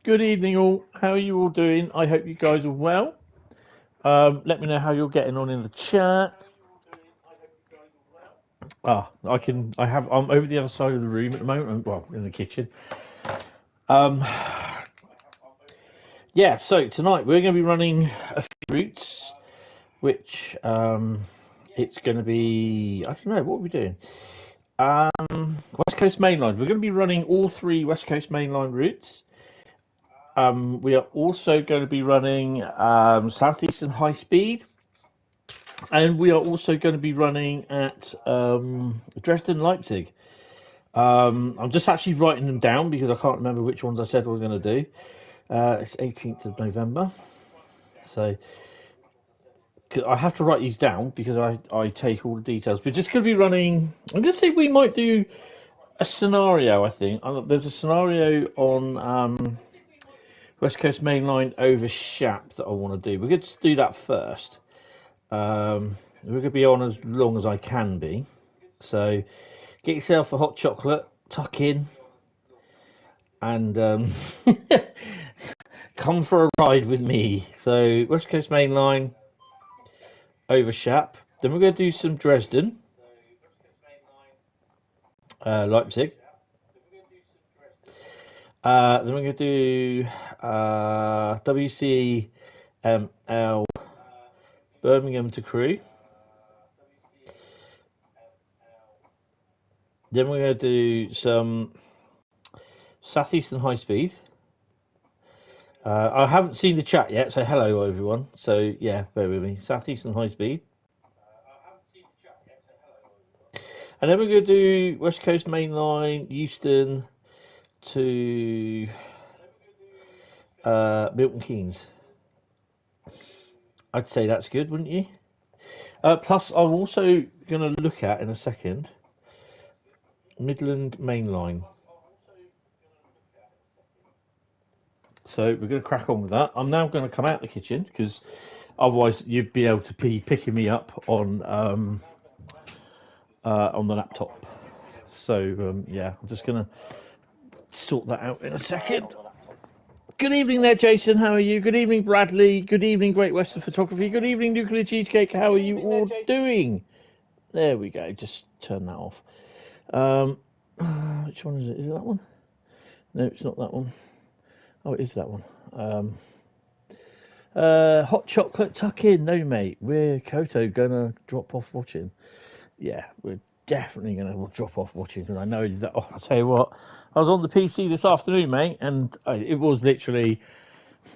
Good evening, all. How are you all doing? I hope you guys are well. Let me know how you're getting on in the chat. I'm over the other side of the room at the moment. Well, in the kitchen. Yeah. So tonight we're going to be running a few routes, which it's going to be. I don't know what are we doing. West Coast Mainline. We're going to be running all three West Coast Mainline routes. We are also going to be running Southeastern Highspeed, and we are also going to be running at Dresden Leipzig. I'm just actually writing them down because I can't remember which ones I said I was going to do. It's 18th of November, so I have to write these down because I take all the details. We're just going to be running. I'm going to say we might do a scenario. I think there's a scenario on West Coast Mainline over Shap that I want to do. We're going to do that first. We're going to be on as long as I can be. So get yourself a hot chocolate, tuck in, and come for a ride with me. So West Coast Mainline over Shap. Then we're going to do some Dresden, Leipzig. Then we're going to do WCML Birmingham to Crewe. Then we're going to do some Southeastern Highspeed. I haven't seen the chat yet, so hello everyone. So yeah, bear with me. Southeastern Highspeed. And then we're going to do West Coast Mainline, Euston to Milton Keynes. I'd say that's good, wouldn't you? Plus, I'm also going to look at in a second Midland Mainline. So we're going to crack on with that. I'm now going to come out the kitchen because otherwise you'd be able to be picking me up on the laptop. So yeah, I'm just going to sort that out in a second. Good evening there, Jason. How are you? Good evening, Bradley. Good evening, Great Western Photography. Good evening, Nuclear Cheesecake. How are you all doing? There we go. Just turn that off. Which one is it? Is it that one? No, it's not that one. Oh, it is that one. Hot chocolate tuck in. No, mate. We're Koto gonna drop off watching. Yeah, we're definitely gonna drop off watching because I know that. Oh, I'll tell you what. I was on the PC this afternoon, mate, and it was literally.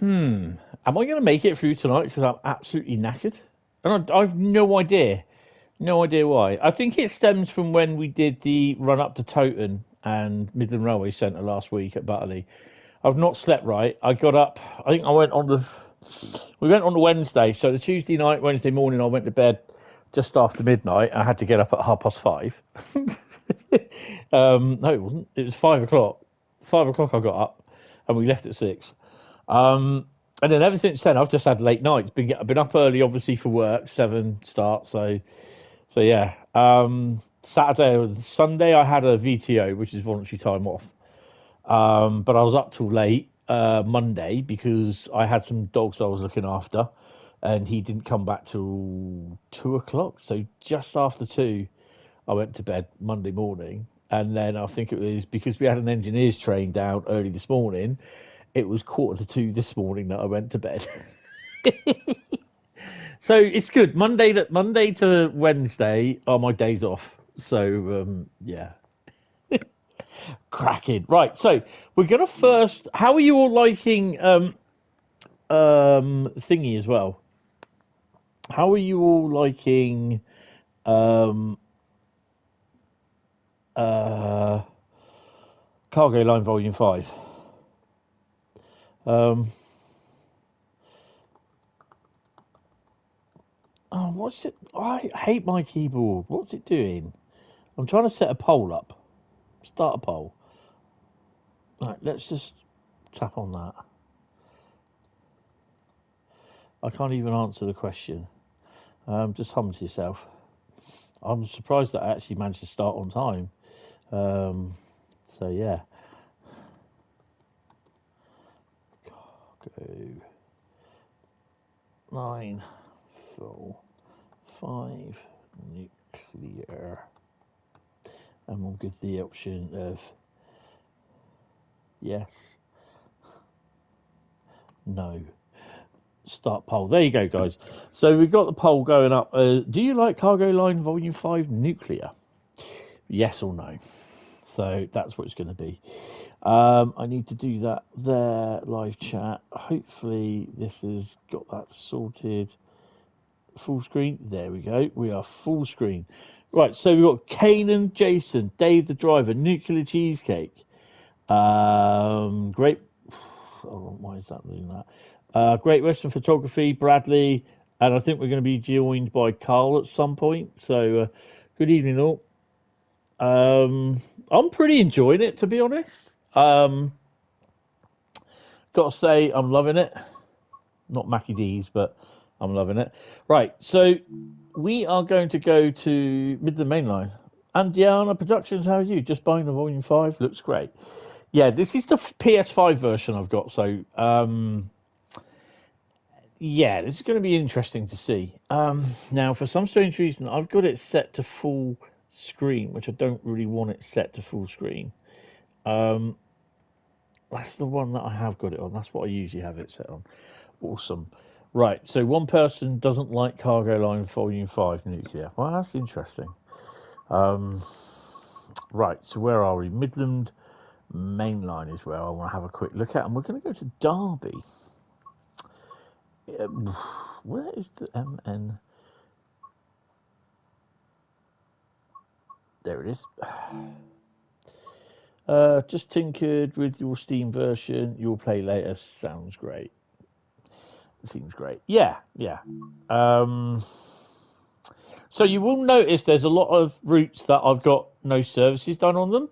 Am I gonna make it through tonight? Because I'm absolutely knackered, and I've no idea. No idea why. I think it stems from when we did the run up to Toton and Midland Railway Centre last week at Butterley. I've not slept right. I got up. I think we went on the Wednesday. So the Tuesday night, Wednesday morning, I went to bed just after midnight. I had to get up at 5:30. No, it wasn't. It was 5 o'clock. 5 o'clock I got up, and we left at 6. And then ever since then, I've just had late nights. I've been up early, obviously for work, 7 start. So yeah. Saturday or Sunday, I had a VTO, which is voluntary time off. But I was up till late Monday because I had some dogs I was looking after, and he didn't come back till 2 o'clock. So just after 2, I went to bed Monday morning, and then I think it was because we had an engineers train down early this morning. It was 1:45 this morning that I went to bed. So it's good. Monday to Wednesday are my days off. So yeah. Cracking. Right, so we're gonna first. How are you all liking thingy as well? How are you all liking Cargo Line Volume 5? Oh, what's it? I hate my keyboard. What's it doing? I'm trying to set a poll up. Start a poll. Right, let's just tap on that. I can't even answer the question. Just hum to yourself. I'm surprised that I actually managed to start on time. So yeah. cargo line full 5 nuclear, and we'll give the option of yes, no. Start poll. There you go, guys. So we've got the poll going up. Do you like cargo line volume 5 nuclear? Yes or no? So that's what it's going to be. I need to do that there, live chat. Hopefully this has got that sorted. Full screen. There we go. We are full screen. Right, so we've got Kanan, Jason, Dave the driver, nuclear cheesecake. Great. Oh, why is that doing that? Great Western Photography, Bradley, and I think we're going to be joined by Carl at some point. So, good evening, all. I'm pretty enjoying it, to be honest. Got to say, I'm loving it. Not Mackie D's, but I'm loving it. Right, so we are going to go to Midland Mainline. And Diana Productions, how are you? Just buying the Volume 5. Looks great. Yeah, this is the PS5 version I've got, so yeah, this is going to be interesting to see. Now, for some strange reason, I've got it set to full screen, which I don't really want it set to full screen. That's the one that I have got it on. That's what I usually have it set on. Awesome. Right, so one person doesn't like Cargo Line Volume 5 nuclear. Well, that's interesting. Right, so where are we? Midland Mainline is where I want to have a quick look at, and we're going to go to Derby. Where is the MN? There it is. Just tinkered with your Steam version. You'll play later. Sounds great. Seems great. Yeah. So you will notice there's a lot of routes that I've got no services done on them.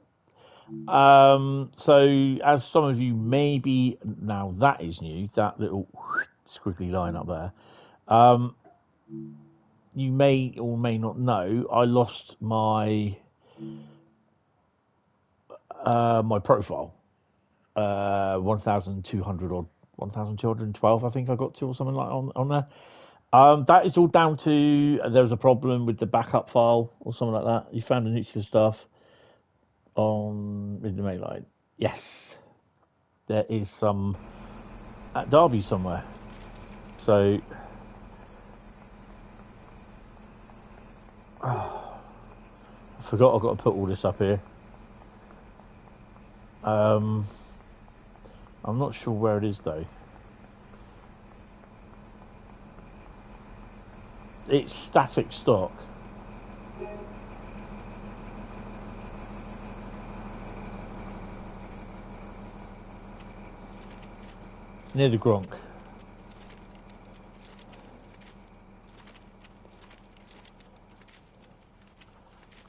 So as some of you may be, now that is new, that little squiggly line up there. You may or may not know, I lost my my profile. 1,200 or 1,212, I think I got to, or something like on there. That is all down to there was a problem with the backup file or something like that. You found the nuclear stuff on the Mainline. Yes, there is some at Derby somewhere. So I forgot I've got to put all this up here. I'm not sure where it is though. It's static stock. Near the Gronk.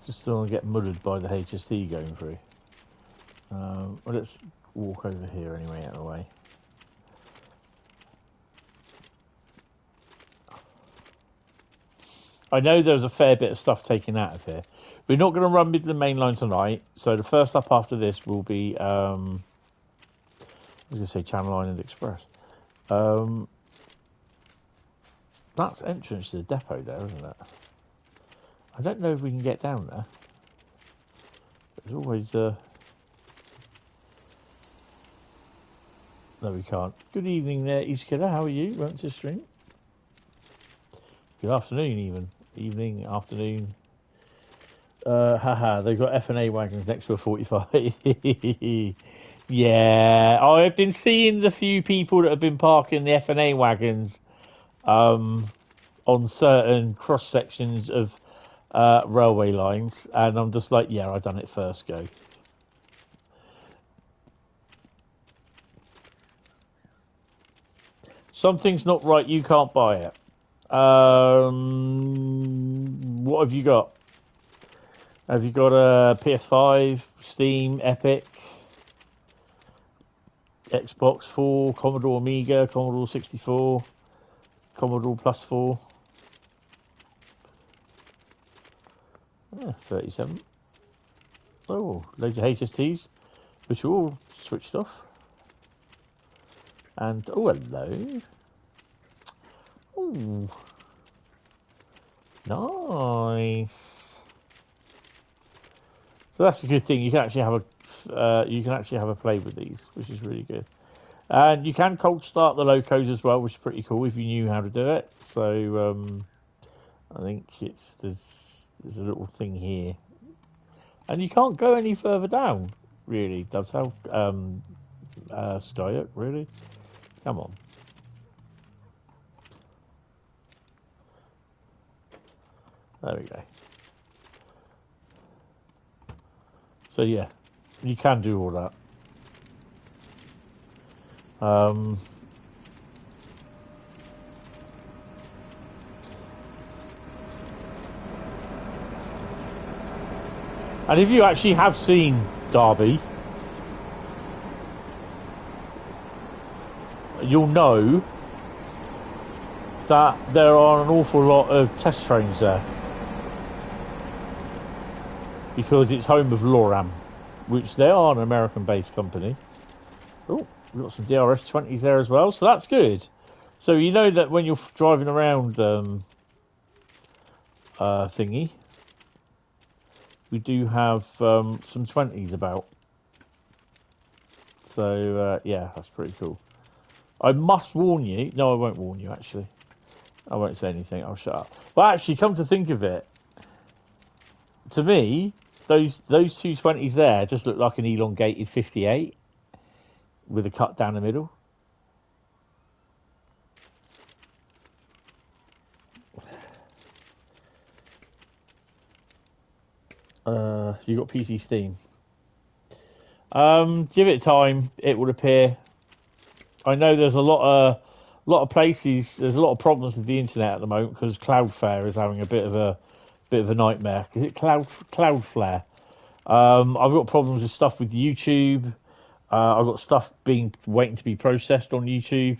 Just don't want to get muddled by the HST going through. Well, let's walk over here anyway, out of the way. I know there's a fair bit of stuff taken out of here. We're not going to run Midland Mainline tonight, so the first up after this will be, I was going to say Channel Island Express. That's entrance to the depot there, isn't it? I don't know if we can get down there. There's always no, we can't. Good evening there, East Killer. How are you? Welcome to the stream. Good afternoon, even. Evening, afternoon. Haha, they've got F&A wagons next to a 45. Yeah, I've been seeing the few people that have been parking the F&A wagons on certain cross sections of railway lines, and I'm just like, yeah, I've done it first go. Something's not right, you can't buy it. What have you got? Have you got a PS5, Steam, Epic, Xbox 4, Commodore Amiga, Commodore 64, Commodore Plus 4? Yeah, 37. Oh, loads of HSTs, which are all switched off. And oh, hello. Oh, nice. So that's a good thing. You can actually have a play with these, which is really good. And you can cold start the locos as well, which is pretty cool if you knew how to do it. So I think there's a little thing here, and you can't go any further down. Really, Dovetail, Skyhook, really. Come on. There we go. So yeah, you can do all that. And if you actually have seen Derby, you'll know that there are an awful lot of test trains there, because it's home of Loram, which they are an American-based company. Oh, we've got some DRS 20s there as well, so that's good. So you know that when you're driving around thingy, we do have some 20s about. So yeah, that's pretty cool. I must warn you. No, I won't warn you, actually. I won't say anything. I'll shut up. But actually, come to think of it, to me, those two 20s there just look like an elongated 58 with a cut down the middle. You got PC Steam. Give it time; it will appear. I know there's a lot of places. There's a lot of problems with the internet at the moment because Cloudflare is having a bit of a nightmare. Is it Cloudflare? I've got problems with stuff with YouTube. I've got stuff waiting to be processed on YouTube.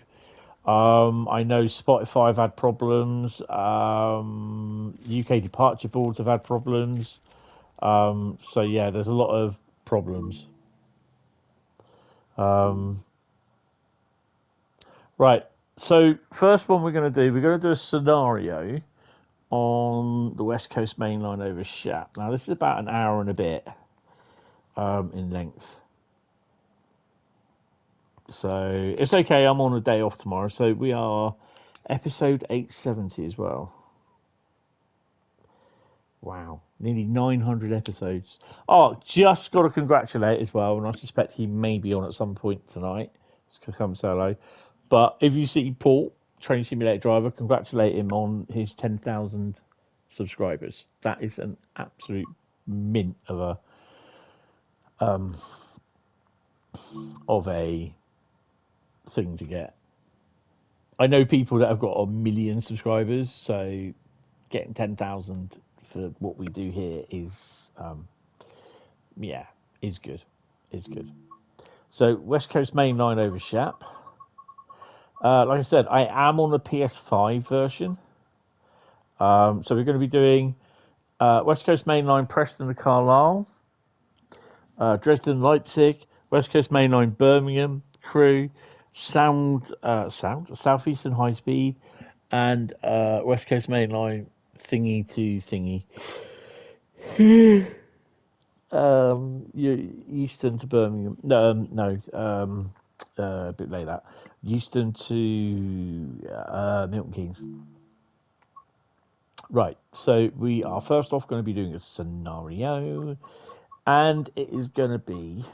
I know Spotify have had problems. UK departure boards have had problems. So yeah, there's a lot of problems. Right. So first one we're going to do a scenario on the West Coast Mainline over Shap. Now this is about an hour and a bit in length. So it's okay, I'm on a day off tomorrow. So we are episode 870 as well. Wow, nearly 900 episodes. Oh, just got to congratulate as well, and I suspect he may be on at some point tonight. To come say hello. But if you see Paul, Train Simulator Driver, congratulate him on his 10,000 subscribers. That is an absolute mint of a thing to get. I know people that have got 1 million subscribers, so getting 10,000 for what we do here is good. Is good. So West Coast Mainline over Shap. Like I said, I am on the PS5 version. So we're going to be doing West Coast Mainline Preston to Carlisle, Dresden Leipzig, West Coast Mainline Birmingham, Crewe, Southeastern Highspeed, and West Coast Mainline thingy to thingy. Euston to Birmingham. A bit like that. Euston to Milton Keynes. Right, so we are first off going to be doing a scenario, and it is going to be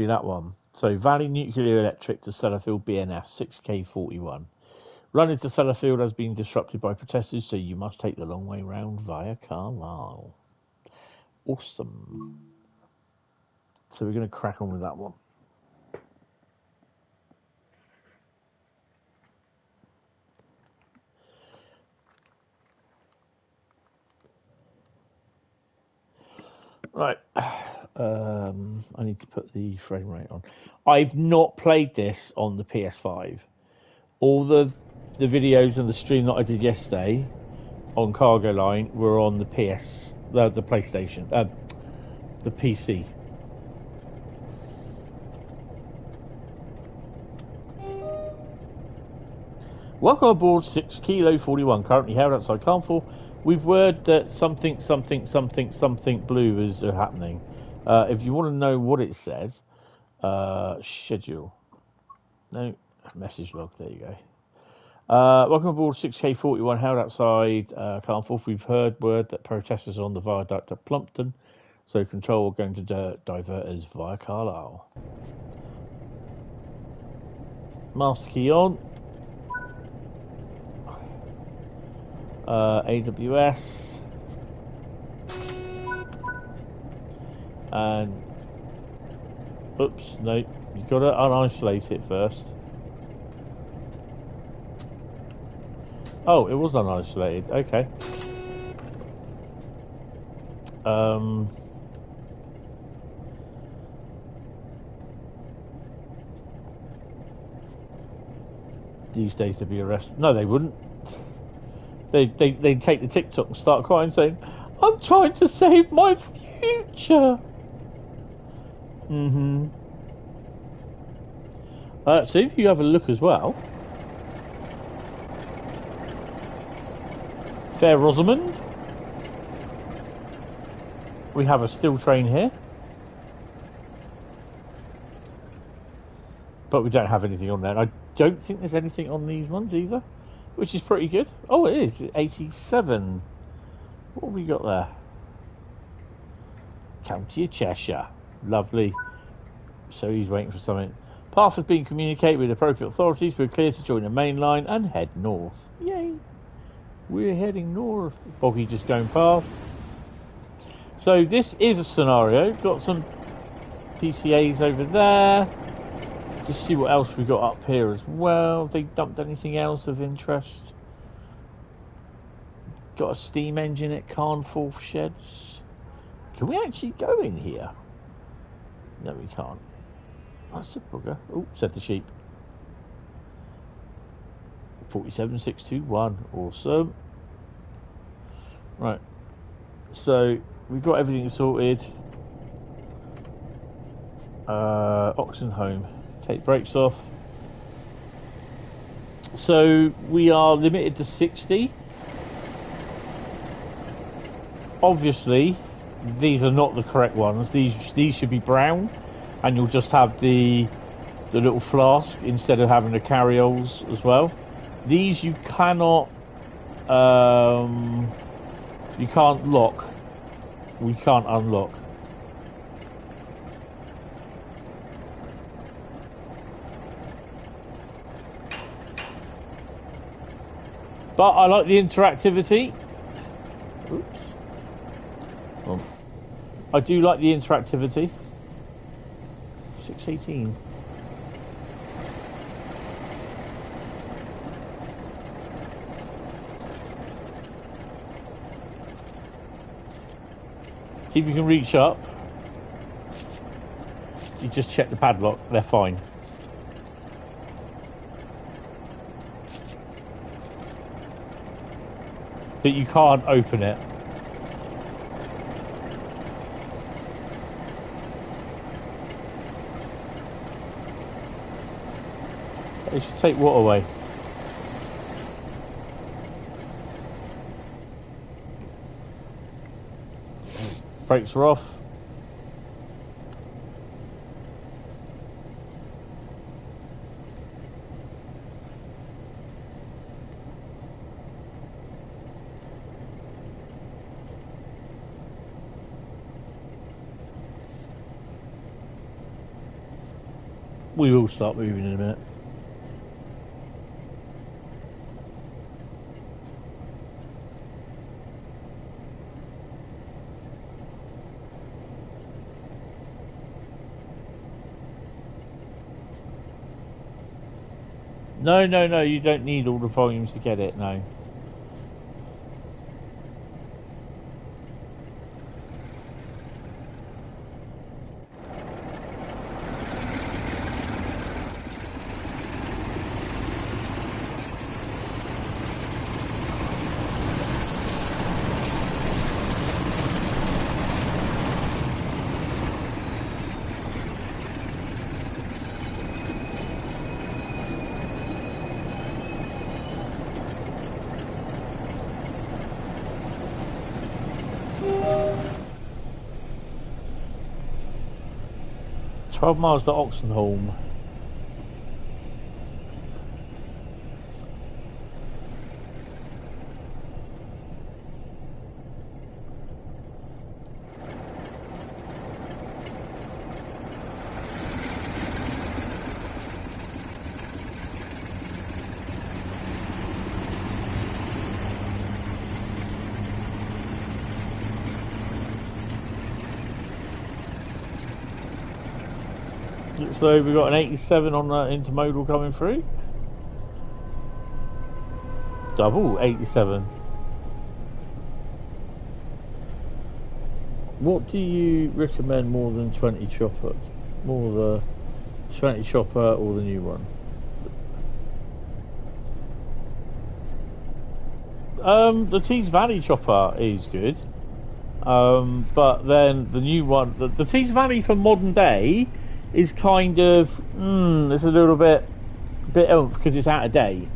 that one. So Valley Nuclear Electric to Sellafield BNF 6K41. Run into Sellafield has been disrupted by protesters, so you must take the long way round via Carlisle. Awesome. So we're going to crack on with that one. Right. I need to put the frame rate on. I've not played this on the PS5. All the videos and the stream that I did yesterday on Cargo Line were on the PlayStation, the PC. Welcome aboard 6 Kilo 41, currently held outside Carnforth. We've word that something blue is happening. If you want to know what it says, schedule. No, message log, there you go. Welcome aboard 6K41, held outside Carnforth. We've heard word that protesters are on the viaduct at Plumpton, so control are going to divert us via Carlisle. Master key on. AWS. And oops, no, you've got to unisolate it first. Oh, it was unisolated. Okay. These days to be arrested. No, they wouldn't. They'd take the TikTok and start crying, saying, "I'm trying to save my future." So if you have a look as well, Fair Rosamond, we have a steel train here, but we don't have anything on there. I don't think there's anything on these ones either, which is pretty good. Oh, it is 87. What have we got there? County of Cheshire. Lovely. So he's waiting for something. Path has been communicated with appropriate authorities. We're clear to join the main line and head north. Yay. We're heading north. Boggy just going past. So this is a scenario. Got some PCAs over there. Just see what else we got up here as well. Have they dumped anything else of interest? Got a steam engine at Carnforth Sheds. Can we actually go in here? No, we can't. That's a bugger. Oh, said the sheep. 47621. Awesome. Right. So we've got everything sorted. Oxen home. Take brakes off. So we are limited to 60. Obviously, these are not the correct ones. These should be brown, and you'll just have the little flask instead of having the carrioles as well. These you cannot, you can't lock. We can't unlock. But I like the interactivity. Oops. Oh. I do like the interactivity. 618. If you can reach up, you just check the padlock, they're fine. But you can't open it. It should take what away? Brakes are off. We will start moving in a minute. No, you don't need all the volumes to get it, no. 12 miles to Oxenholme. So we've got an 87 on that intermodal coming through. Double 87. What do you recommend more than 20 chopper? More the 20 chopper or the new one? The Tees Valley chopper is good. But then the new one, the Tees Valley for modern day is kind of it's a little bit because it's out of date.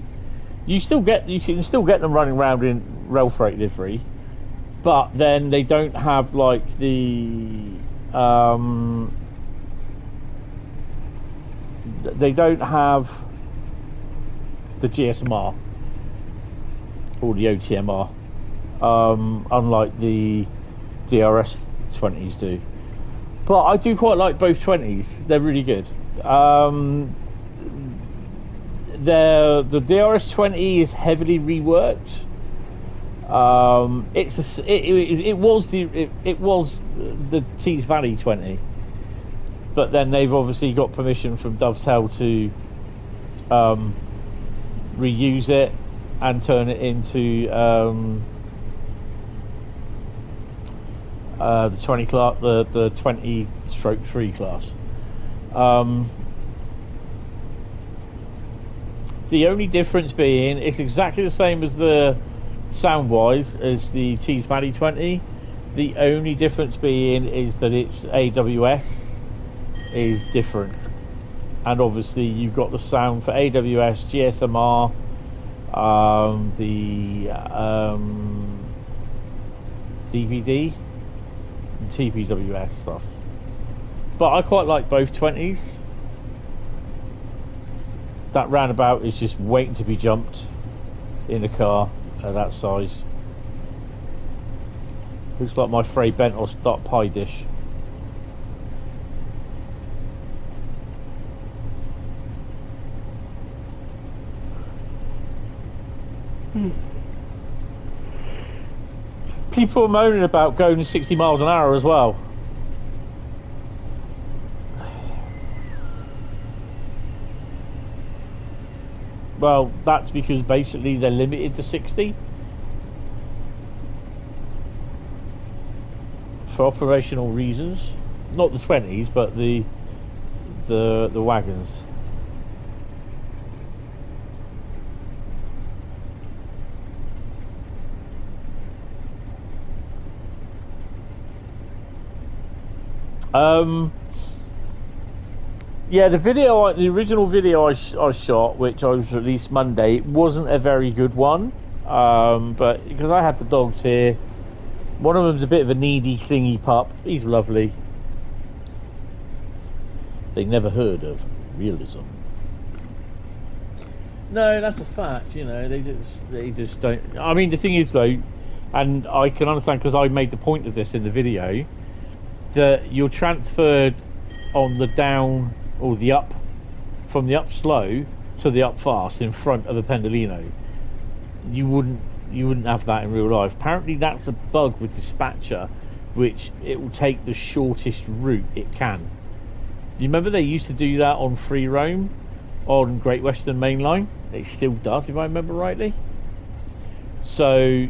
You can still get them running around in rail freight livery, but then they don't have like the they don't have the GSMR or the OTMR, unlike the DRS 20s do. But I do quite like both 20s. They're really good. The DRS 20 is heavily reworked. It was the Tees Valley 20, but then they've obviously got permission from Dovetail to reuse it and turn it into the 20 class, the 20/3 class. The only difference being it's exactly the same as the sound wise as the Tees Valley 20. The only difference being is that its AWS is different, and obviously you've got the sound for AWS, GSMR, the DVD, and TPWS stuff. But I quite like both 20s. That roundabout is just waiting to be jumped in a car at that size. Looks like my Frey bent or start pie dish. People are moaning about going 60 miles an hour as well. Well, that's because basically they're limited to 60 for operational reasons. Not the 20s, but the wagons. Yeah, the original video I shot, which I was released Monday, wasn't a very good one. But because I had the dogs here, one of them's a bit of a needy, clingy pup. He's lovely. They never heard of realism. No, that's a fact. You know, they just don't. I mean, the thing is though, and I can understand because I made the point of this in the video, that you're transferred on the down or the up, from the up slow to the up fast in front of a Pendolino. You wouldn't have that in real life. Apparently that's a bug with Dispatcher, which it will take the shortest route it can. You remember they used to do that on free roam on Great Western Mainline? It still does, if I remember rightly. So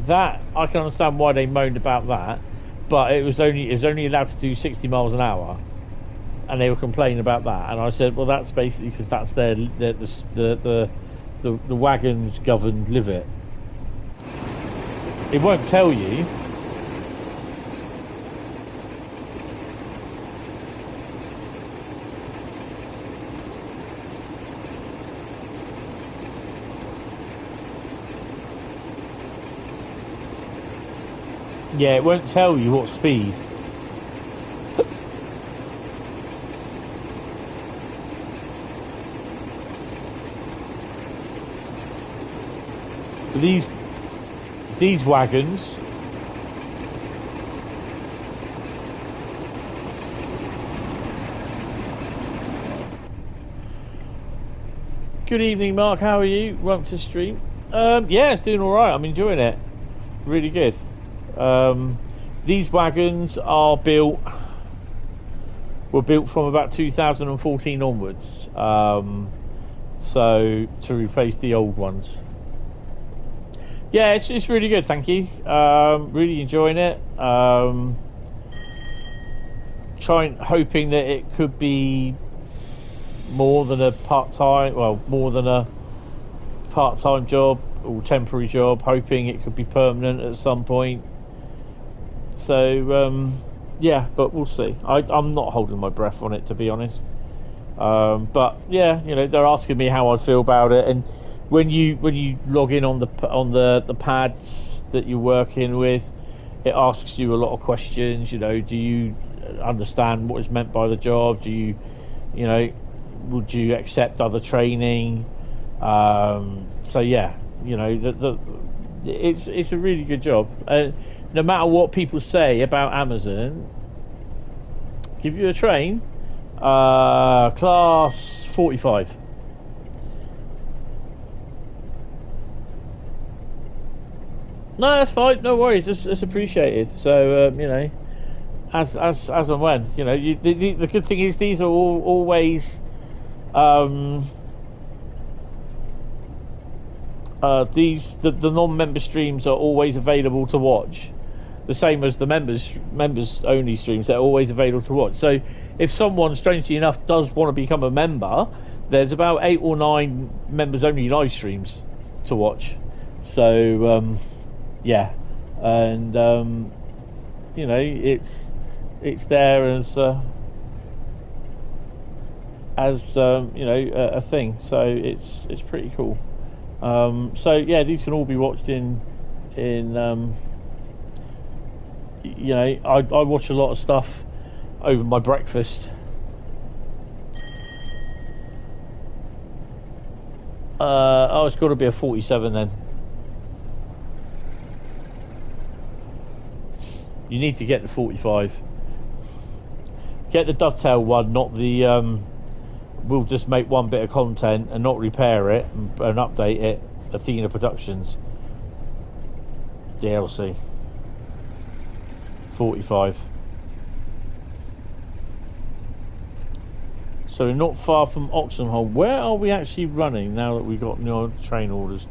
that I can understand why they moaned about that, but it was only allowed to do 60 miles an hour, and they were complaining about that. And I said, well, that's basically because that's the wagons governed limit. It won't tell you. Yeah, it won't tell you what speed. these wagons. Good evening, Mark. How are you? Welcome to the stream. Yeah, it's doing all right. I'm enjoying it. Really good. These wagons were built from about 2014 onwards. So to replace the old ones. Yeah, it's really good. Thank you. Really enjoying it. Hoping that it could be more than a part-time job or temporary job, hoping it could be permanent at some point. So yeah, but we'll see. I'm not holding my breath on it, to be honest. But yeah, you know, they're asking me how I feel about it, and when you log in on the pads that you're working with, it asks you a lot of questions. You know, do you understand what is meant by the job? Do you know, would you accept other training? So yeah, you know, it's a really good job. No matter what people say about Amazon, give you a train, class 45. No, that's fine. No worries. It's appreciated. So you know, as and when, you know, the good thing is these are always the non-member streams are always available to watch, the same as the members only streams. They're always available to watch. So if someone, strangely enough, does want to become a member, there's about 8 or 9 members only live streams to watch. So yeah, and you know, it's there as you know, a thing. So it's pretty cool. So yeah, these can all be watched in you know, I watch a lot of stuff over my breakfast. Oh, it's got to be a 47 then. You need to get the 45. Get the Dovetail one, not the we'll just make one bit of content and not repair it and update it. Athena Productions DLC 45. So we're not far from Oxenholme. Where are we actually running now that we've got new train orders?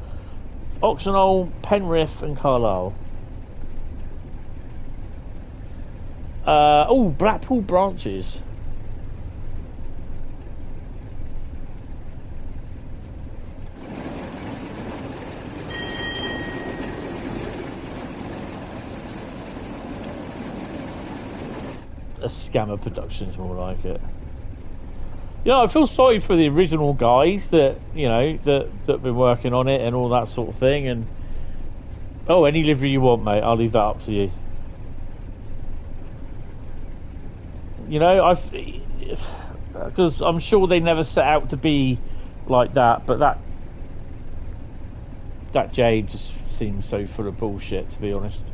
Oxenholme, Penrith and Carlisle. Oh, Blackpool branches. A Scammer Productions, more like it. You know, I feel sorry for the original guys that, you know, that have been working on it and all that sort of thing. And oh, any livery you want, mate, I'll leave that up to you. You know, because I'm sure they never set out to be like that, but that Jade just seems so full of bullshit, to be honest.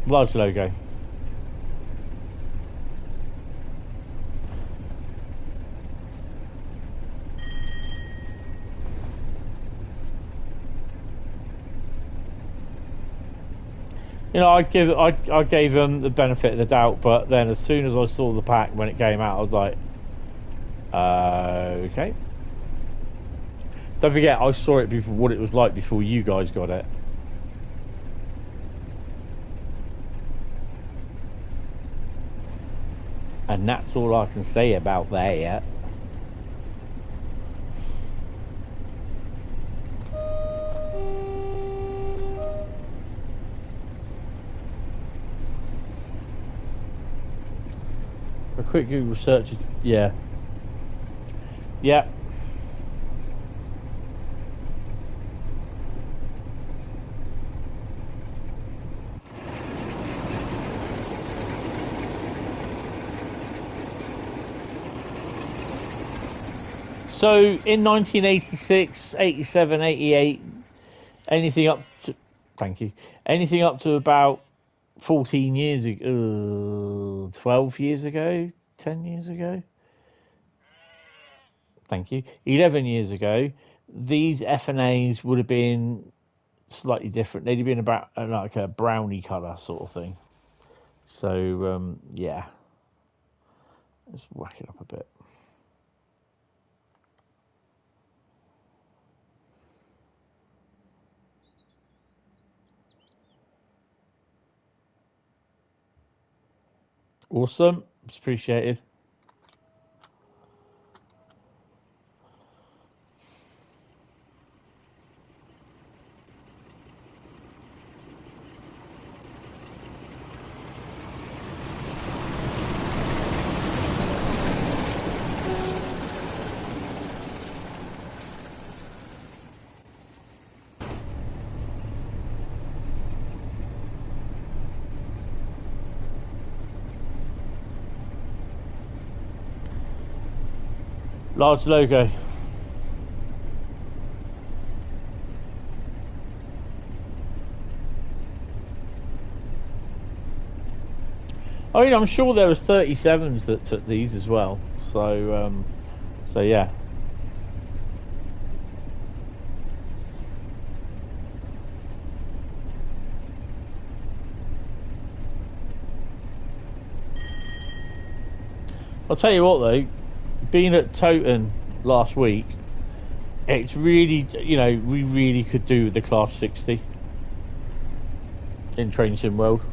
Large logo. You know, I gave them the benefit of the doubt, but then as soon as I saw the pack when it came out, I was like, okay. Don't forget, I saw it before, what it was like before you guys got it. And that's all I can say about that. A quick Google search, yeah. Yeah. So in 1986, 87, 88, anything up to, thank you, anything up to about 14 years ago, 12 years ago, 10 years ago, thank you, 11 years ago, these FNAs would have been slightly different. They'd have been about like a brownie colour sort of thing. So, yeah. Let's whack it up a bit. Awesome. It's appreciated. Large logo. I mean, I'm sure there was 37s that took these as well. So yeah. I'll tell you what though, being at Toten last week, it's really, you know, we really could do with the Class 60 in Train Sim World.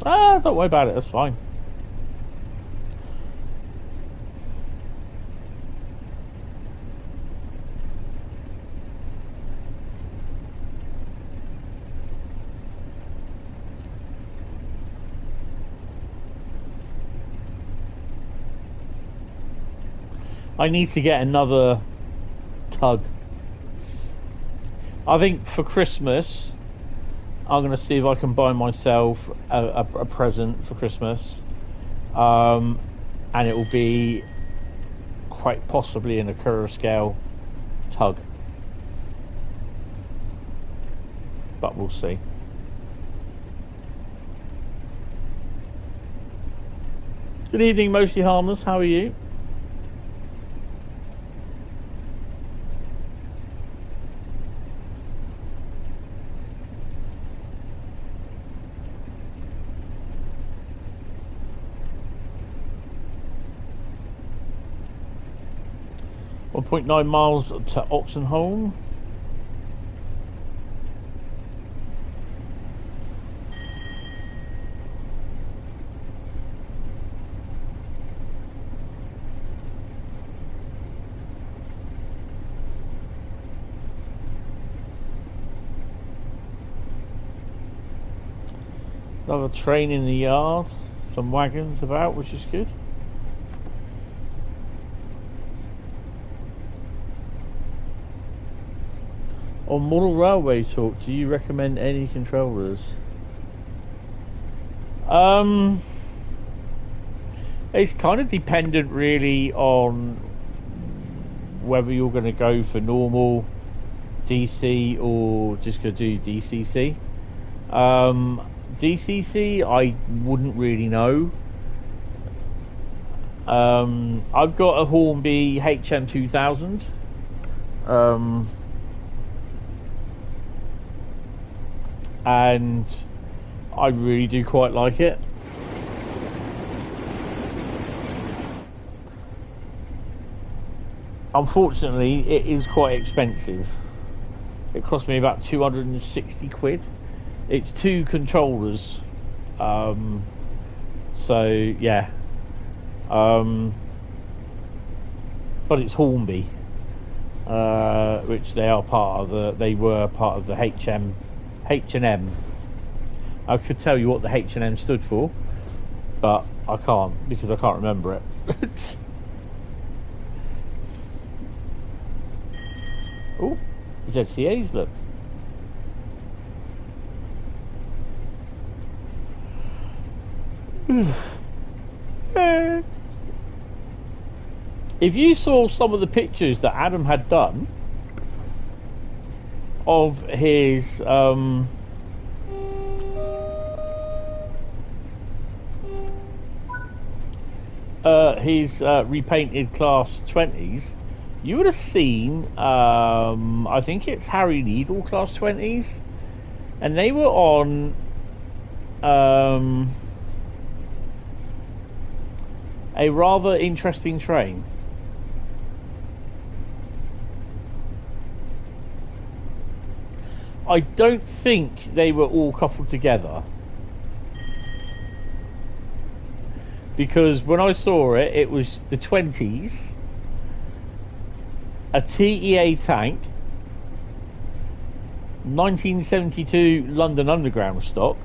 Don't worry about it, that's fine. I need to get another tug. I think for Christmas I'm going to see if I can buy myself a present for Christmas, and it will be quite possibly in a Crewe scale tug, but we'll see. Good evening, Mostly Harmless, how are you? .9 miles to Oxenholme. Another train in the yard, some wagons about, which is good. On Model Railway Talk, do you recommend any controllers? It's kind of dependent really on whether you're going to go for normal DC or just going to do DCC. DCC, I wouldn't really know. I've got a Hornby HM2000. And I really do quite like it. Unfortunately, it is quite expensive. It cost me about 260 quid. It's 2 controllers. So yeah. But it's Hornby, which they were part of the H&M. I could tell you what the H&M stood for, but I can't because I can't remember it. Oh, ZCA's, look. If you saw some of the pictures that Adam had done of his repainted Class 20s, you would have seen, I think it's Harry Needle Class 20s, and they were on a rather interesting train. I don't think they were all coupled together, because when I saw it, it was the 20s, a TEA tank, 1972 London Underground stock,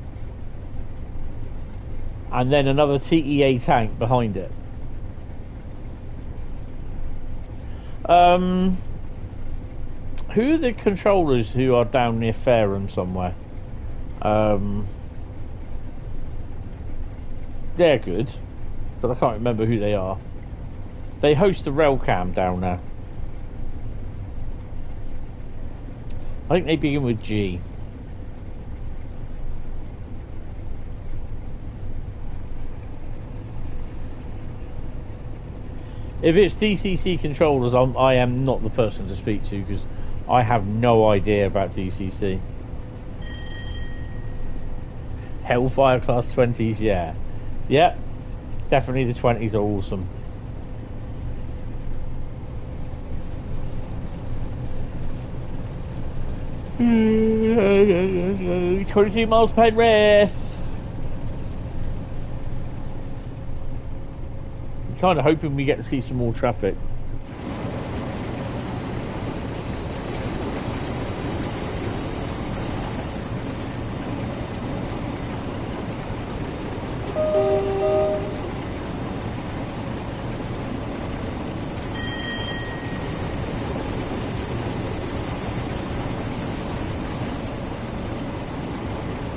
and then another TEA tank behind it. Who are the controllers who are down near Fareham somewhere? They're good, but I can't remember who they are. They host the Railcam down there. I think they begin with G. If it's DCC controllers, I am not the person to speak to, because I have no idea about DCC. Hellfire Class 20s, yeah. Yeah, definitely the 20s are awesome. Mm, 22 miles per Penrith. I'm kind of hoping we get to see some more traffic.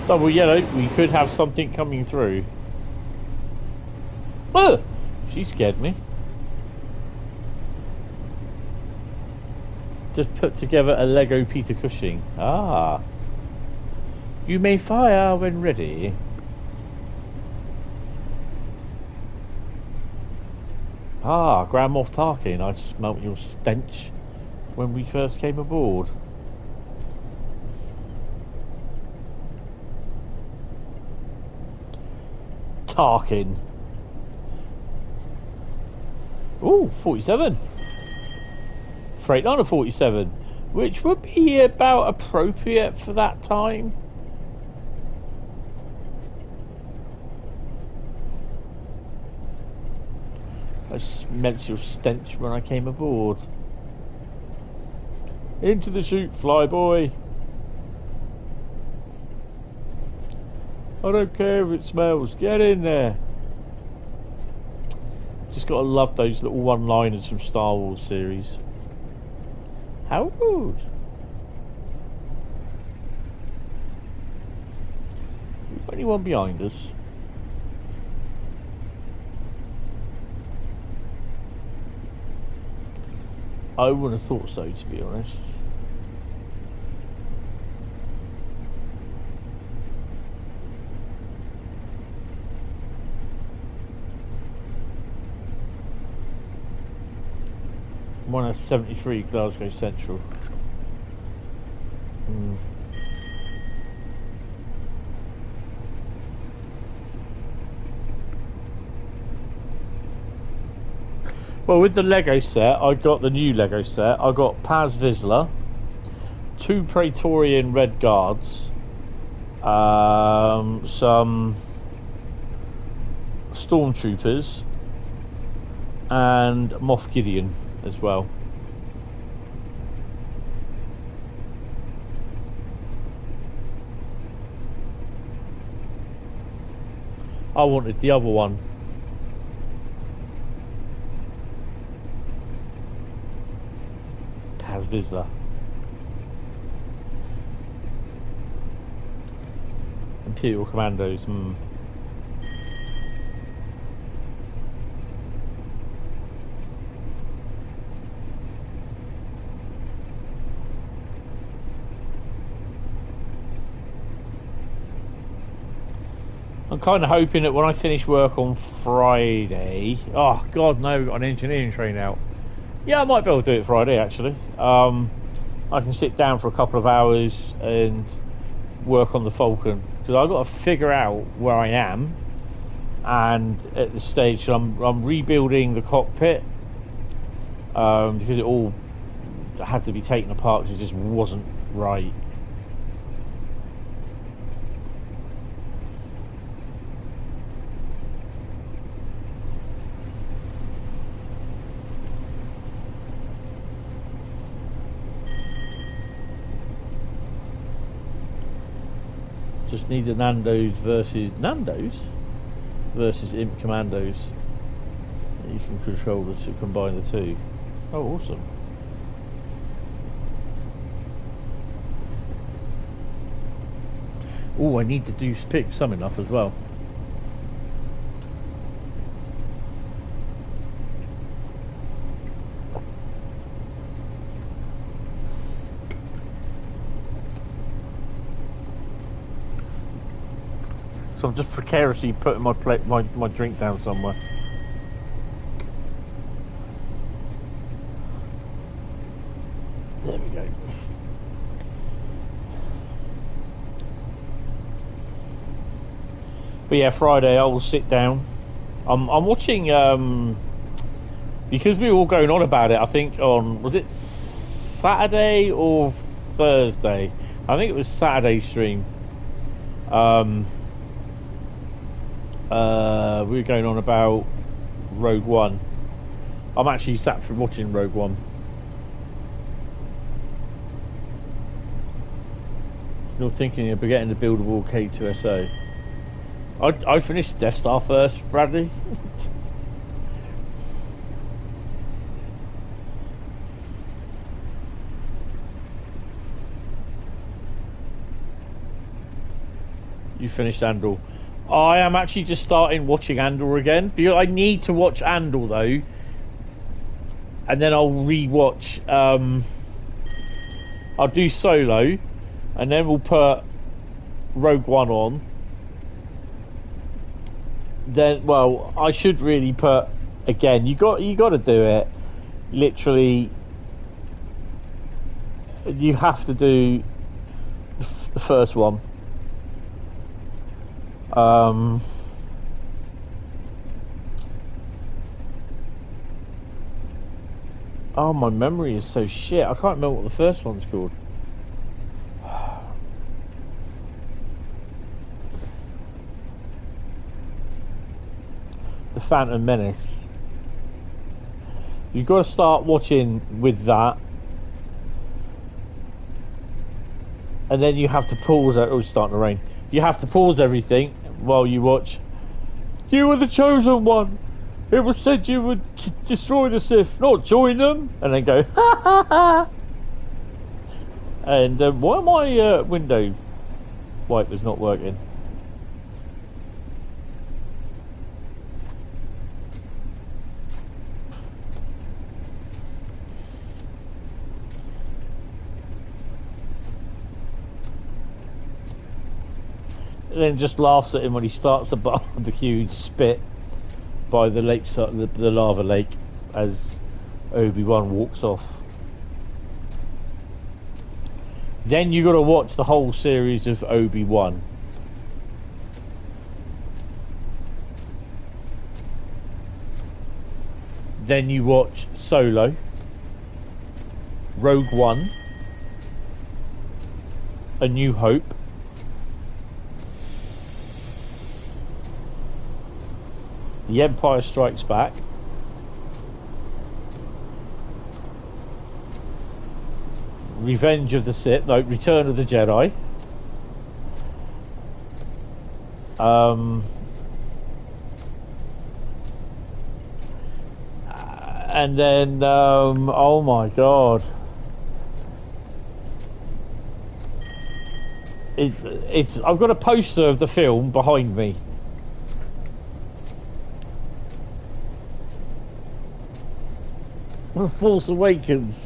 Double yellow, we could have something coming through. Oh, she scared me. Just put together a Lego Peter Cushing. Ah. You may fire when ready. Ah, Grand Moff Tarkin, I smelt your stench when we first came aboard. Tarkin. Ooh, 47. Freightliner 47, which would be about appropriate for that time. I smelt your stench when I came aboard. Into the chute, flyboy. I don't care if it smells, get in there. Just gotta love those little one-liners from Star Wars series. How rude. We've got anyone behind us? I wouldn't have thought so, to be honest. I'm on a 73 Glasgow Central. Well, with the Lego set, I got the new Lego set. I got Paz Vizsla, 2 Praetorian Red Guards, some Stormtroopers, and Moff Gideon as well. I wanted the other one. Paz Vizsla. Imperial Commandos. I'm kind of hoping that when I finish work on Friday, oh God, no, we've got an engineering train out. Yeah, I might be able to do it Friday actually. I can sit down for a couple of hours and work on the Falcon because I've got to figure out where I am, and at the stage I'm rebuilding the cockpit because it all had to be taken apart because it just wasn't right. Just need the Nando's versus Imp Commandos. Use some controllers to combine the two. Oh, awesome. Oh, I need to pick something up as well. So I'm just precariously putting my drink down somewhere. There we go. But yeah, Friday I will sit down. I'm watching because we were all going on about it. I think on, was it Saturday or Thursday? I think it was Saturday stream. We were going on about Rogue One. I'm actually sat for watching Rogue One. You're thinking of getting the buildable K2SO. I finished Death Star first, Bradley. You finished Andor. I am actually just starting watching Andor again because I need to watch Andor though, and then I'll re-watch. I'll do Solo, and then we'll put Rogue One on. Then, well, I should really put again. You got to do it. Literally, you have to do the first one. Oh, my memory is so shit. I can't remember what the first one's called. The Phantom Menace. You've got to start watching with that, and then you have to pause it. Oh, it's starting to rain. You have to pause everything while you watch. You were the chosen one. It was said you would destroy the Sith, not join them. And then go, ha ha ha. And why my window wiper's not working? And then just laughs at him when he starts above the huge spit by the lakeside, the lava lake, as Obi-Wan walks off. Then you got to watch the whole series of Obi-Wan. Then you watch Solo, Rogue One, A New Hope, The Empire Strikes Back, Revenge of the Sith, no, Return of the Jedi, and then oh my god, it's I've got a poster of the film behind me. The Force Awakens.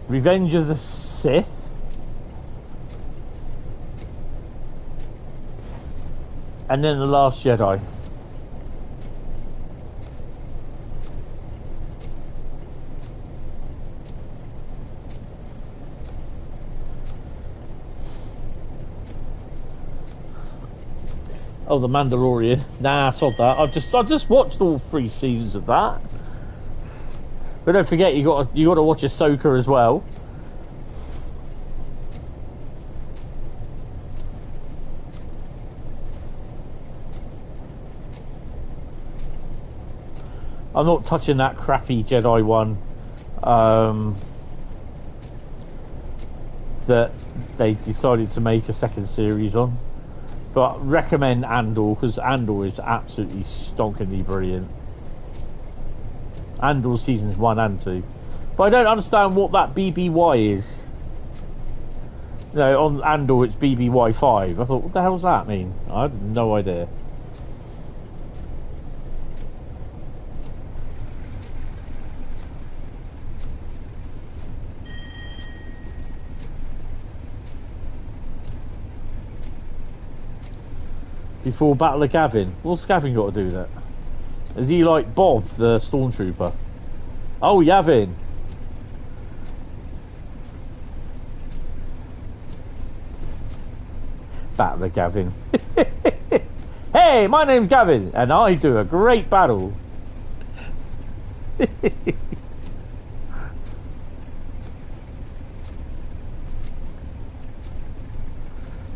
Revenge of the Sith. And then The Last Jedi. Oh, The Mandalorian. Nah, sod that. I've just watched all 3 seasons of that. But don't forget, you got to watch Ahsoka as well. I'm not touching that crappy Jedi one that they decided to make a second series on. But recommend Andor, because Andor is absolutely stonkingly brilliant. Andor seasons 1 and 2. But I don't understand what that BBY is. You know, on Andor it's BBY 5. I thought, what the hell does that mean? I had no idea. Before Battle of Gavin. What's Gavin got to do that? Is he like Bob, the stormtrooper? Oh, Yavin. Battle of Gavin. Hey, my name's Gavin, and I do a great battle.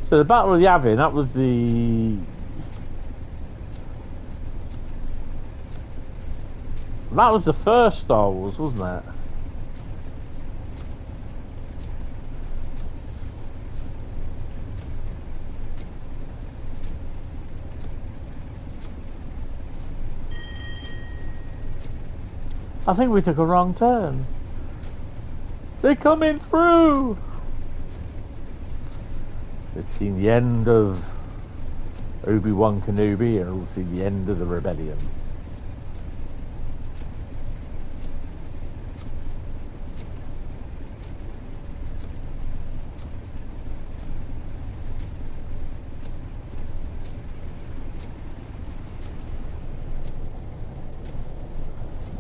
So the Battle of Yavin, that was the... That was the first Star Wars, wasn't it? I think we took a wrong turn. They're coming through! It's seen the end of Obi-Wan Kenobi, and it'll see the end of the rebellion.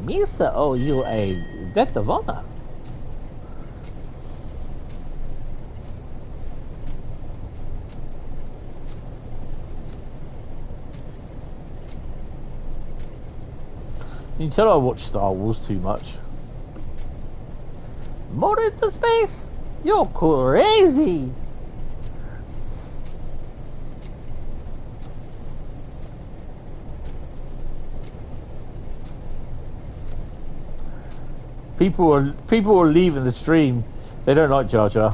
Misa owe you a debt of honor. You can tell I watch Star Wars too much. More into space? You're crazy! People are leaving the stream. They don't like Jar Jar.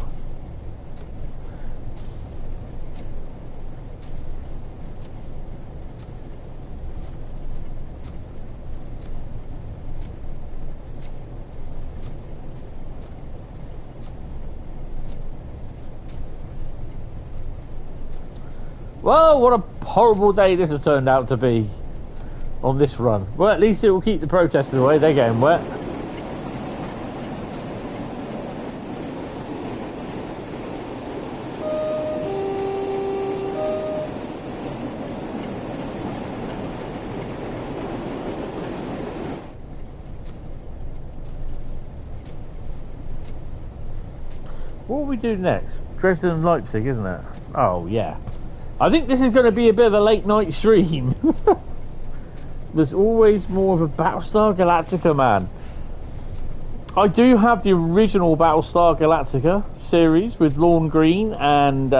Whoa, what a horrible day this has turned out to be on this run. Well, at least it will keep the protesters away. They're getting wet. What will we do next? Dresden Leipzig, isn't it? Oh, yeah. I think this is going to be a bit of a late night stream. There's always more of a Battlestar Galactica man. I do have the original Battlestar Galactica series with Lorne Green and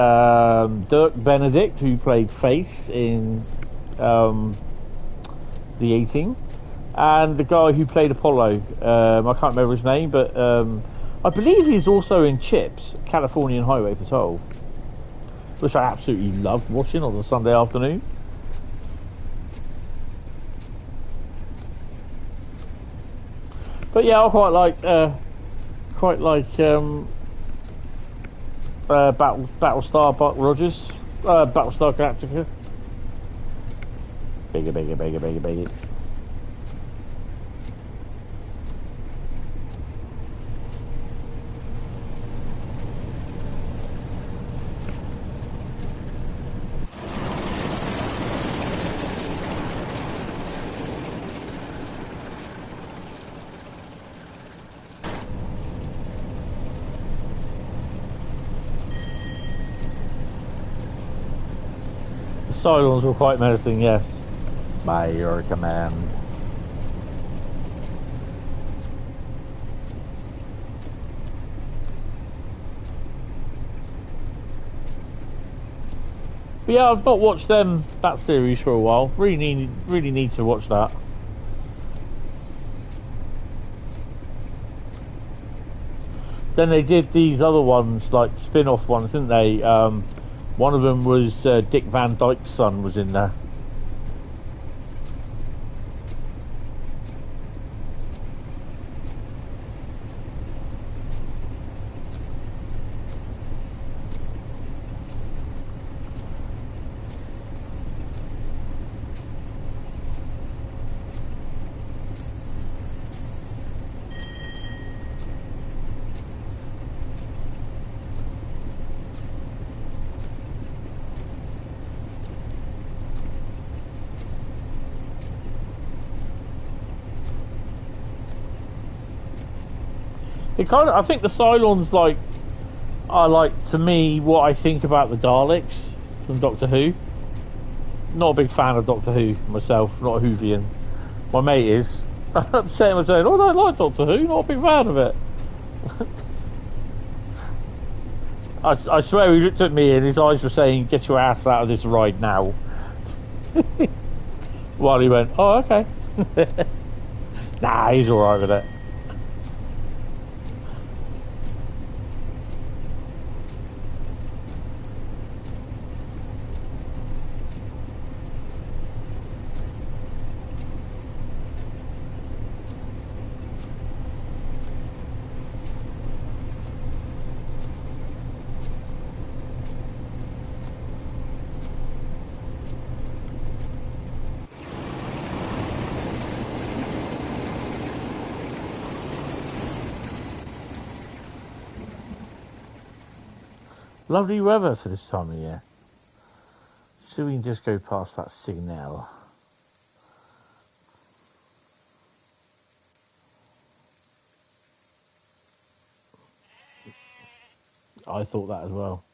Dirk Benedict, who played Face in the 18, and the guy who played Apollo. I can't remember his name, but I believe he's also in Chips, Californian Highway Patrol, which I absolutely loved watching on a Sunday afternoon. But yeah, I quite like Battlestar Buck Rogers, Battlestar Galactica. Bigger. Cylons were quite menacing, yes. By your command. But yeah, I've not watched that series for a while. Really need to watch that. Then they did these other ones, like spin-off ones, didn't they? One of them was Dick Van Dyke's son was in there. I think the Cylons are like to me what I think about the Daleks from Doctor Who. Not a big fan of Doctor Who myself, not a Whovian. My mate is. I'm saying, oh, I don't like Doctor Who, not a big fan of it. I swear he looked at me and his eyes were saying, "Get your ass out of this ride now." While he went, "Oh, okay." Nah, he's alright with it. Lovely weather for this time of year. So we can just go past that signal. I thought that as well.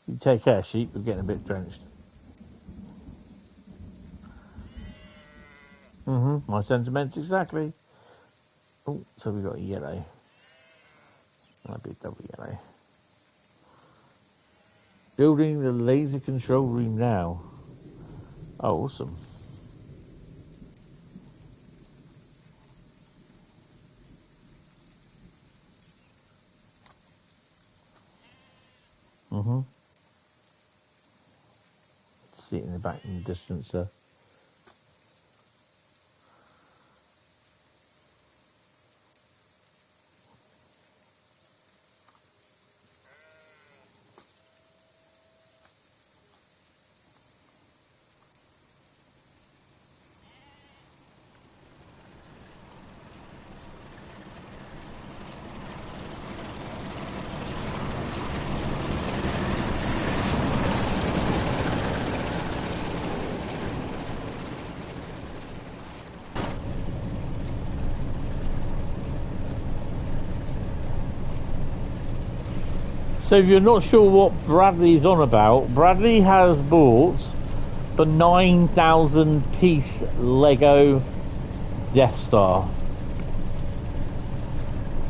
You take care, sheep, we're getting a bit drenched. My sentiments exactly. Oh, so we got a yellow. Might be a double yellow. Building the laser control room now. Oh, awesome. See it in the back in the distance there. So if you're not sure what Bradley's on about, Bradley has bought the 9,000 piece Lego Death Star.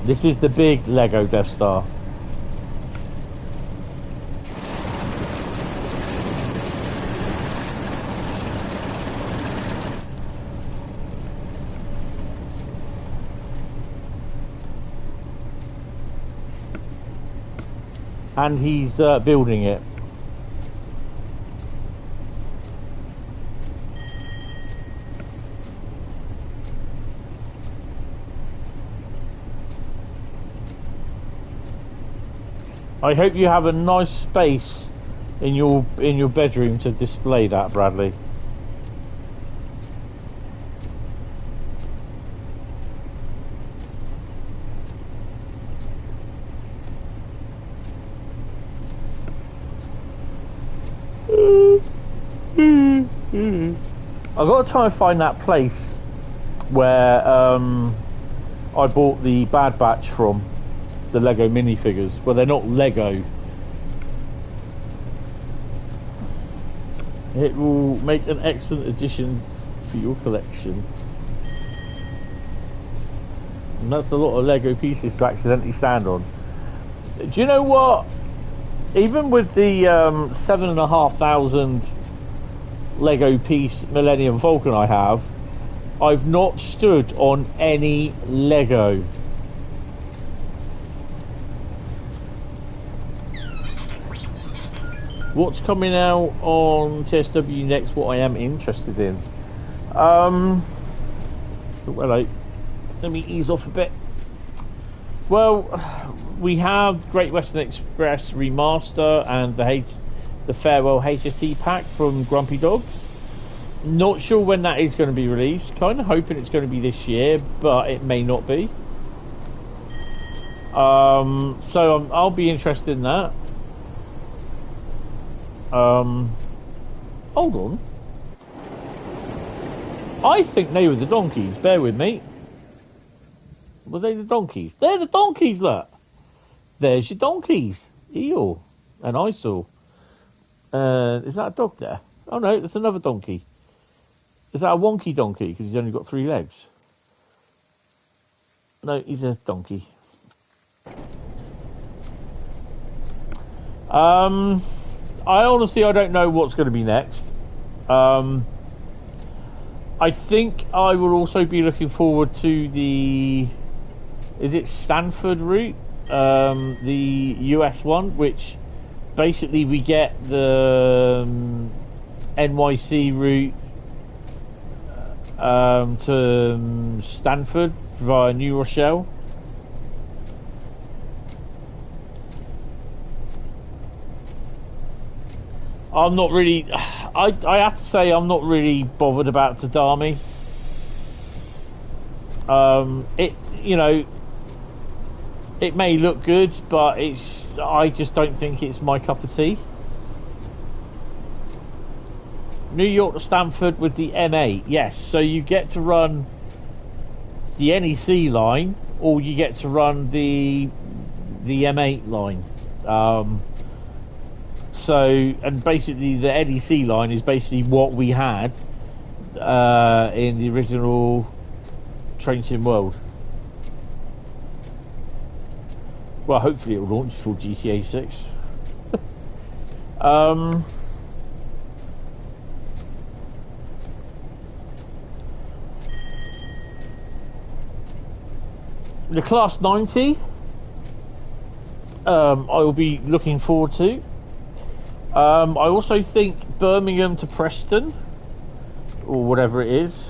This is the big Lego Death Star. And he's building it. I hope you have a nice space in your bedroom to display that, Bradley. I've got to try and find that place where I bought the Bad Batch from, the Lego minifigures. Well, they're not Lego. It will make an excellent addition for your collection. And that's a lot of Lego pieces to accidentally stand on. Do you know what? Even with the 7,500 Lego piece Millennium Falcon I have, I've not stood on any Lego. What's coming out on TSW next? What I am interested in. Well, let me ease off a bit. Well, we have Great Western Express Remaster and the Farewell HST pack from Grumpy Dogs. Not sure when that is going to be released. Kind of hoping it's going to be this year, but it may not be. So I'll be interested in that. Hold on. I think they were the donkeys. Bear with me. Were they the donkeys? They're the donkeys, look. There's your donkeys. Eeyore and eyesore. Is that a dog there? Oh no, that's another donkey. Is that a wonky donkey? Because he's only got 3 legs. No, he's a donkey. I honestly don't know what's going to be next. I think I will also be looking forward to the... Is it Stanford route? The US one, which basically we get the NYC route to Stanford via New Rochelle. I'm not really... I have to say I'm not really bothered about Tadami. It may look good, but I just don't think it's my cup of tea. New York to Stamford with the M8, yes. So you get to run the NEC line, or you get to run the M8 line. And basically the NEC line is basically what we had in the original Train Sim World. Well, hopefully it will launch for GTA 6. The Class 90 I will be looking forward to. I also think Birmingham to Preston, or whatever it is.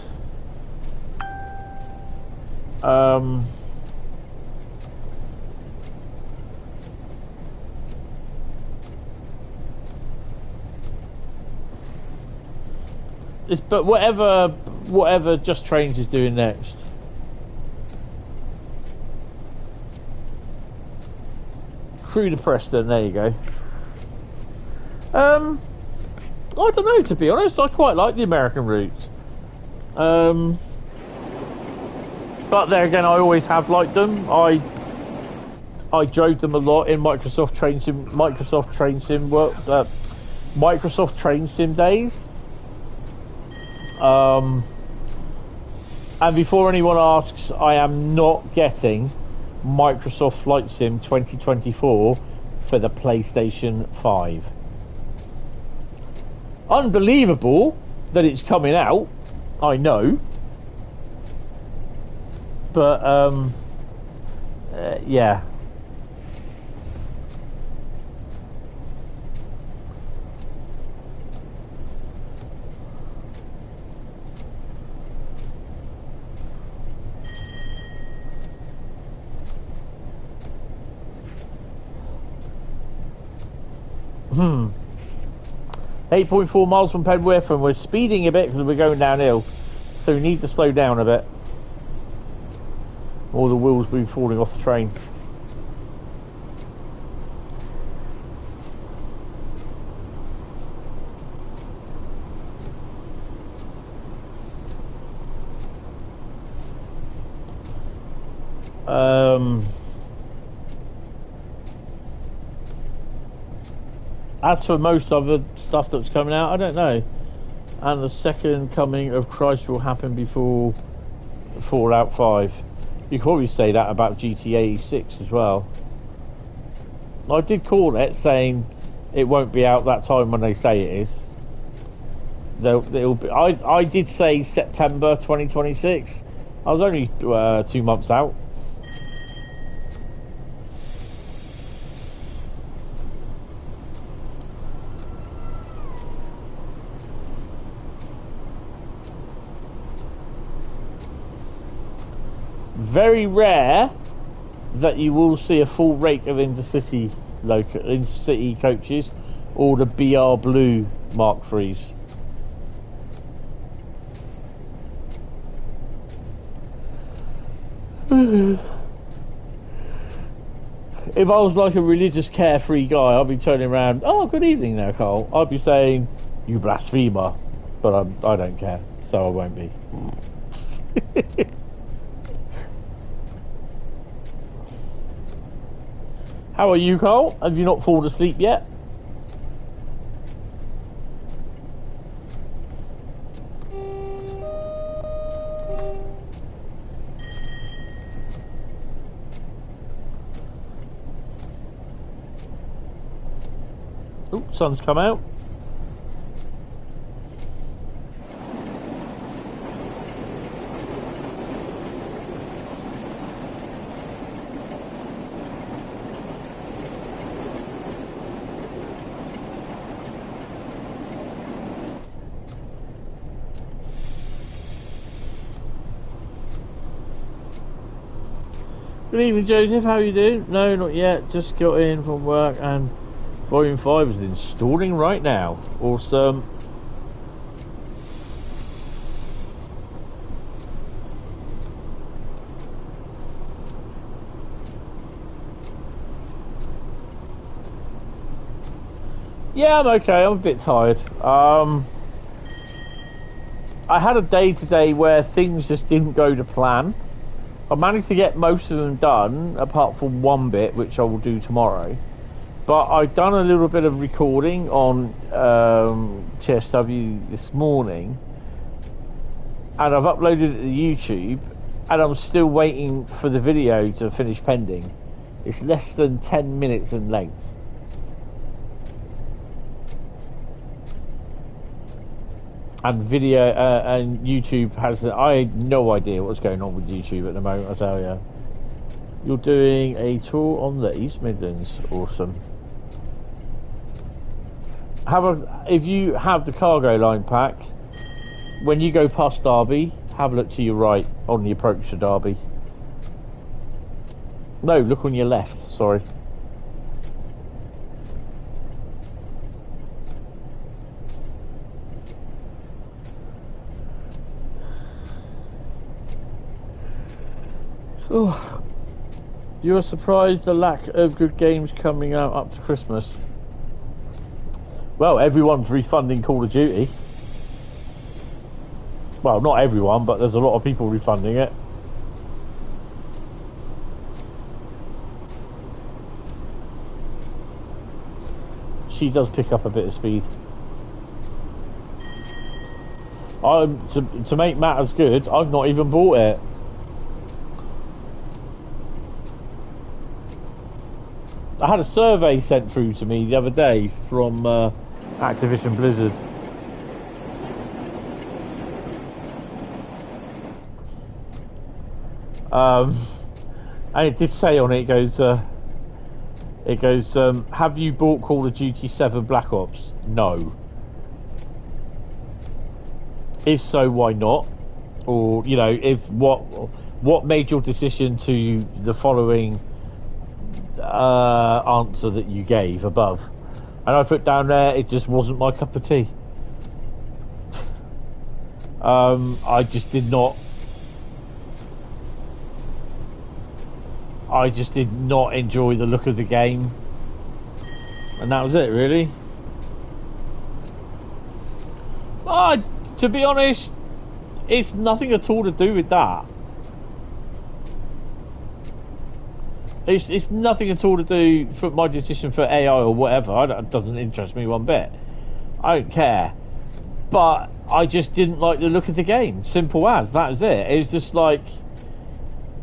But whatever Just Trains is doing next. Crewe to Preston, there you go. I don't know, to be honest. I quite like the American route. But there again, I always have liked them. I drove them a lot in Microsoft Train Sim days. And before anyone asks, I am not getting Microsoft Flight Sim 2024 for the PlayStation 5. Unbelievable that it's coming out, I know, but yeah. Hmm. 8.4 miles from Penwith, and we're speeding a bit because we're going downhill, so we need to slow down a bit, or the wheels will be falling off the train. as for most other stuff that's coming out, I don't know. And the second coming of Christ will happen before Fallout 5. You could probably say that about GTA 6 as well. I did call it, saying it won't be out that time when they say it is. They'll be, I did say September 2026. I was only 2 months out. Very rare that you will see a full rake of intercity coaches or the BR Blue Mark IIIs. If I was like a religious carefree guy, I'd be turning around, oh, good evening there, Carl. I'd be saying, you blasphemer. But I don't care, so I won't be. How are you, Carl? Have you not fallen asleep yet? Oh, sun's come out. Good evening, Joseph. How are you doing? No, not yet. Just got in from work and Volume 5 is installing right now. Awesome. Yeah, I'm okay. I'm a bit tired. I had a day today where things just didn't go to plan. I managed to get most of them done, apart from one bit, which I will do tomorrow. But I've done a little bit of recording on TSW this morning, and I've uploaded it to YouTube, and I'm still waiting for the video to finish pending. It's less than 10 minutes in length. And video and YouTube has. I had no idea what's going on with YouTube at the moment. I tell you, you're doing a tour on the East Midlands. Awesome. If you have the cargo line pack, when you go past Derby, have a look to your right on the approach to Derby. No, look on your left. Sorry. Oh, you are surprised the lack of good games coming out up to Christmas. Well, everyone's refunding Call of Duty. Well, not everyone, but there's a lot of people refunding it. She does pick up a bit of speed. To make matters good, I've not even bought it. I had a survey sent through to me the other day from Activision Blizzard. And it did say on it, it goes, have you bought Call of Duty 7 Black Ops? No. If so, why not? Or, you know, what made your decision to the following answer that you gave above? And I put down there, it just wasn't my cup of tea. I just did not enjoy the look of the game, and that was it, really. To be honest, it's nothing at all to do with that. It's nothing at all to do for my decision for AI or whatever. It doesn't interest me one bit. I don't care. But I just didn't like the look of the game. Simple as. That was it. It was just like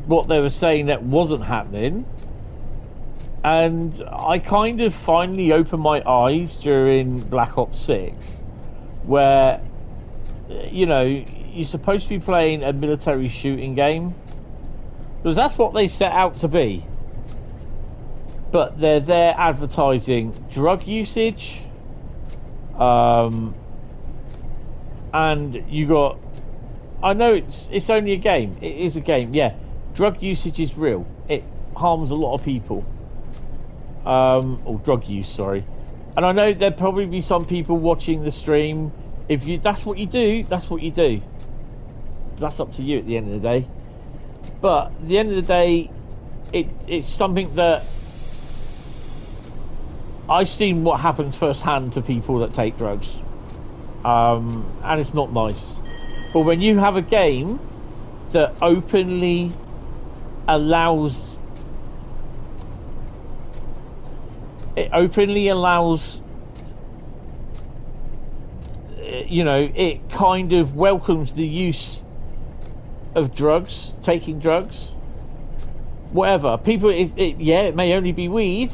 what they were saying that wasn't happening. And I kind of finally opened my eyes during Black Ops 6, where, you know, you're supposed to be playing a military shooting game. Because that's what they set out to be. But they're there advertising drug usage. And you got... I know it's only a game. It is a game, yeah. Drug usage is real. It harms a lot of people. Or drug use, sorry. And I know there'll probably be some people watching the stream. If you that's what you do, that's what you do. That's up to you at the end of the day. But at the end of the day, it's something that I've seen what happens firsthand to people that take drugs. And it's not nice. But when you have a game that openly allows... you know, it kind of welcomes the use of drugs, taking drugs, whatever. People, yeah, it may only be weed.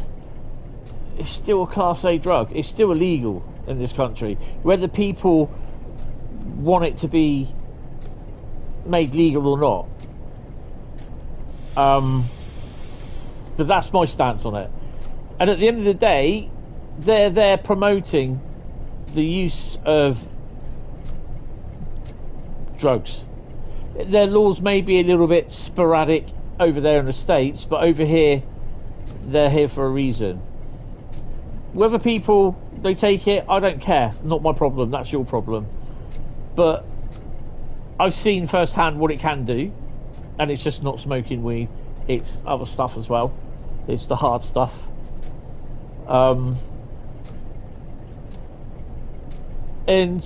It's still a Class A drug. It's still illegal in this country. Whether people want it to be made legal or not. But that's my stance on it. And at the end of the day, they're promoting the use of drugs. Their laws may be a little bit sporadic over there in the States, but over here, they're here for a reason. Whether people, they take it, I don't care. Not my problem. That's your problem. But I've seen firsthand what it can do, and it's just not smoking weed. It's other stuff as well. It's the hard stuff. And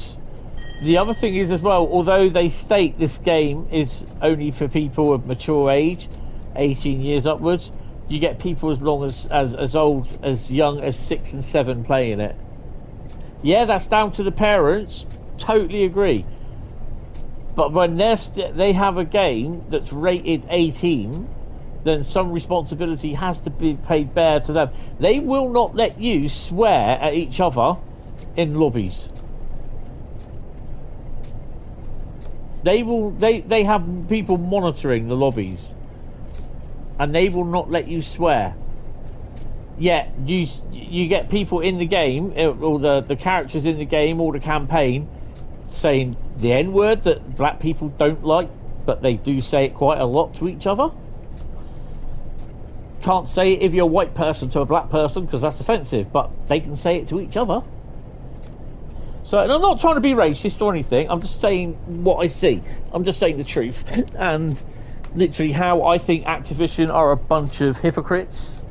the other thing is as well, although they state this game is only for people of mature age, 18 years upwards, you get people as old, as young as 6 and 7 playing it. Yeah, that's down to the parents. Totally agree. But when they have a game that's rated 18, then some responsibility has to be paid bare to them. They will not let you swear at each other in lobbies. They have people monitoring the lobbies, and they will not let you swear. Yet you get people in the game, or the characters in the game, or the campaign, saying the N-word that black people don't like, but they do say it quite a lot to each other. Can't say it if you're a white person to a black person, because that's offensive, but they can say it to each other. So, and I'm not trying to be racist or anything, I'm just saying what I see. I'm just saying the truth. And literally how I think Activision are a bunch of hypocrites,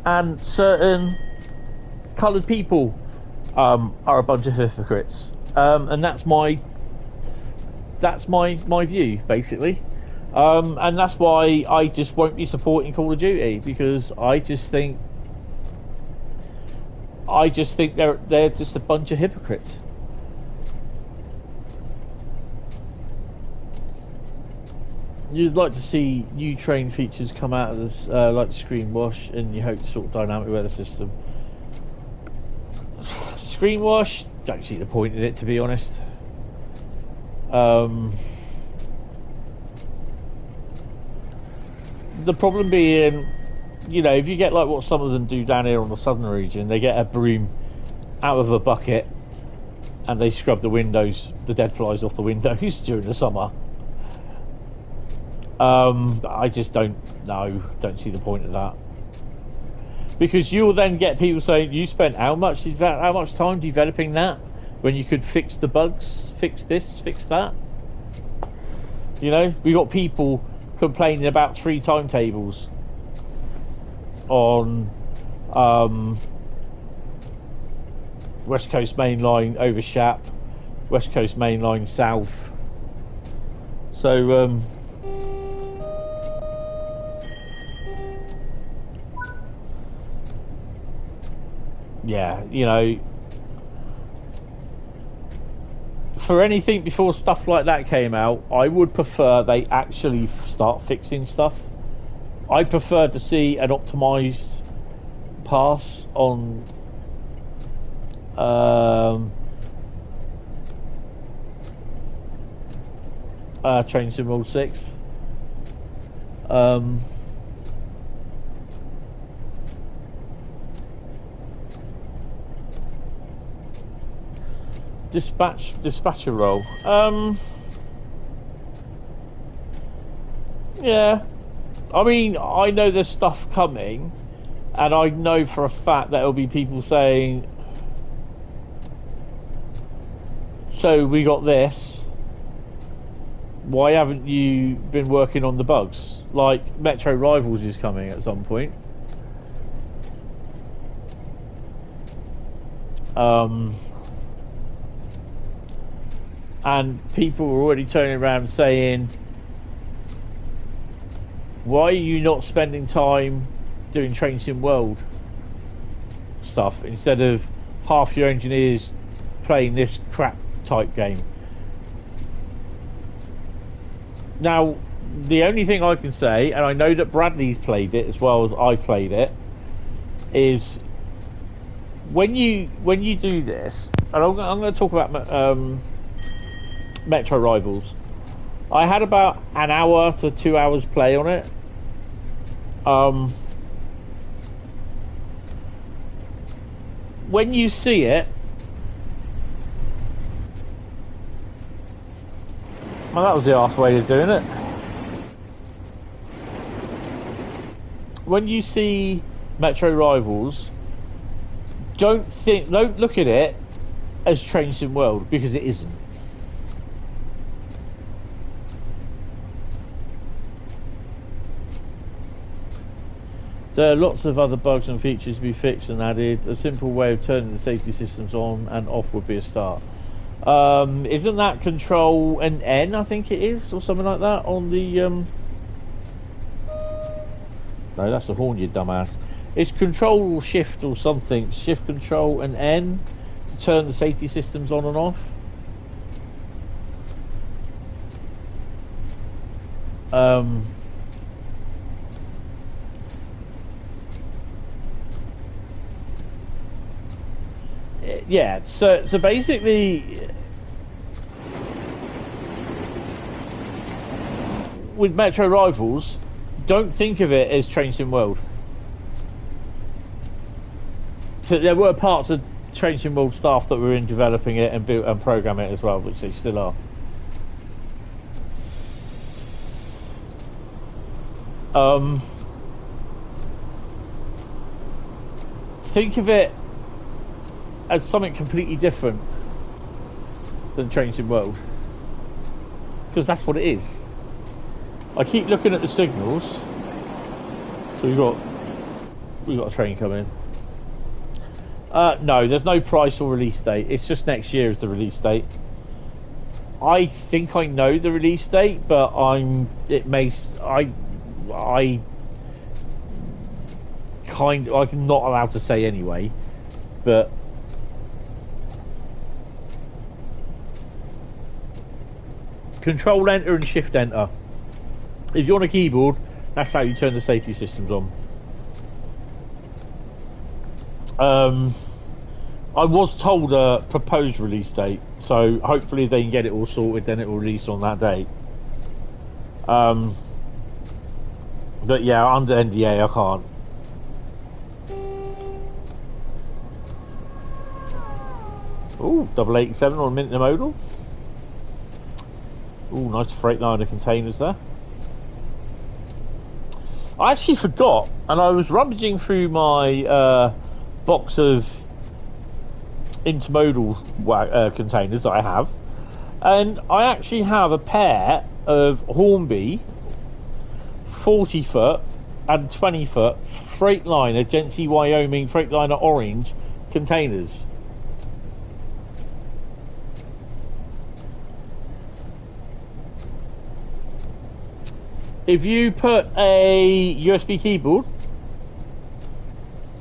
and certain coloured people are a bunch of hypocrites. And that's my view, basically. And that's why I just won't be supporting Call of Duty, because I just think they're just a bunch of hypocrites. You'd like to see new train features come out of this, like screen wash, and you hope to sort of dynamic weather system. Screen wash, don't see the point in it, to be honest. The problem being, you know, if you get like what some of them do down here on the southern region, they get a broom out of a bucket and they scrub the windows, the dead flies off the windows during the summer. I just don't see the point of that, because you'll then get people saying, you spent how much time developing that when you could fix the bugs, fix this, fix that. You know, we got people complaining about 3 timetables on West Coast Mainline over Shap, West Coast Mainline south. So yeah, you know, for anything before stuff like that came out, I would prefer they actually start fixing stuff. I prefer to see an optimized pass on Train Sim World 6. Dispatcher role. Yeah. I mean, I know there's stuff coming, and I know for a fact that there'll be people saying, so we got this, why haven't you been working on the bugs? Like, Metro Rivals is coming at some point. And people are already turning around saying, why are you not spending time doing Train Sim World stuff instead of half your engineers playing this crap type game? Now, the only thing I can say, and I know that Bradley's played it as well as I've played it, is when you do this, and I'm going to talk about Metro Rivals. I had about an hour to 2 hours play on it. When you see it, well, that was the arse way of doing it. When you see Metro Rivals, don't look at it as Train Sim World, because it isn't. There are lots of other bugs and features to be fixed and added. A simple way of turning the safety systems on and off would be a start. Isn't that Control and N, I think it is, or something like that on the... No, that's the horn, you dumbass. It's Control or Shift or something. Shift, Control and N to turn the safety systems on and off. Yeah, so basically, with Metro Rivals, don't think of it as Train Sim World. So there were parts of Train Sim World staff that were in developing it and built and programming it as well, which they still are. Think of it as something completely different than Train Sim World, because that's what it is. I keep looking at the signals. So we got a train coming. No, there's no price or release date. It's just next year is the release date. I think I know the release date, but I'm not allowed to say anyway. But Control Enter and Shift Enter. If you're on a keyboard, that's how you turn the safety systems on. I was told a proposed release date, so hopefully they can get it all sorted, then it will release on that date. But yeah, under NDA I can't. Ooh, 87 on a intermodal. Ooh, nice Freightliner containers there. I actually forgot, and I was rummaging through my box of intermodal containers that I have, and I actually have a pair of Hornby 40 foot and 20 foot Freightliner Genesee Wyoming Freightliner orange containers. If you put a USB keyboard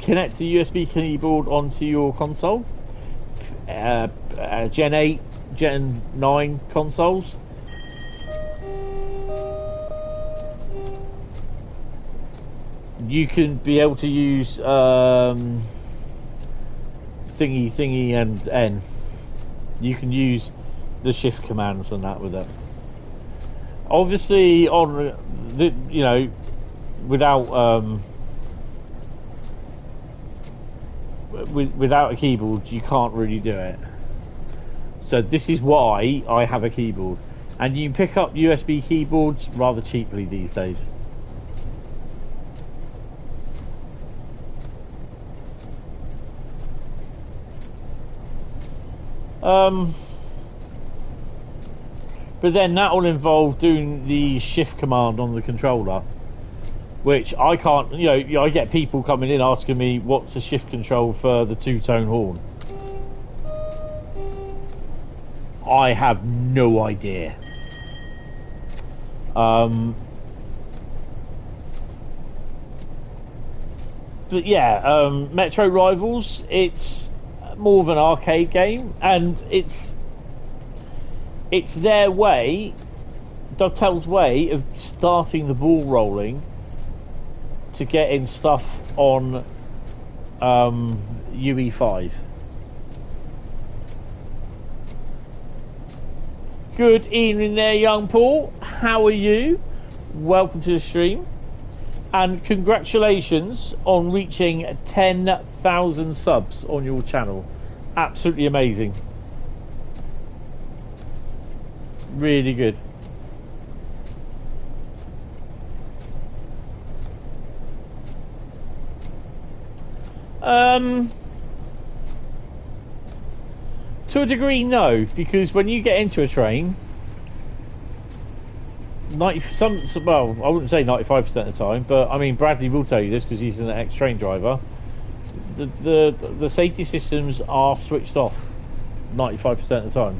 connect a USB keyboard onto your console, Gen 8, Gen 9 consoles. You can be able to use thingy and N. You can use the shift commands and that with it. Obviously, on the, you know, without without a keyboard, you can't really do it. So this is why I have a keyboard, and you can pick up USB keyboards rather cheaply these days. But then that will involve doing the shift command on the controller, which I can't, you know, I get people coming in asking me what's the shift control for the two-tone horn. I have no idea. But yeah, Metro Rivals, it's more of an arcade game, and it's their way, Dovetail's way of starting the ball rolling to getting stuff on UE5. Good evening there, young Paul. How are you? Welcome to the stream. And congratulations on reaching 10,000 subs on your channel. Absolutely amazing. Really good. To a degree, no, because when you get into a train, well, I wouldn't say 95% of the time, but I mean Bradley will tell you this because he's an ex-train driver. The safety systems are switched off 95% of the time.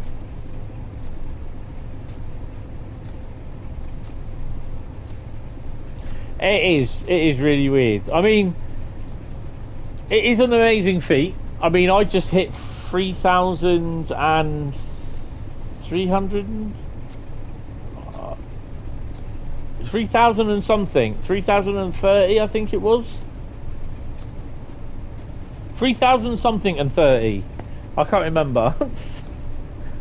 It is really weird. I mean, it is an amazing feat. I mean, I just hit 3,300 3,000 and something, 3,030 I think it was, 3,000 something and 30. I can't remember.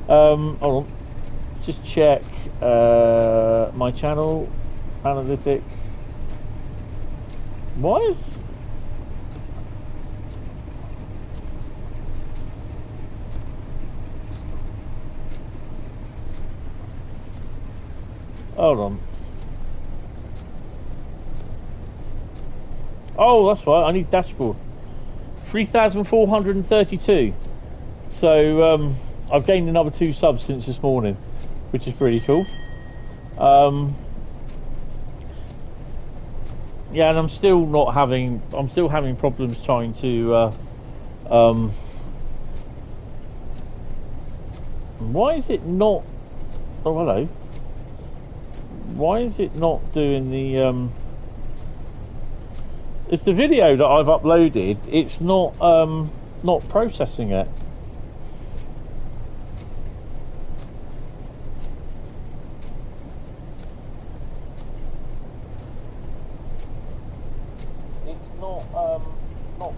Hold on, just check my channel analytics. Why is hold on. Oh, that's right, I need dashboard. 3,432. So I've gained another 2 subs since this morning, which is pretty cool. Yeah, and I'm still having problems trying to why is it not, oh hello, why is it not doing the it's the video that I've uploaded, it's not processing it. It's not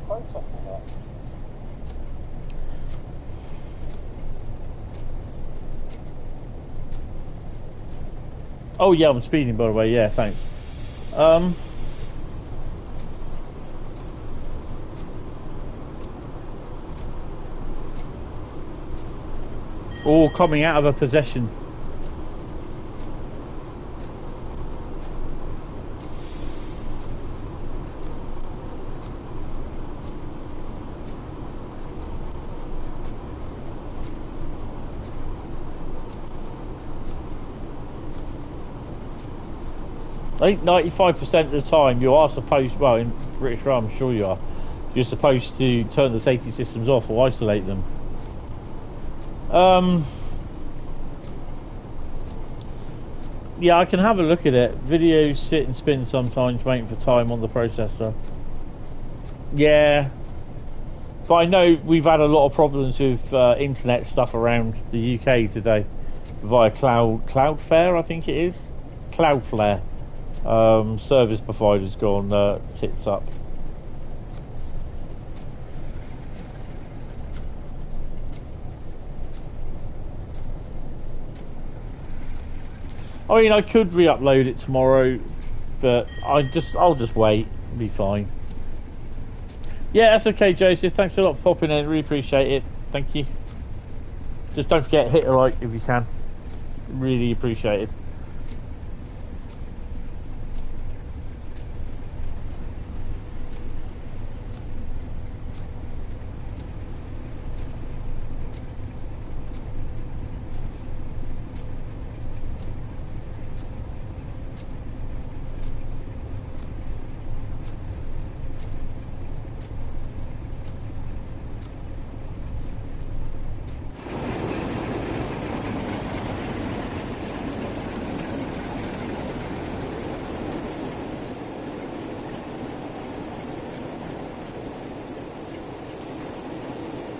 processing it. Oh yeah, I'm speeding by the way, yeah, thanks. Or coming out of a possession. I think 95% of the time you are supposed, well in British Rail I'm sure you are, you're supposed to turn the safety systems off or isolate them. Yeah, I can have a look at it. Videos sit and spin sometimes waiting for time on the processor. Yeah, but I know we've had a lot of problems with internet stuff around the UK today via Cloudflare, I think it is. Cloudflare. Service provider's gone tits up. I mean, I could re-upload it tomorrow, but I'll just wait. It'll be fine. Yeah, that's okay, Joseph. Thanks a lot for popping in. Really appreciate it. Thank you. Just don't forget, hit a like if you can. Really appreciate it.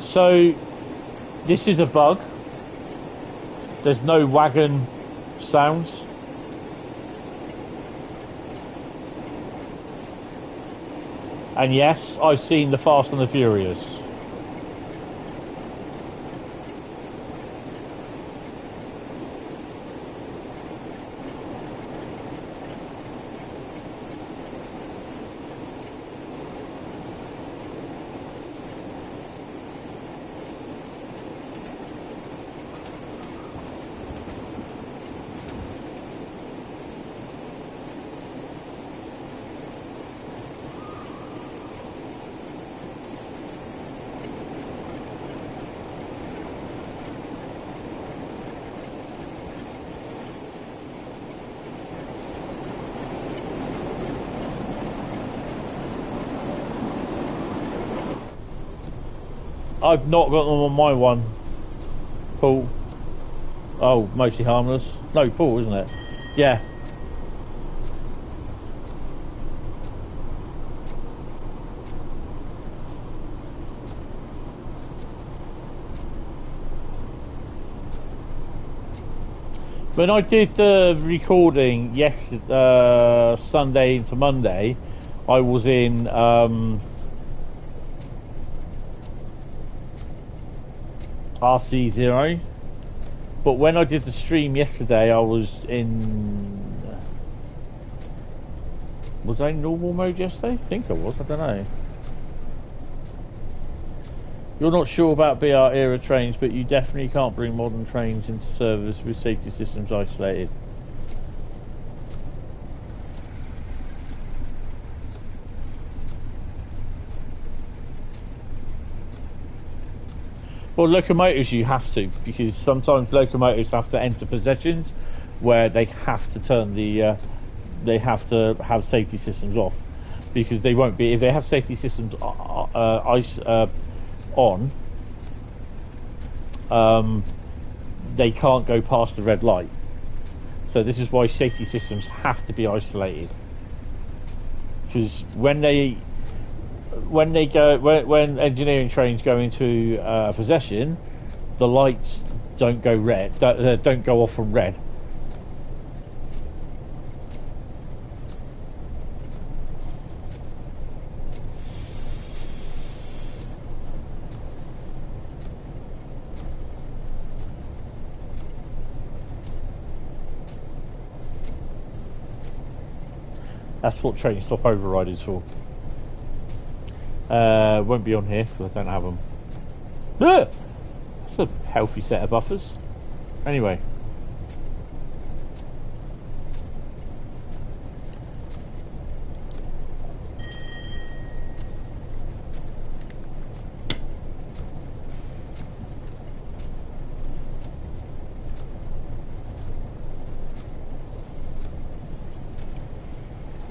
So, this is a bug. There's no wagon sounds. And yes, I've seen the Fast and the Furious. I've not got them on my one, Paul. Oh, mostly harmless. No, Paul, isn't it? Yeah. When I did the recording, Sunday into Monday, I was in RC0, but when I did the stream yesterday, I was I in normal mode yesterday? I think I was, I don't know. You're not sure about BR era trains, but you definitely can't bring modern trains into service with safety systems isolated. Well, locomotives you have to, because sometimes locomotives have to enter possessions where they have to turn they have to have safety systems off, because they won't be, if they have safety systems on, they can't go past the red light. So this is why safety systems have to be isolated, because when engineering trains go into possession, the lights don't go red, don't go off from red. That's what train stop override is for. Won't be on here because I don't have them. That's a healthy set of buffers. Anyway.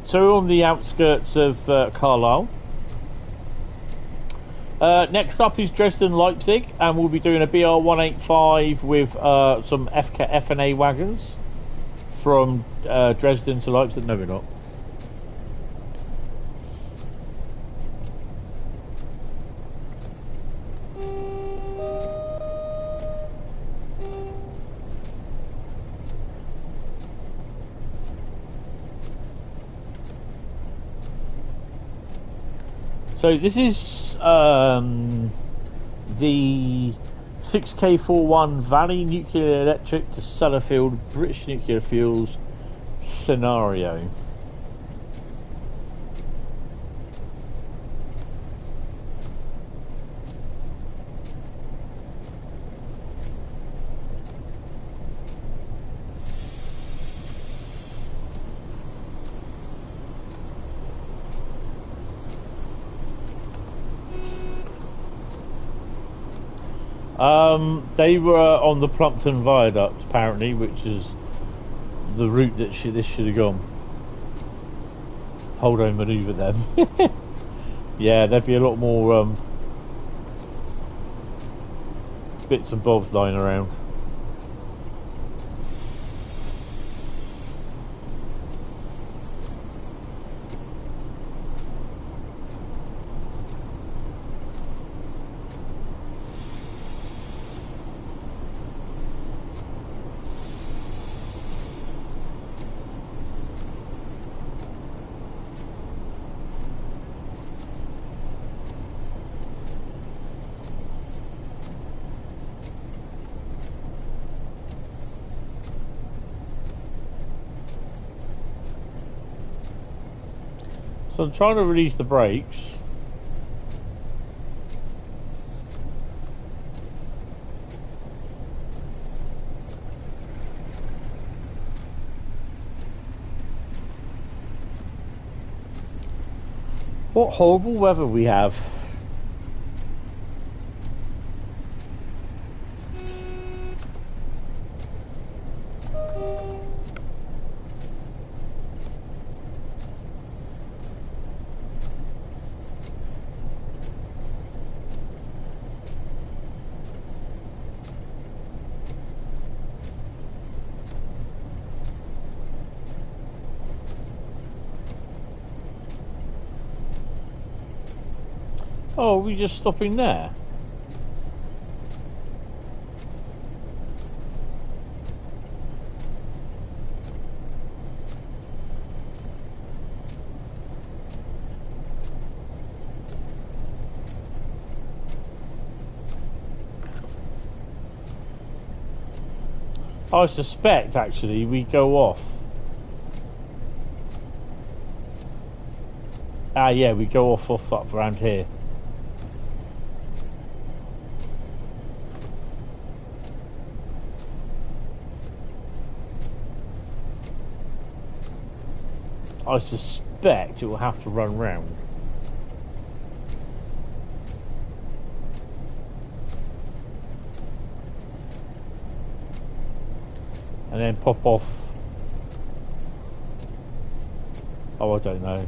So we're on the outskirts of Carlisle. Next up is Dresden Leipzig, and we'll be doing a BR185 with some FNA wagons from Dresden to Leipzig. No, we're not. So this is the 6K41 Valley Nuclear Electric to Sellafield British Nuclear Fuels scenario. They were on the Plumpton Viaduct, apparently, which is the route that this should have gone. Hold on, manoeuvre them. Yeah, there'd be a lot more bits and bobs lying around. So I'm trying to release the brakes. What horrible weather we have. Oh, are we just stopping there? I suspect, actually, we go off. Ah, yeah, we go off up around here. I suspect it will have to run round. And then pop off. Oh, I don't know.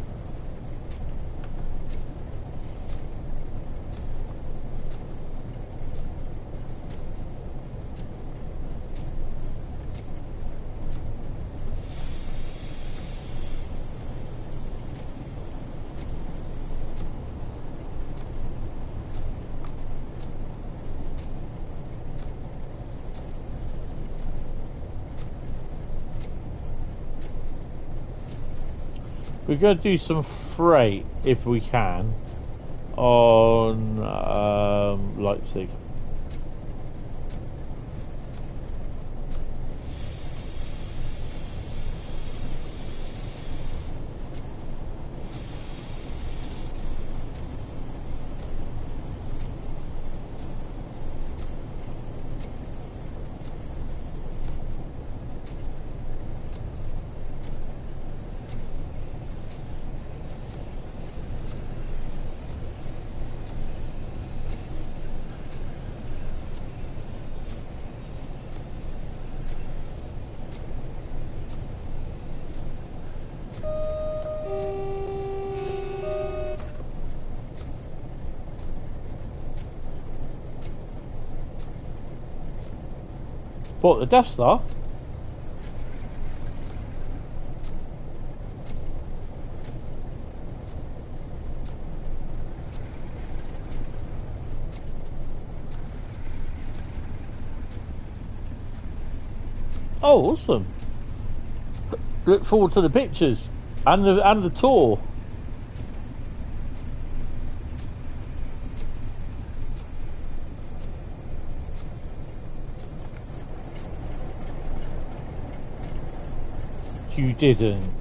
We're going to do some freight, if we can, on Leipzig. What, the Death Star? Oh, awesome. Look forward to the pictures and the tour. You didn't.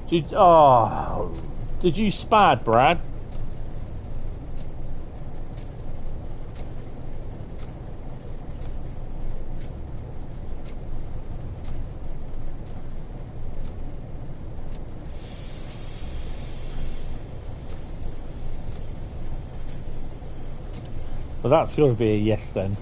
Did you spad, Brad? Well, that's got to be a yes then.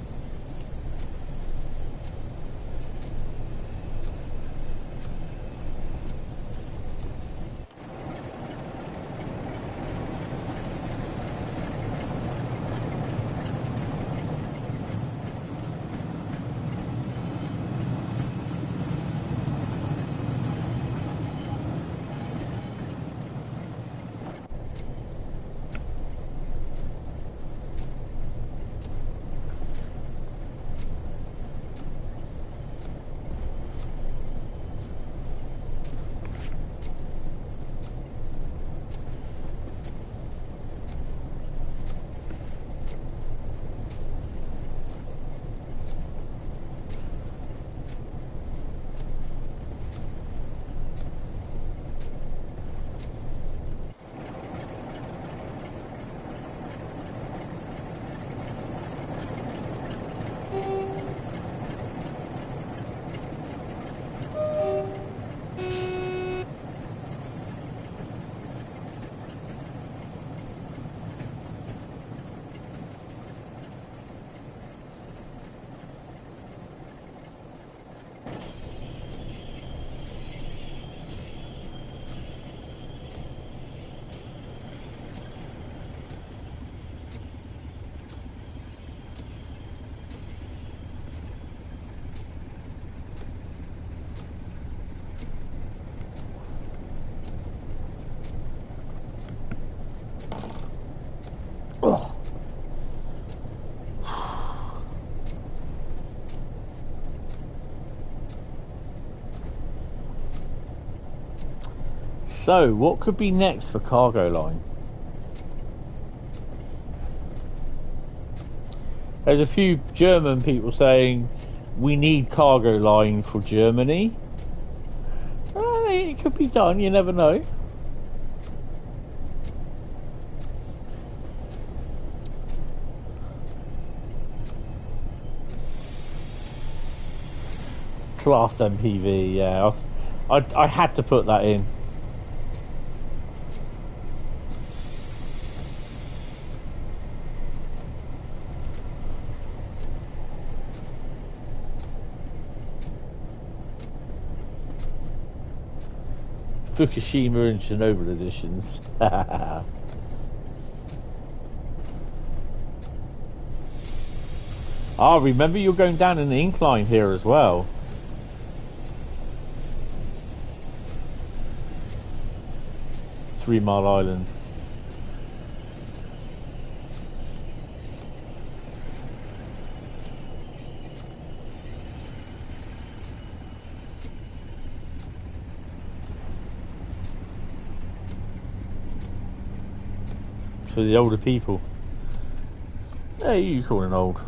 Oh. So, what could be next for cargo line? There's a few German people saying we need cargo line for Germany. It could be done, you never know. Class MPV, yeah. I had to put that in. Fukushima and Chernobyl editions. Remember you're going down an incline here as well. Mile Island. For the older people. Hey, you calling old?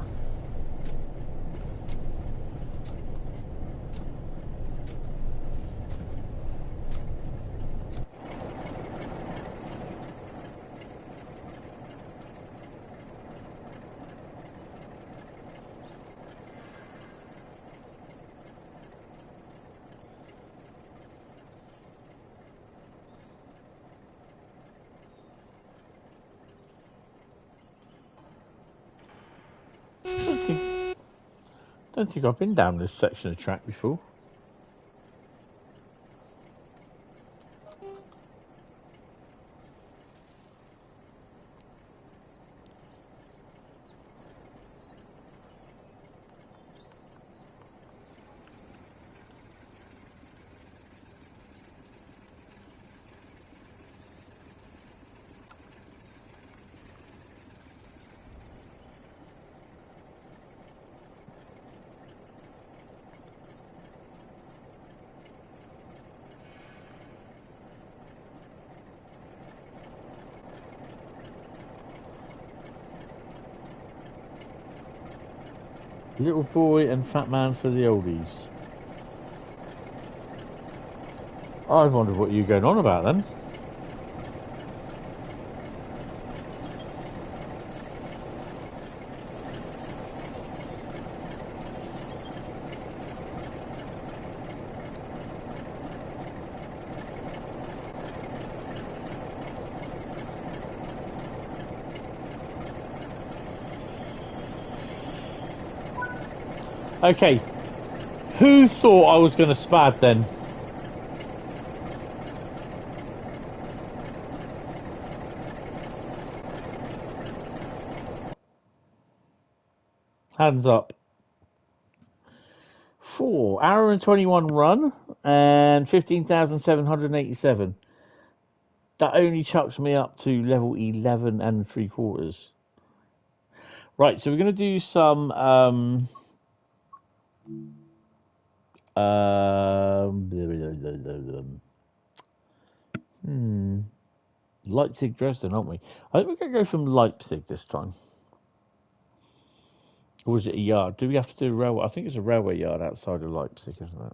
I don't think I've been down this section of track before. Little boy and fat man for the oldies. I wondered what you were going on about then. Okay, who thought I was going to spad then? Hands up. 4 hour and 21 run and 15,787. That only chucks me up to level 11 and 3/4. Right, so we're going to do some Leipzig, Dresden, aren't we? I think we're going to go from Leipzig this time. Or is it a yard? Do we have to do a railway? I think it's a railway yard outside of Leipzig, isn't it?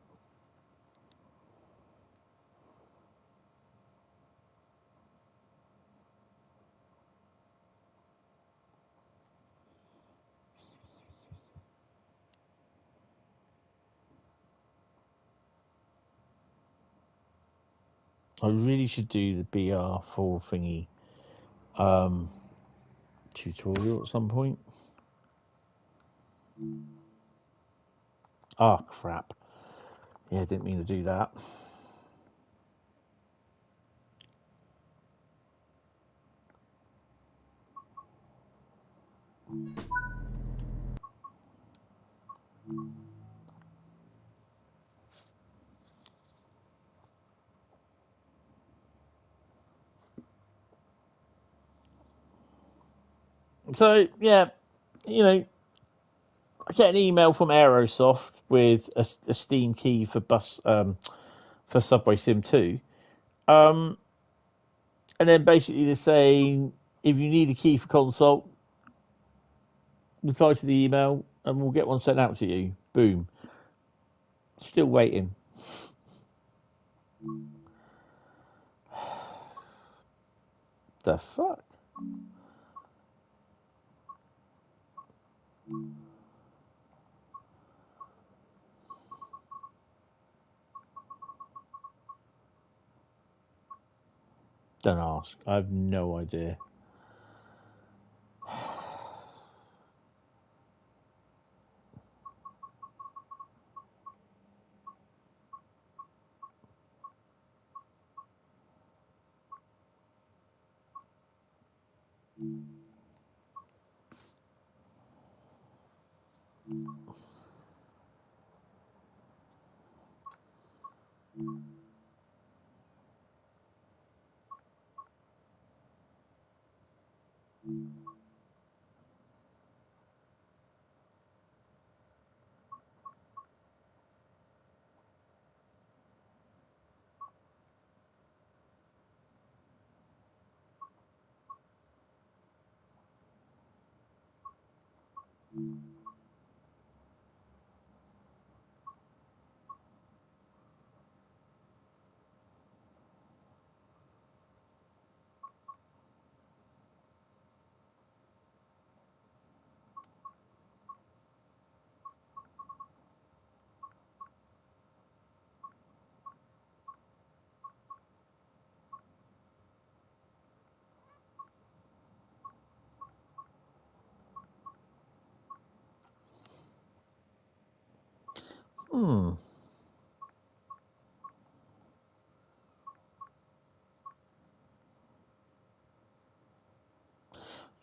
I really should do the BR4 thingy tutorial at some point. Ah, crap. Yeah, I didn't mean to do that. So, yeah, you know, I get an email from Aerosoft with a Steam key for for Subway Sim 2. And then basically they're saying, if you need a key for console, reply to the email and we'll get one sent out to you. Boom. Still waiting. The fuck? Don't ask. I have no idea.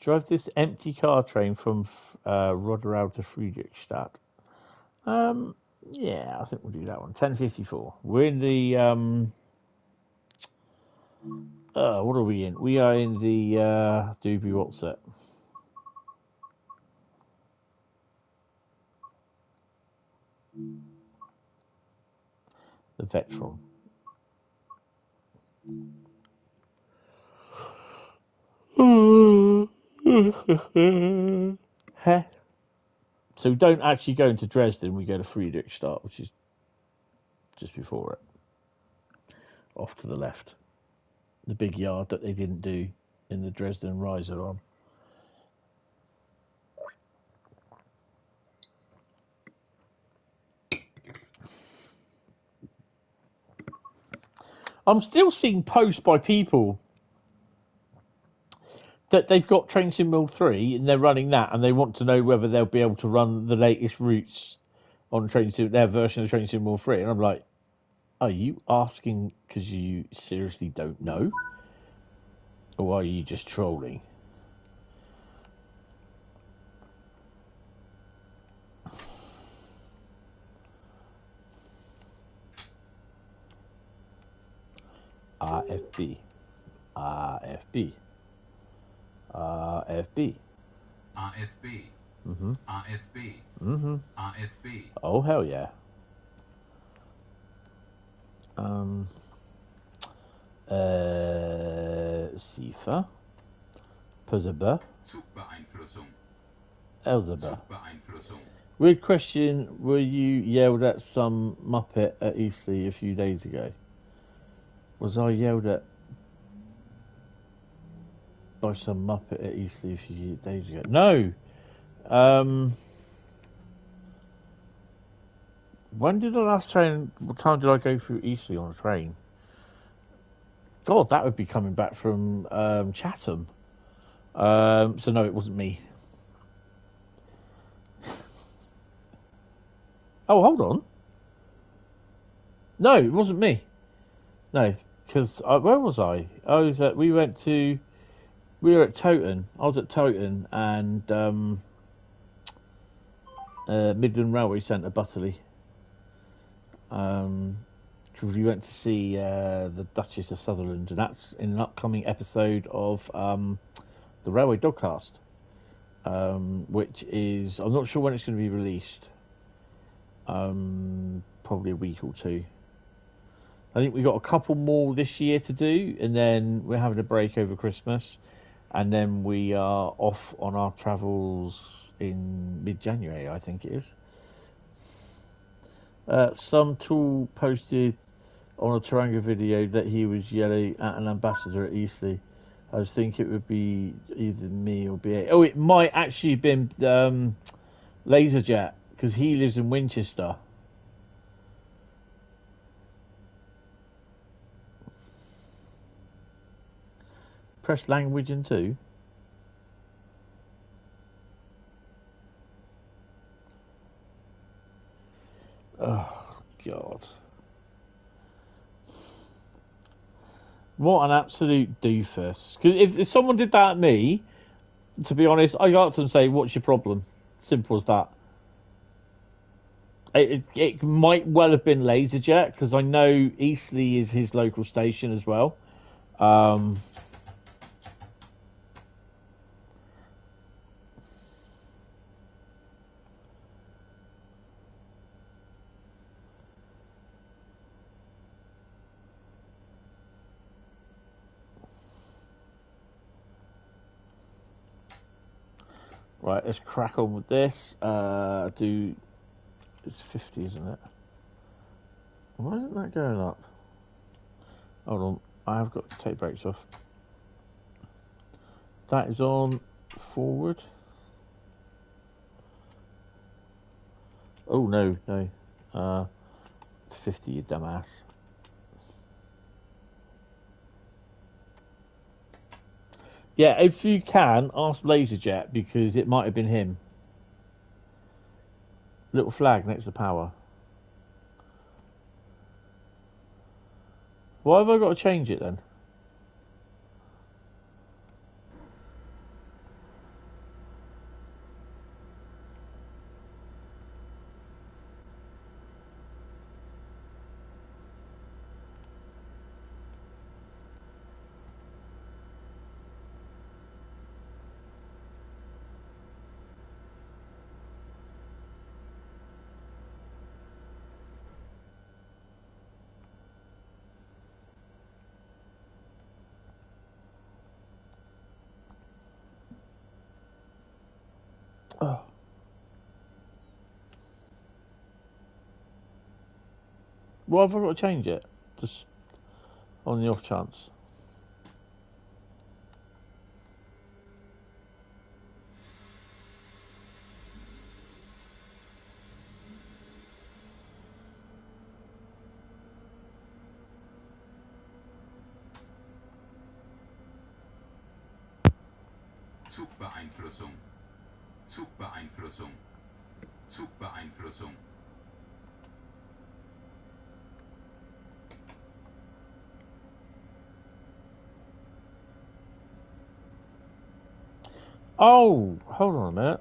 Drive this empty car train from Rotterdam to Friedrichstadt. Yeah, I think we'll do that one. 10:54. We're in the what are we in? We are in the Doobie what's it? The Vectron. So we don't actually go into Dresden, we go to Friedrichstadt, which is just before it. off to the left. The big yard that they didn't do in the Dresden Riesa on. I'm still seeing posts by people that they've got Train Sim World 3 and they're running that, and they want to know whether they'll be able to run the latest routes on Train Sim, their version of Train Sim World 3. And I'm like, are you asking because you seriously don't know? Or are you just trolling? RFB. RFB. RFB. RFB. Mm-hmm. RFB. Mm-hmm. RFB. Oh, hell yeah. Sifa. Puzaba. Zugbeeinflussung. Elzaba. Zugbeeinflussung. Weird question, were you yelled at some Muppet at Eastleigh a few days ago? Was I yelled at by some Muppet at Eastleigh a few days ago? No! When did the last train, what time did I go through Eastleigh on a train? God, that would be coming back from Chatham. So no, it wasn't me. Oh, hold on. No, it wasn't me. No, because where was I? I was at. We were at Toton. I was at Toton and Midland Railway Centre, Butterley. We went to see the Duchess of Sutherland, and that's in an upcoming episode of the Railway Dogcast, which is, I'm not sure when it's going to be released. Probably a week or two. I think we got a couple more this year to do, and then we're having a break over Christmas, and then we are off on our travels in mid-January, I think it is. Some tool posted on a Taranga video that he was yelling at an ambassador at Eastleigh. I was thinking it would be either me or BA. Oh, it might actually have been Laserjet, because he lives in Winchester. Press language in too. Oh, God. What an absolute doofus. Because if someone did that at me, to be honest, I go up to them and say, what's your problem? Simple as that. It might well have been Laserjet, because I know Eastleigh is his local station as well. Right, let's crack on with this. It's 50, isn't it? Why isn't that going up? Hold on, I have got to take brakes off. That is on forward. Oh, no. It's 50, you dumbass. Yeah, if you can, ask Laserjet, because it might have been him. Little flag next to power. Why have I got to change it then? Oh. Why have I got to change it? Just On the off chance. Zugbeeinflussung. Zugbeeinflussung. Zugbeeinflussung. Oh, hold on a minute.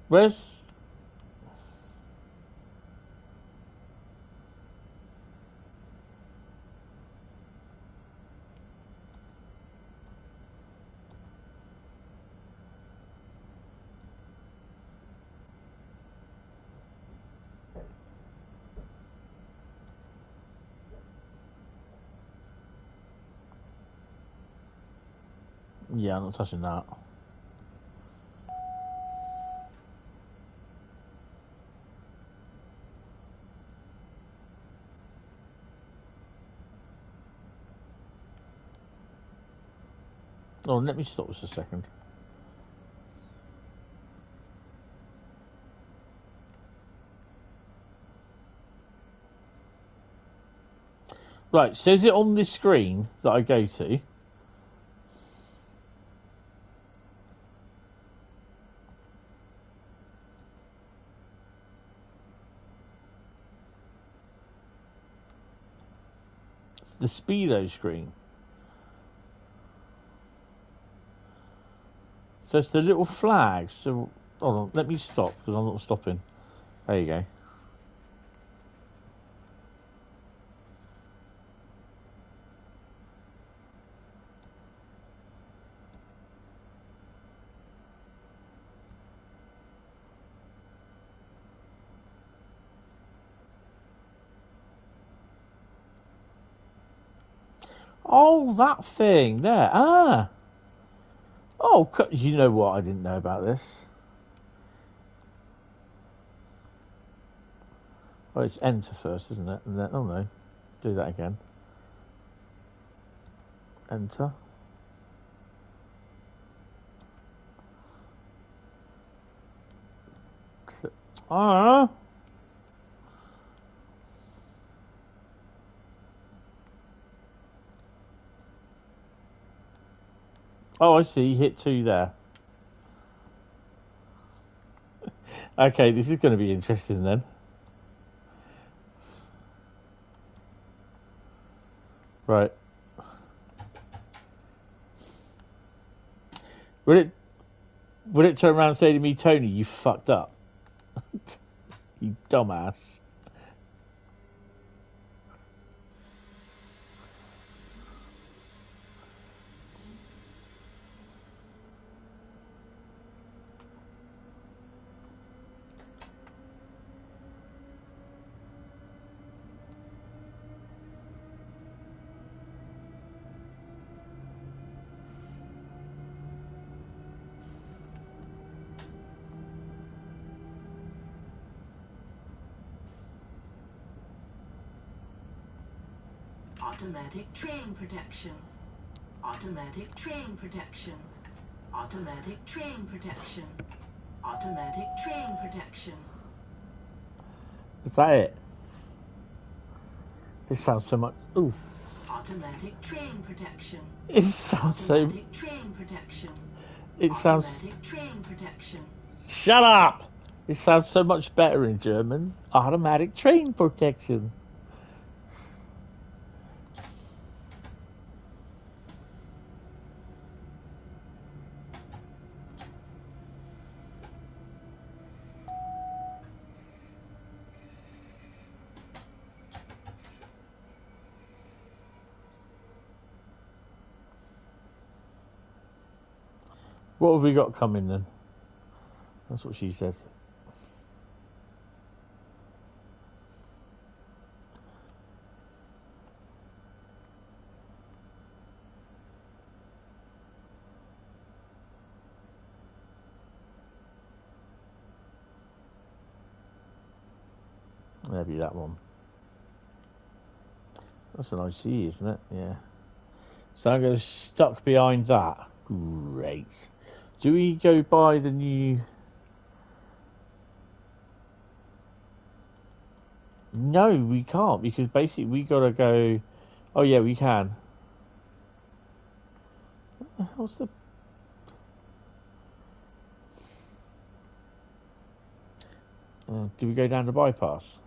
Where's... Yeah, I'm not touching that. Oh, let me stop this a second. Right, so is it on this screen that I go to? The speedo screen. So it's the little flag. So hold on, let me stop because I'm not stopping. There you go. Oh, that thing there. Ah. Oh, you know what? I didn't know about this. Oh, it's enter first, isn't it? And then, oh no, do that again. Enter. Ah. Oh, I see. Hit 2 there. Okay, this is going to be interesting then. Right. Would it turn around and say to me, Tony, you fucked up? You dumbass. Automatic train protection. Automatic train protection. Automatic train protection. Automatic train protection. Is that it? It sounds so much. Ooh. Automatic train protection. It sounds so. Automatic train protection. It sounds. Automatic train protection. Shut up! It sounds so much better in German. Automatic train protection. What have we got coming then? That's what she said. Maybe that one. That's an IC, isn't it? Yeah. So I'm going to stuck behind that. Great. Do we go by the new... No, we can't, because basically we got to go... Oh, yeah, we can. What the hell's the... do we go down the bypass?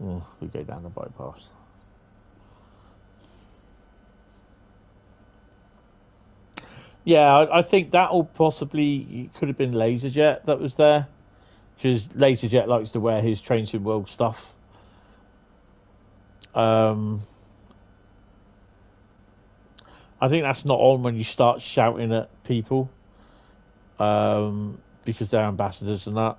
Oh, we go down the bypass. Yeah, I think that'll possibly... It could have been LaserJet that was there. Because LaserJet likes to wear his Train Sim World stuff. I think that's not on when you start shouting at people. Because they're ambassadors and that.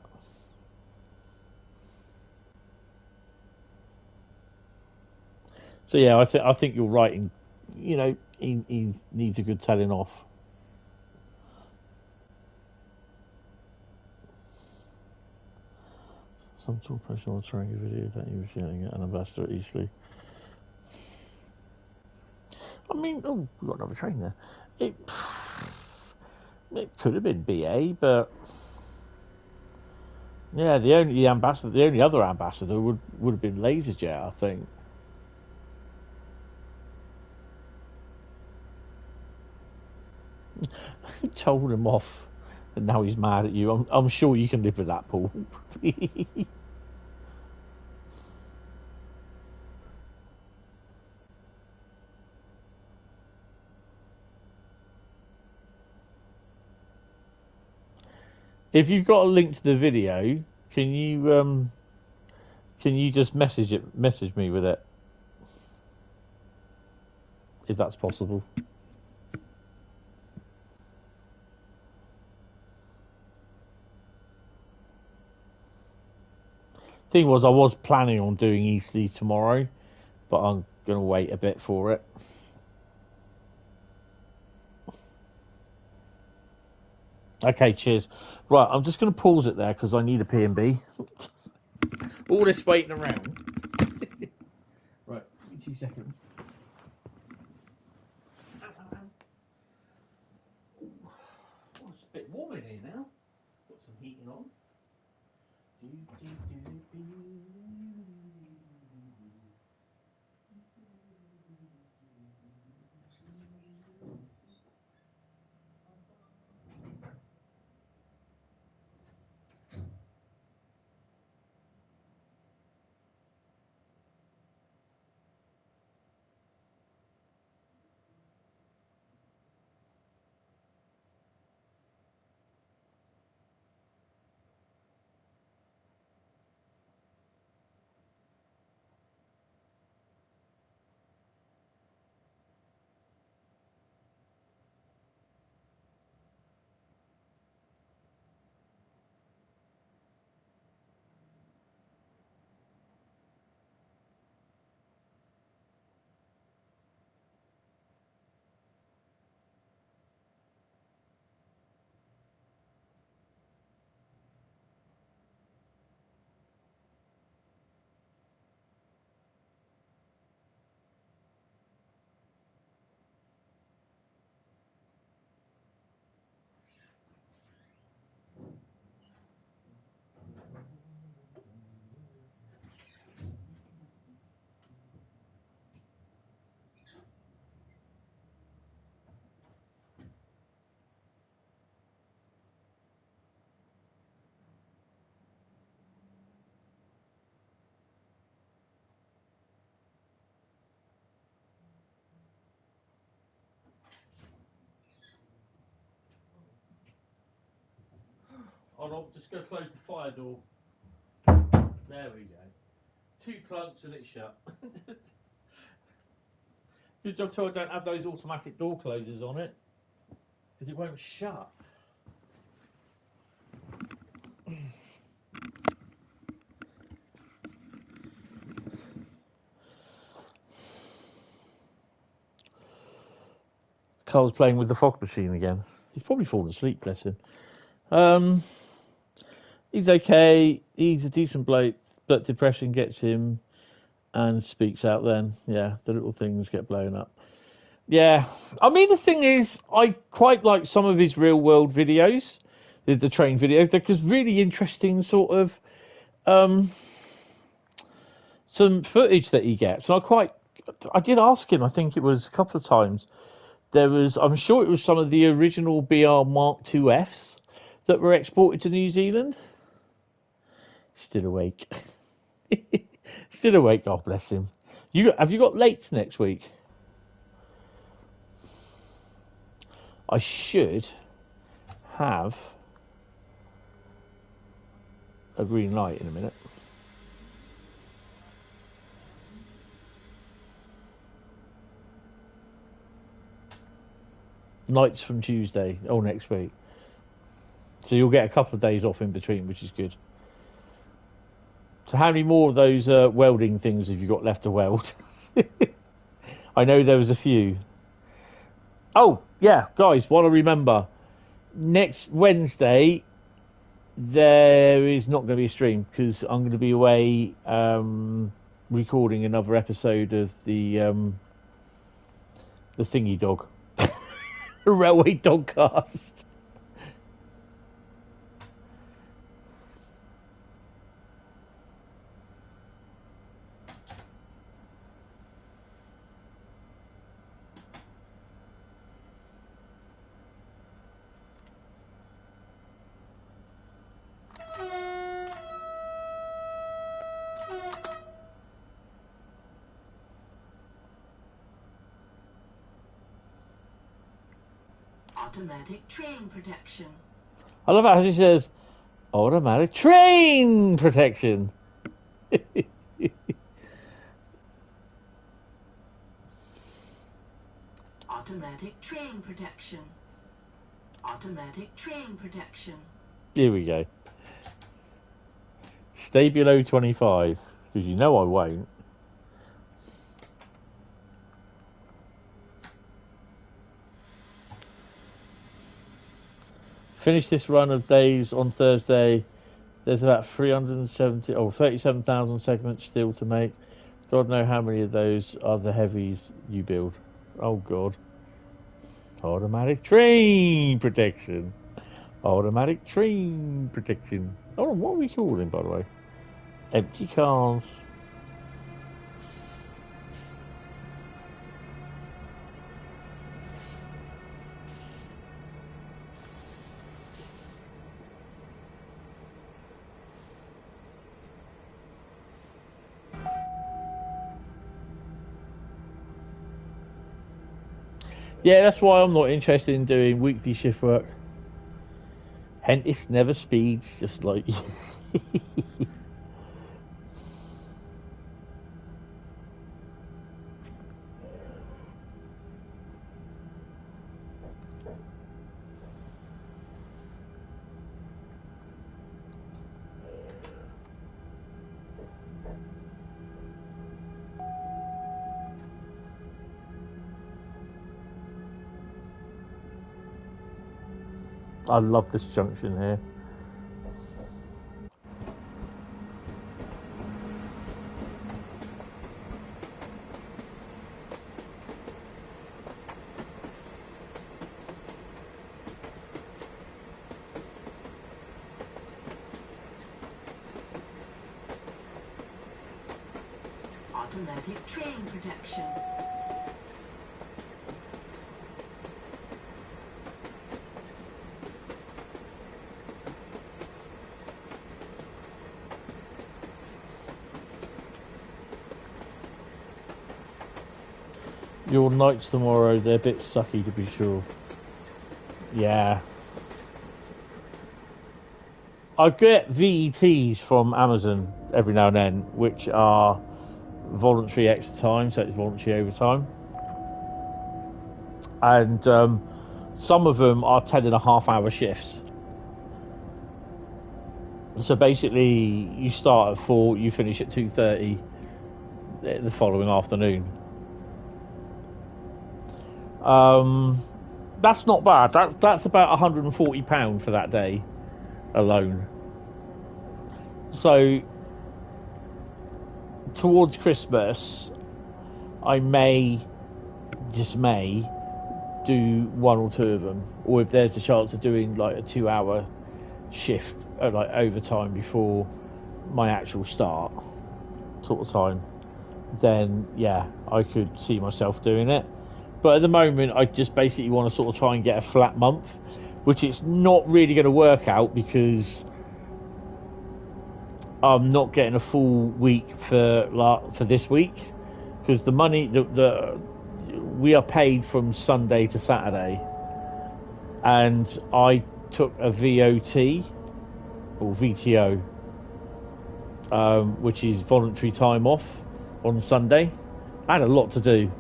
So yeah, I think you're right in, you know, he needs a good telling off. Some talk pressure on trying a video that he was yelling at an ambassador at Eastleigh. I mean, oh, we've got another train there. It could have been BA, but yeah, the only other ambassador would have been LaserJet, I think. Told him off, and now he's mad at you. I'm sure you can live with that, Paul. If you've got a link to the video, can you just message me with it, if that's possible? Thing was, I was planning on doing Eastleigh tomorrow, but I'm gonna wait a bit for it. Okay, cheers. Right, I'm just going to pause it there because I need a P&B. All this waiting around. Right, 2 seconds. Oh, it's a bit warm in here now. Got some heating on. Hold on, just go close the fire door. There we go. 2 clunks and it's shut. Good job too I don't have those automatic door closers on it, because it won't shut. Carl's playing with the fog machine again. He's probably fallen asleep, bless him. He's okay. He's a decent bloke, but depression gets him and speaks out then. Yeah, the little things get blown up. Yeah, I mean, the thing is, I quite like some of his real-world videos, the train videos. They're just really interesting sort of some footage that he gets. And I did ask him, I think it was a couple of times, I'm sure it was some of the original BR Mark II Fs that were exported to New Zealand. Still awake. Still awake, God bless him. Have you got late next week? I should have a green light in a minute. Nights from Tuesday, next week. So you'll get a couple of days off in between, which is good. So how many more of those welding things have you got left to weld? I know there was a few. Oh, yeah, guys, what I remember. Next Wednesday, there is not going to be a stream because I'm going to be away recording another episode of the Thingy Dog. Railway Dogcast. Automatic train protection. I love how she says, automatic train protection. Automatic train protection. Automatic train protection. Here we go. Stay below 25, because you know I won't. Finish this run of days on Thursday. There's about 37,000 segments still to make. God knows how many of those are the heavies you build. Oh God. Automatic train protection. Automatic train protection. Oh, what are we calling, by the way? Empty cars. Yeah, that's why I'm not interested in doing weekly shift work. Hentis never speeds, just like you. I love this junction here. Automatic train protection. Your nights tomorrow, they're a bit sucky to be sure. Yeah. I get VETs from Amazon every now and then, which are voluntary extra time, so it's voluntary overtime. And some of them are 10.5-hour shifts. So basically, you start at 4, you finish at 2:30 the following afternoon. That's not bad. That's about £140 for that day alone. So towards Christmas, I may do one or two of them, or if there's a chance of doing like a 2-hour shift, like overtime before my actual start sort of time, then yeah, I could see myself doing it. But at the moment, I just basically want to sort of try and get a flat month, which it's not really going to work out because I'm not getting a full week for this week, because the money we are paid from Sunday to Saturday, and I took a VOT or VTO, which is voluntary time off on Sunday. I had a lot to do.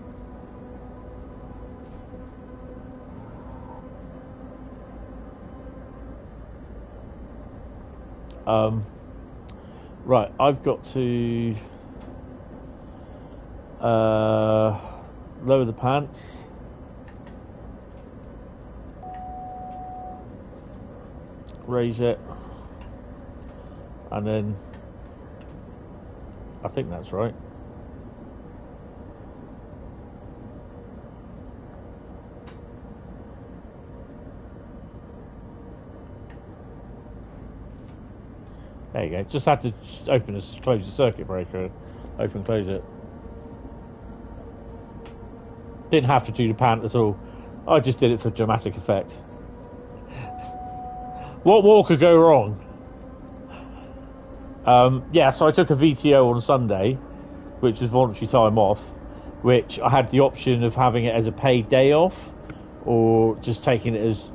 Right, I've got to lower the pants. Raise it. And then I think that's right. There you go. Just had to close the circuit breaker. Open, close it. Didn't have to do the pant at all. I just did it for dramatic effect. What more could go wrong? Yeah, so I took a VTO on Sunday, which was voluntary time off, which I had the option of having it as a paid day off or just taking it as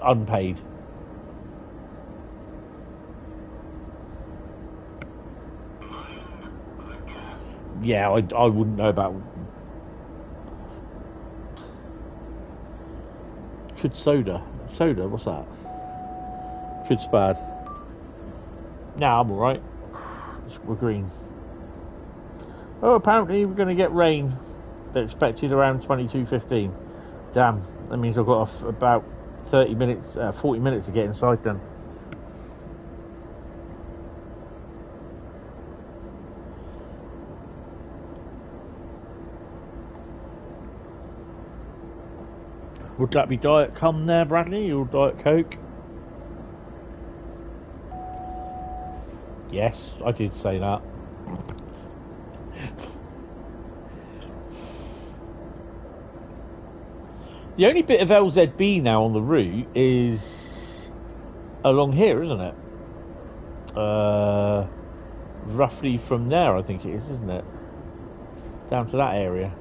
unpaid. Yeah, I wouldn't know about. Could soda? Soda? What's that? Could spad. Nah, I'm alright. We're green. Oh, apparently we're going to get rain. They're expected around 22:15. Damn, that means I've got about 40 minutes to get inside then. Would that be Diet Cum there, Bradley, or Diet Coke? Yes, I did say that. The only bit of LZB now on the route is along here, isn't it? Roughly from there, I think it is, isn't it? Down to that area.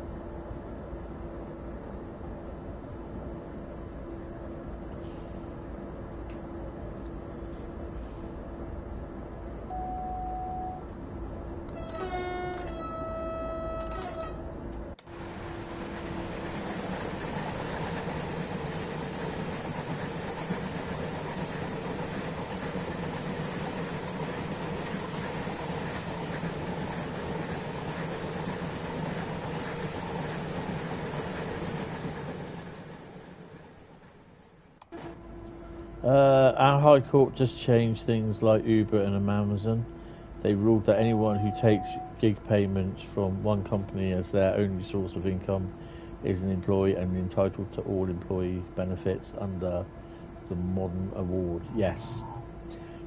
Our High Court just changed things like Uber and Amazon. They ruled that anyone who takes gig payments from one company as their only source of income is an employee and entitled to all employee benefits under the modern award. Yes.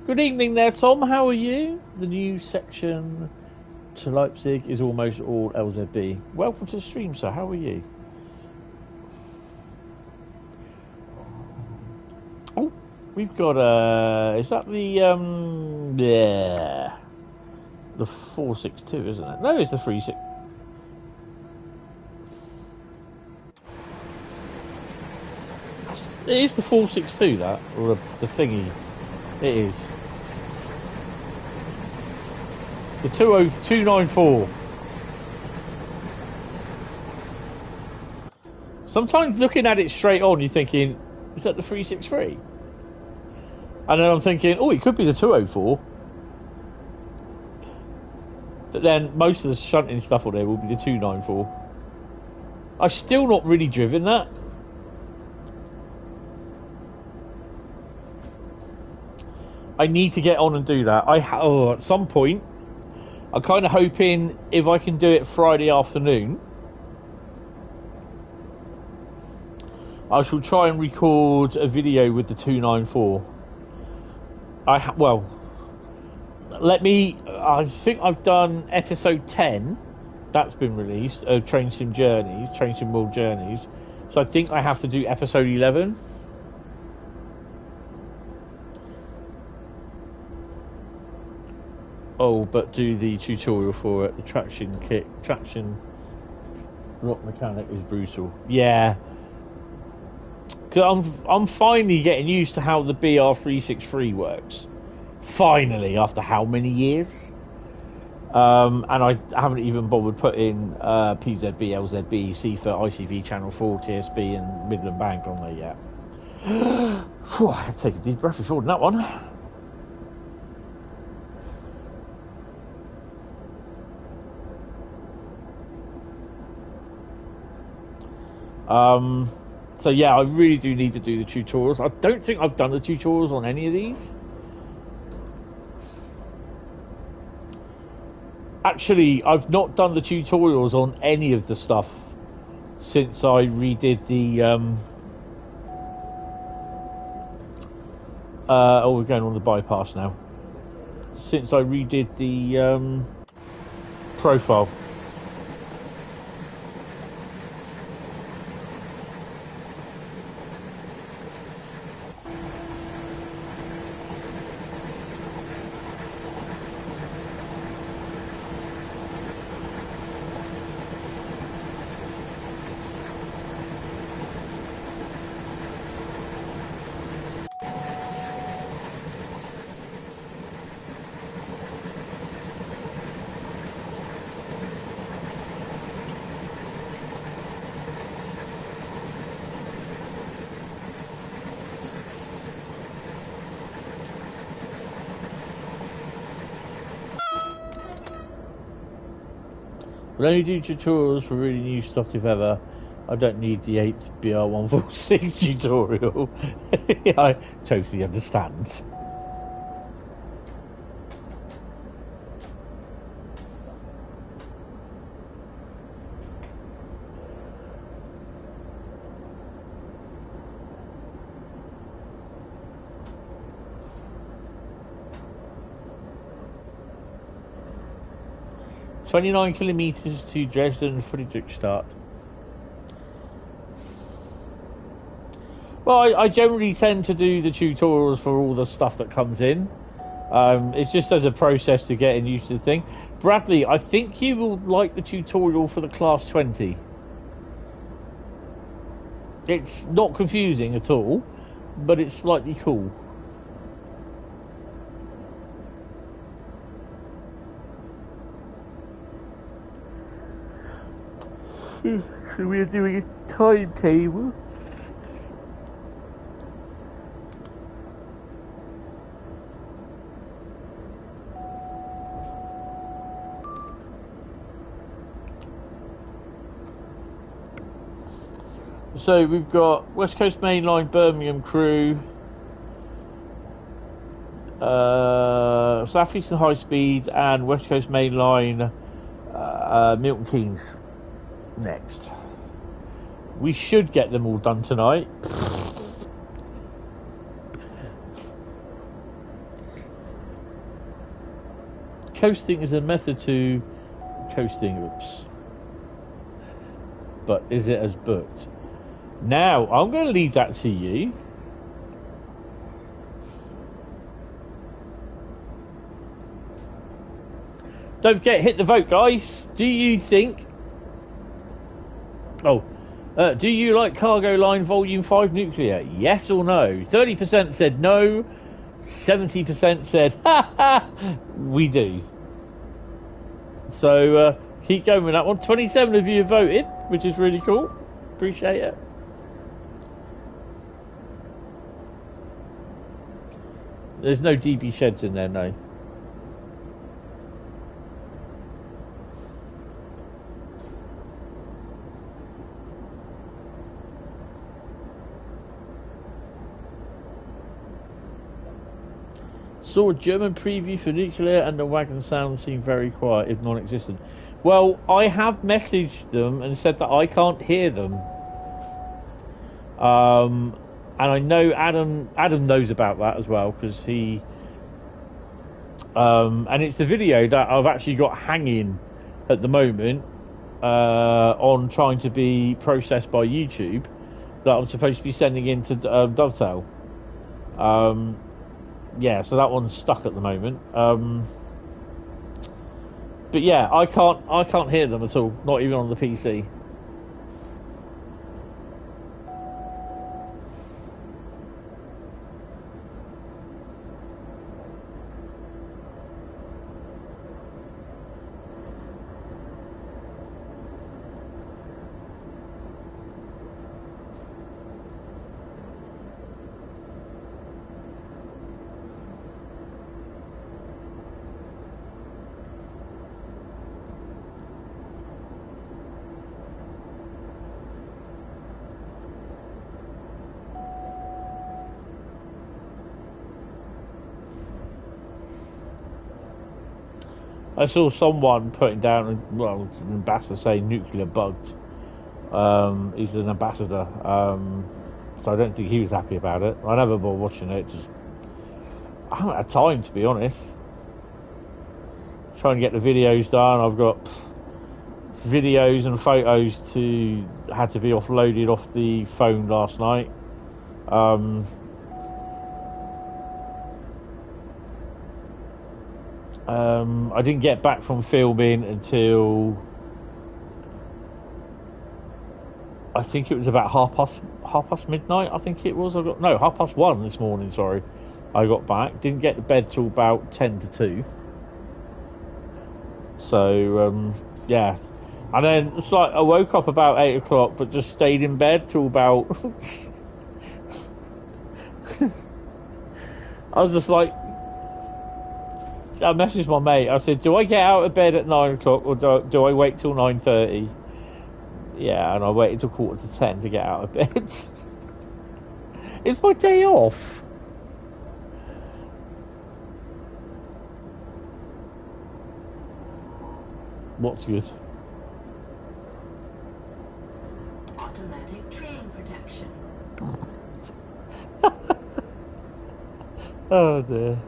Good evening there, Tom. How are you? The new section to Leipzig is almost all LZB. Welcome to the stream, sir. How are you? Oh, we've got is that the yeah, the 462, isn't it? No, it's the 36. It is the 462, that, or the thingy. It is the 20294. Sometimes looking at it straight on, you're thinking, is that the 363? And then I'm thinking, oh, it could be the 204. But then most of the shunting stuff on there will be the 294. I've still not really driven that. I need to get on and do that. At some point, I'm kind of hoping if I can do it Friday afternoon, I shall try and record a video with the 294. I think I've done episode 10. That's been released of Train Sim World Journeys. So I think I have to do episode 11. Oh, but do the tutorial for it. The traction rock mechanic is brutal. Yeah. Because I'm finally getting used to how the BR363 works. Finally, after how many years? And I haven't even bothered putting PZB, LZB, CFA, ICV, Channel 4, TSB and Midland Bank on there yet. Whew, I had to take a deep breath before that one. So yeah, I really do need to do the tutorials. I don't think I've done the tutorials on any of these. Actually, I've not done the tutorials on any of the stuff since I redid the we're going on the bypass now. Since I redid the profile. We'll only do tutorials for really new stock if ever. I don't need the 8th BR146 tutorial. I totally understand. "29 kilometres to Dresden, Friedrich start." Well, I generally tend to do the tutorials for all the stuff that comes in. It's just as a process to getting used to the thing. Bradley, I think you will like the tutorial for the Class 20. It's not confusing at all, but it's slightly cool. So we're doing a timetable. So we've got West Coast Mainline, Birmingham, Crewe, Southeastern Highspeed, and West Coast Mainline, Milton Keynes next. We should get them all done tonight. Coasting is a method to coasting. Oops. But is it as booked? Now, I'm going to leave that to you. Don't forget, hit the vote, guys. Do you think... do you like Cargo Line Volume 5 nuclear? Yes or no? 30% said no. 70% said, ha ha, we do. So, keep going with that one. 27 of you have voted, which is really cool. Appreciate it. There's no DB sheds in there, no. Saw a German preview for Nuclear and the wagon sound seemed very quiet, if non-existent. Well, I have messaged them and said that I can't hear them. And I know Adam knows about that as well, because he... and it's the video that I've actually got hanging at the moment on trying to be processed by YouTube that I'm supposed to be sending into Dovetail. Yeah, so that one's stuck at the moment. But yeah, I can't hear them at all, not even on the PC. I saw someone putting down, well, an ambassador saying nuclear bugged. He's an ambassador, so I don't think he was happy about it. I never bought watching it. Just I haven't had time, to be honest. Trying to get the videos done. I've got videos and photos had to be offloaded off the phone last night. I didn't get back from filming until I think it was about half past midnight. I think it was. 1:30 this morning. Sorry, I got back. Didn't get to bed till about 10 to 2. So yeah, and then it's like I woke up about 8 o'clock, but just stayed in bed till about. I was just like. I messaged my mate. I said, "Do I get out of bed at 9 o'clock or do I wait till 9:30?" Yeah, and I waited till 9:45 to get out of bed. It's my day off. What's good? Automatic train protection. Oh dear.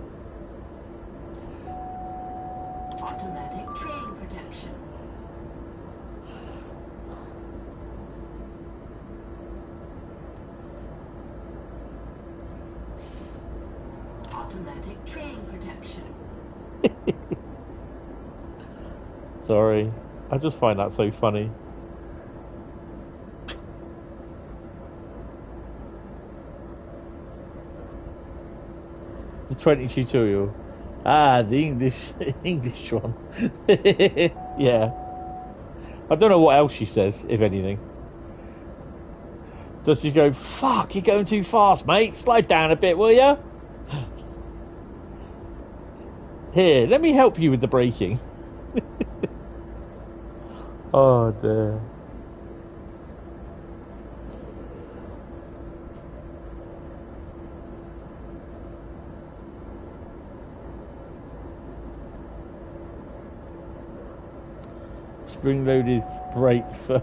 Automatic train protection. Automatic train protection. Sorry, I just find that so funny. The 20 tutorial. Ah, the English one. Yeah. I don't know what else she says, if anything. Does she go, "Fuck, you're going too fast, mate. Slow down a bit, will ya? Here, let me help you with the braking." Oh dear. Spring-loaded brake for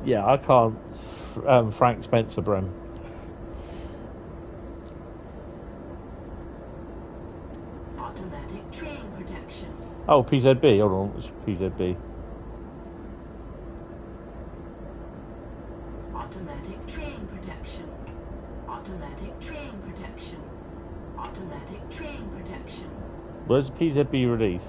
yeah, I can't. Frank Spencer, Bremen. Automatic train protection. Oh, PZB. Hold on, it's PZB. Automatic train protection. Automatic train protection. Automatic train protection. Where's the PZB release?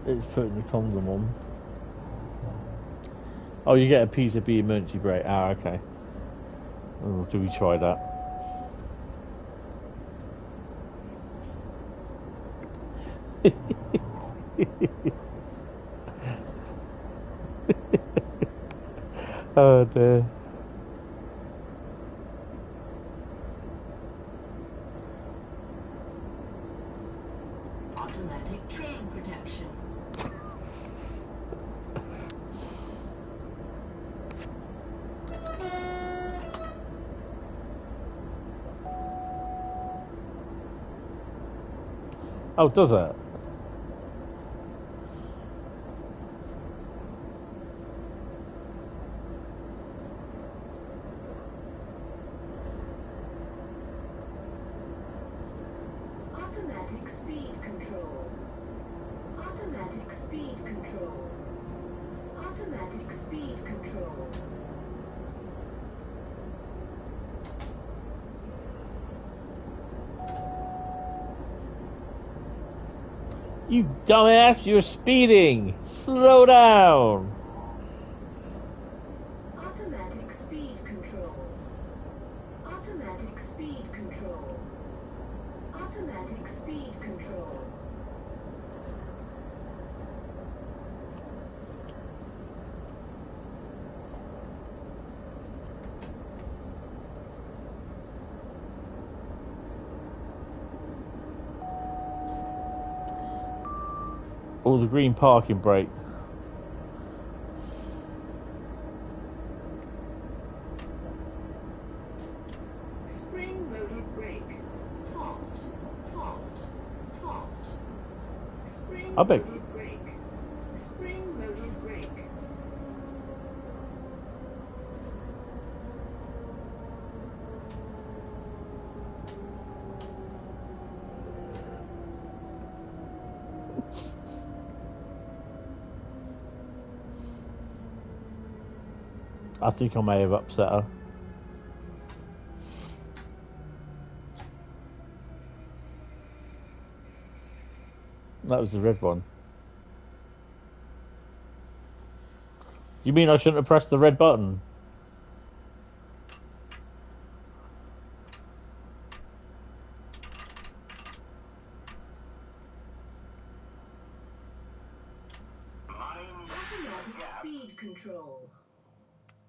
It's putting the condom on. Oh, you get a PZB emergency brake. Ah, okay. Oh, do we try that? Oh dear. Automatic train protection. Oh, does it? Automatic speed control. Automatic speed control. Automatic speed control. You dumbass, you're speeding! Slow down! Automatic speed control. Automatic speed control. Automatic speed control. Or the green parking brake. Spring modal brake. Fault. Fault. Fault. Spring I bet. modal brake. Spring modal brake. I think I may have upset her. That was the red one. You mean I shouldn't have pressed the red button? Automatic speed control.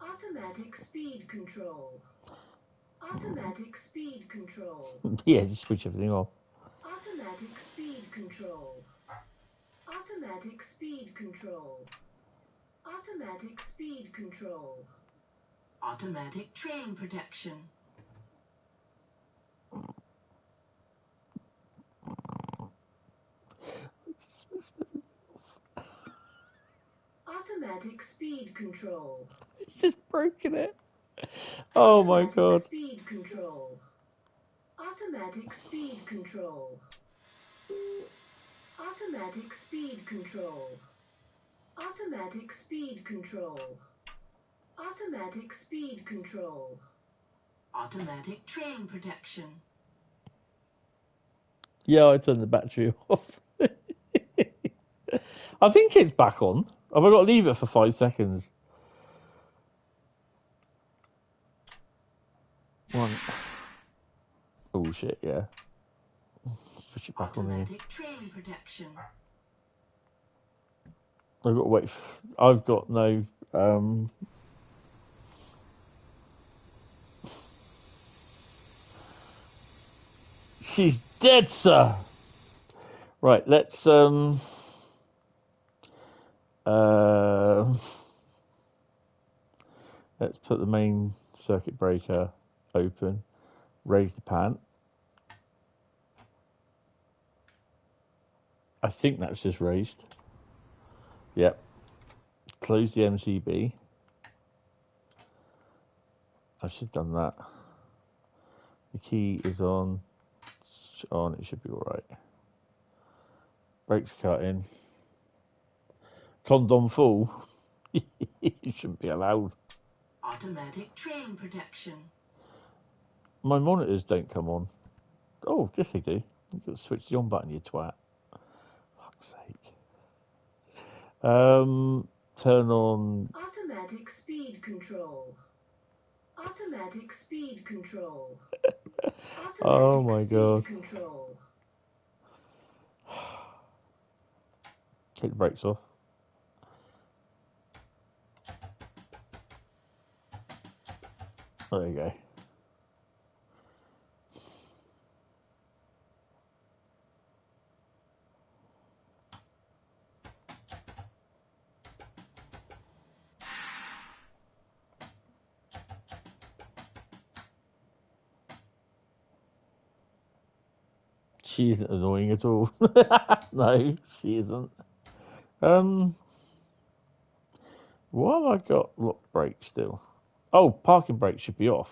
Automatic speed control. Automatic speed control. Yeah, just switch everything off. Automatic speed control. Automatic speed control. Automatic speed control. Automatic train protection. Automatic speed control. It's just broken it. Oh my Automatic god. speed control. Automatic speed control. Automatic speed control. Automatic speed control. Automatic speed control. Automatic train protection. Yeah, I turned the battery off. I think it's back on. Have I got to leave it for 5 seconds? One. Oh shit, yeah. Switch it back on again. Automatic train protection. I've got to wait. I've got no. She's dead, sir. Right, let's let's put the main circuit breaker open. Raise the pan. I think that's just raised. Yep. Close the MCB. I should have done that. The key is on. It's on. It should be all right. Brakes cut in. Condom full. You shouldn't be allowed. Automatic train protection. My monitors don't come on. Oh, yes they do. You've got to switch the on button, you twat. Fuck's sake. Turn on. Automatic speed control. Automatic speed control. Automatic Oh my speed god. control. Take the brakes off. There you go. She isn't annoying at all. No, she isn't. Why have I got lock brakes still? Oh, parking brakes should be off.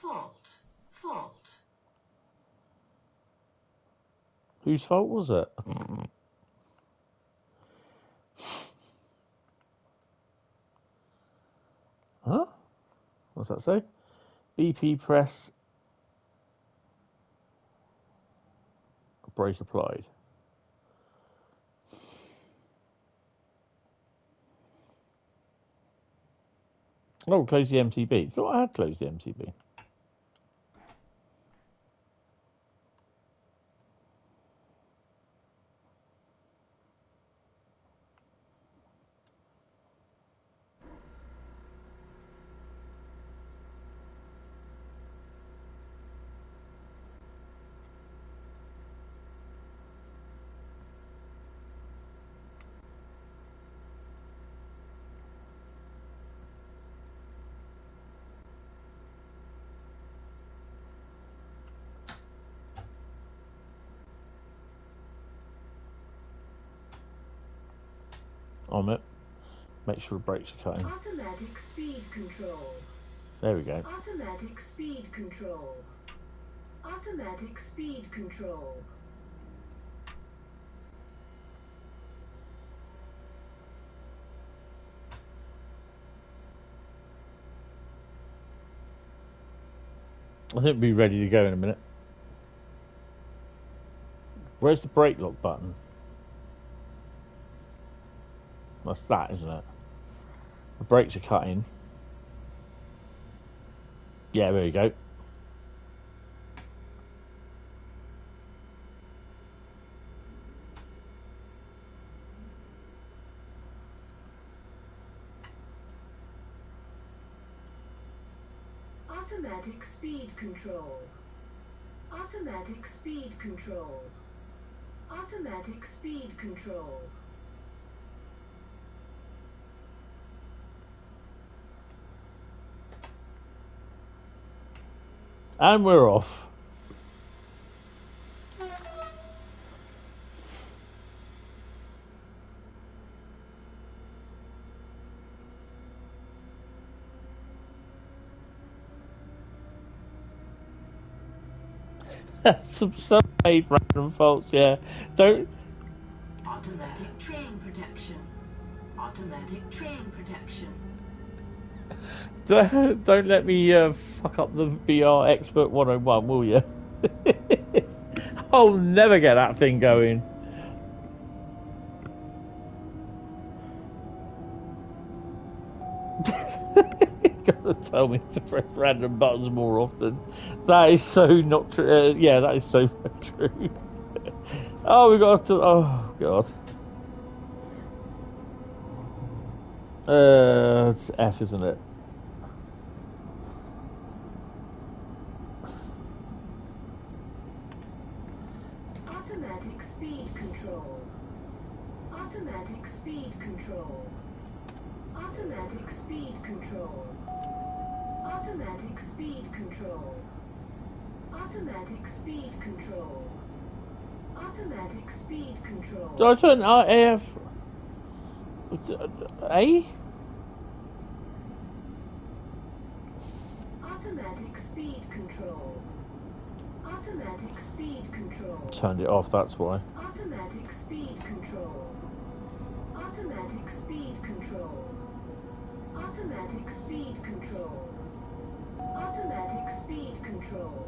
Fault. Whose fault was it? Huh? What's that say? BP press. Brake applied. Oh, close the MTB. Thought I had closed the MTB. On it. Make sure the brakes are cutting. Automatic speed control. There we go. Automatic speed control. Automatic speed control. I think we'll be ready to go in a minute. Where's the brake lock button? That's that, isn't it? The brakes are cutting. Yeah, there you go. Automatic speed control. Automatic speed control. Automatic speed control. And we're off. some made random faults, yeah. Don't. Automatic train protection. Automatic train protection. Don't let me fuck up the BR Expert 101, will you? I'll never get that thing going. Gotta tell me to press random buttons more often. That is so not true. Yeah, that is so true. Oh, we got to. Oh god. It's F, isn't it? Automatic speed control. Automatic speed control. Automatic speed control. Automatic speed control. Automatic speed control. Automatic speed control. Do I turn AF A? Automatic speed control. Automatic speed control. Turned it off, that's why. Automatic speed control. Automatic speed control. Automatic speed control. Automatic speed control.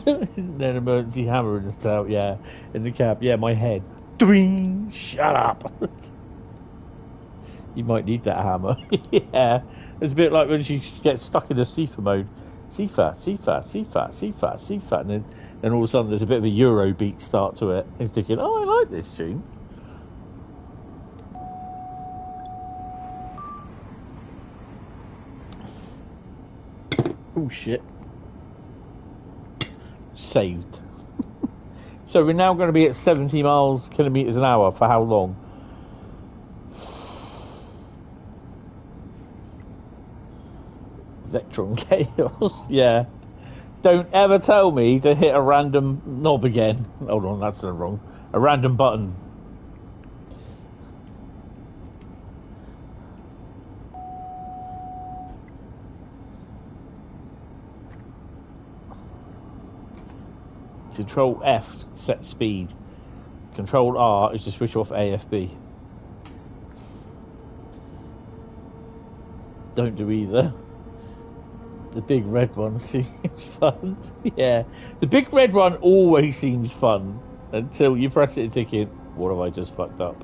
Then emergency hammer in the tail, yeah, in the cab, yeah, my head. Doing, shut up. You might need that hammer. Yeah, it's a bit like when she gets stuck in the Sifa mode. Sifa, and then all of a sudden there's a bit of a Euro beat start to it. And thinking, oh, I like this tune. Oh shit. Saved. So we're now going to be at 70 kilometers an hour for how long? Electron chaos. Yeah. Don't ever tell me to hit a random knob again. Hold on, that's wrong. A random button. Control F, set speed. Control R is to switch off AFB. Don't do either. The big red one seems fun. Yeah. The big red one always seems fun until you press it and thinking, what have I just fucked up?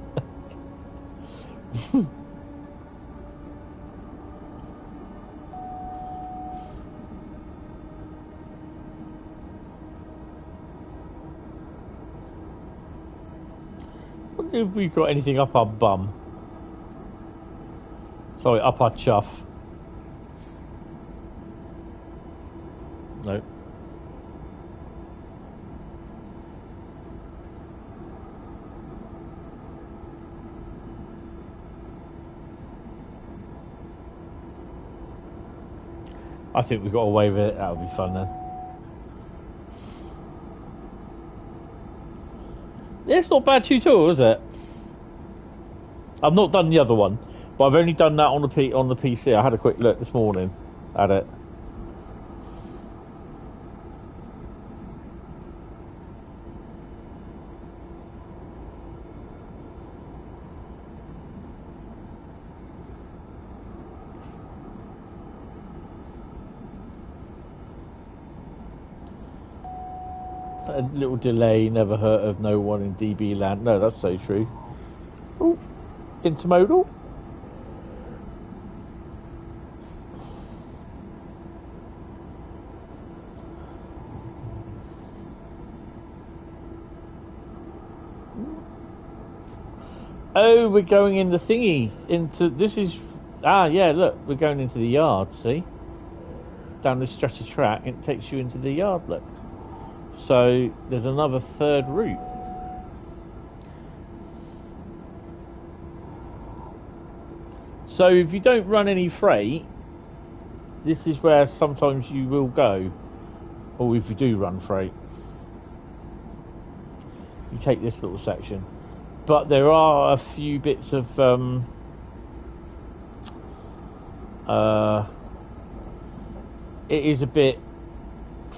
Wonder if we've got anything up our bum. Sorry, up our chuff. No. I think we got away with it. That'll be fun then. Yeah, it's not a bad tutorial, is it? I've not done the other one, but I've only done that on the PC. I had a quick look this morning at it. A little delay never hurt of no one in DB land. No, that's so true. Ooh, intermodal. Oh, we're going in the thingy. Into this is yeah. Look, we're going into the yard. See, down this stretch of track, it takes you into the yard. Look. So there's another third route. So if you don't run any freight, this is where sometimes you will go. Or if you do run freight, you take this little section. But there are a few bits of it is a bit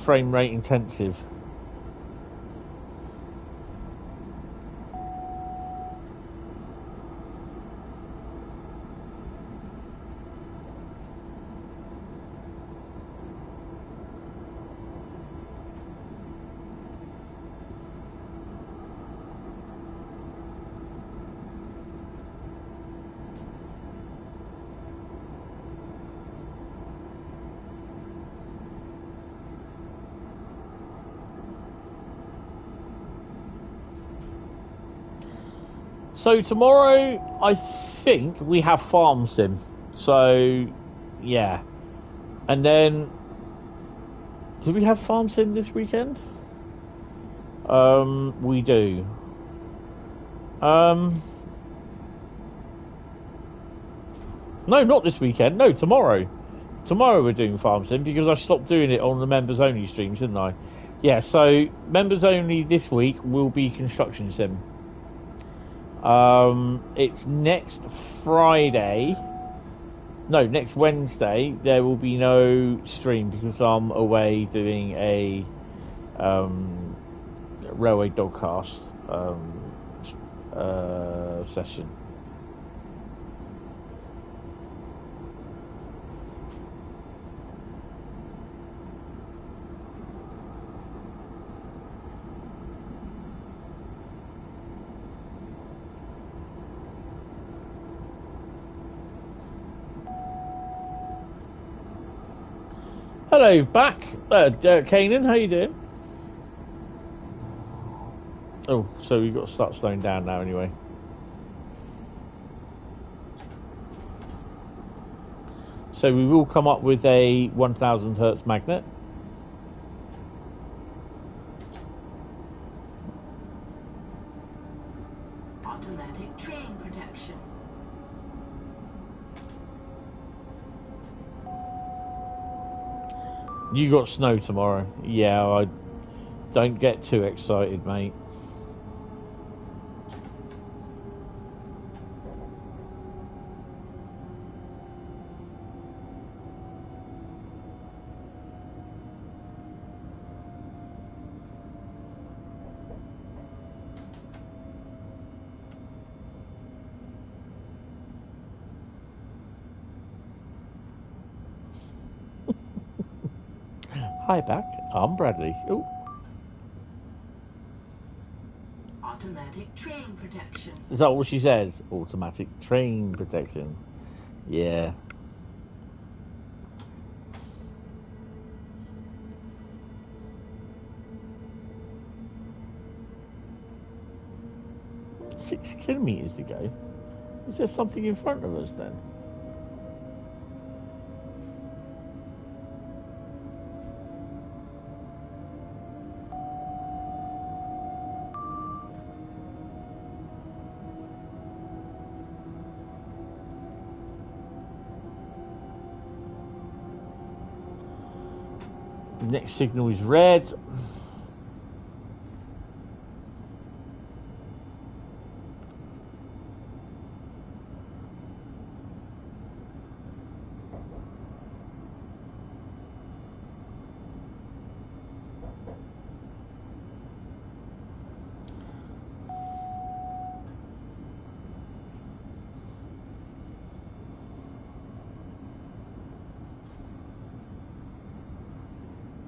frame rate intensive. So tomorrow, I think we have Farm Sim. So, yeah. And then, do we have Farm Sim this weekend? We do. No, not this weekend. No, tomorrow. Tomorrow we're doing Farm Sim because I stopped doing it on the members only streams, didn't I? Yeah, so members only this week will be Construction Sim. It's next Friday. No, next Wednesday. There will be no stream because I'm away doing a railway dogcast session. Hello, back. Kanan, how you doing? Oh, so we've got to start slowing down now anyway. So we will come up with a 1000 hertz magnet. Automatic train protection. You got snow tomorrow. Yeah, I don't get too excited, mate. Hi, back. I'm Bradley. Ooh. Automatic train protection. Is that what she says? Automatic train protection. Yeah. Six kilometres to go. Is there something in front of us then? The next signal is red.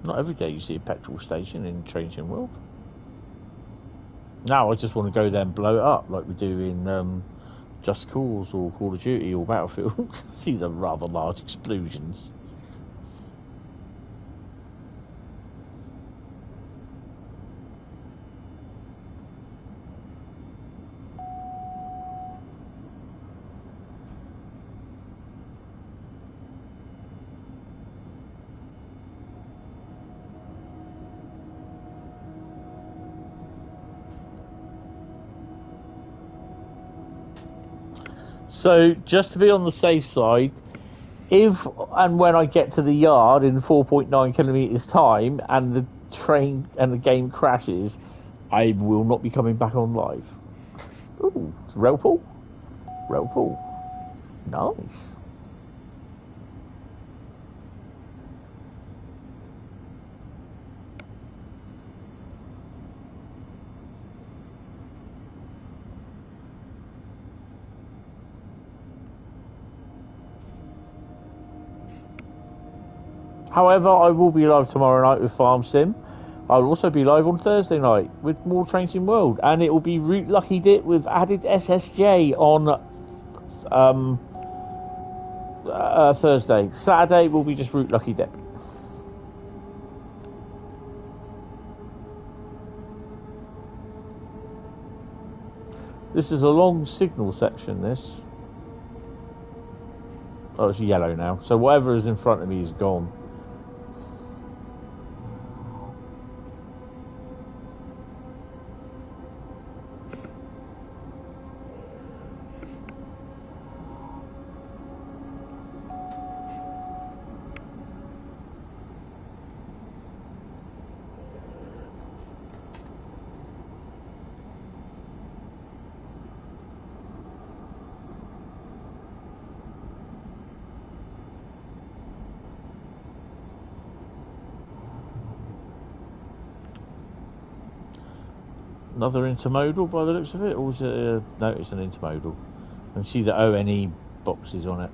Not every day you see a petrol station in Changing World. Now I just want to go there and blow it up like we do in Just Cause or Call of Duty or Battlefield. See the rather large explosions. So, just to be on the safe side, if and when I get to the yard in 4.9 kilometres time and the train and the game crashes, I will not be coming back on live. Ooh, Railpool? Railpool. Nice. However, I will be live tomorrow night with Farm Sim. I'll also be live on Thursday night with more Trains in World, and it will be Route Lucky Dip with added SSJ on Thursday. Saturday will be just Route Lucky Dip. This is a long signal section, this. Oh, it's yellow now. So whatever is in front of me is gone. Another intermodal by the looks of it, or is it no, it's an intermodal. And see the ONE boxes on it.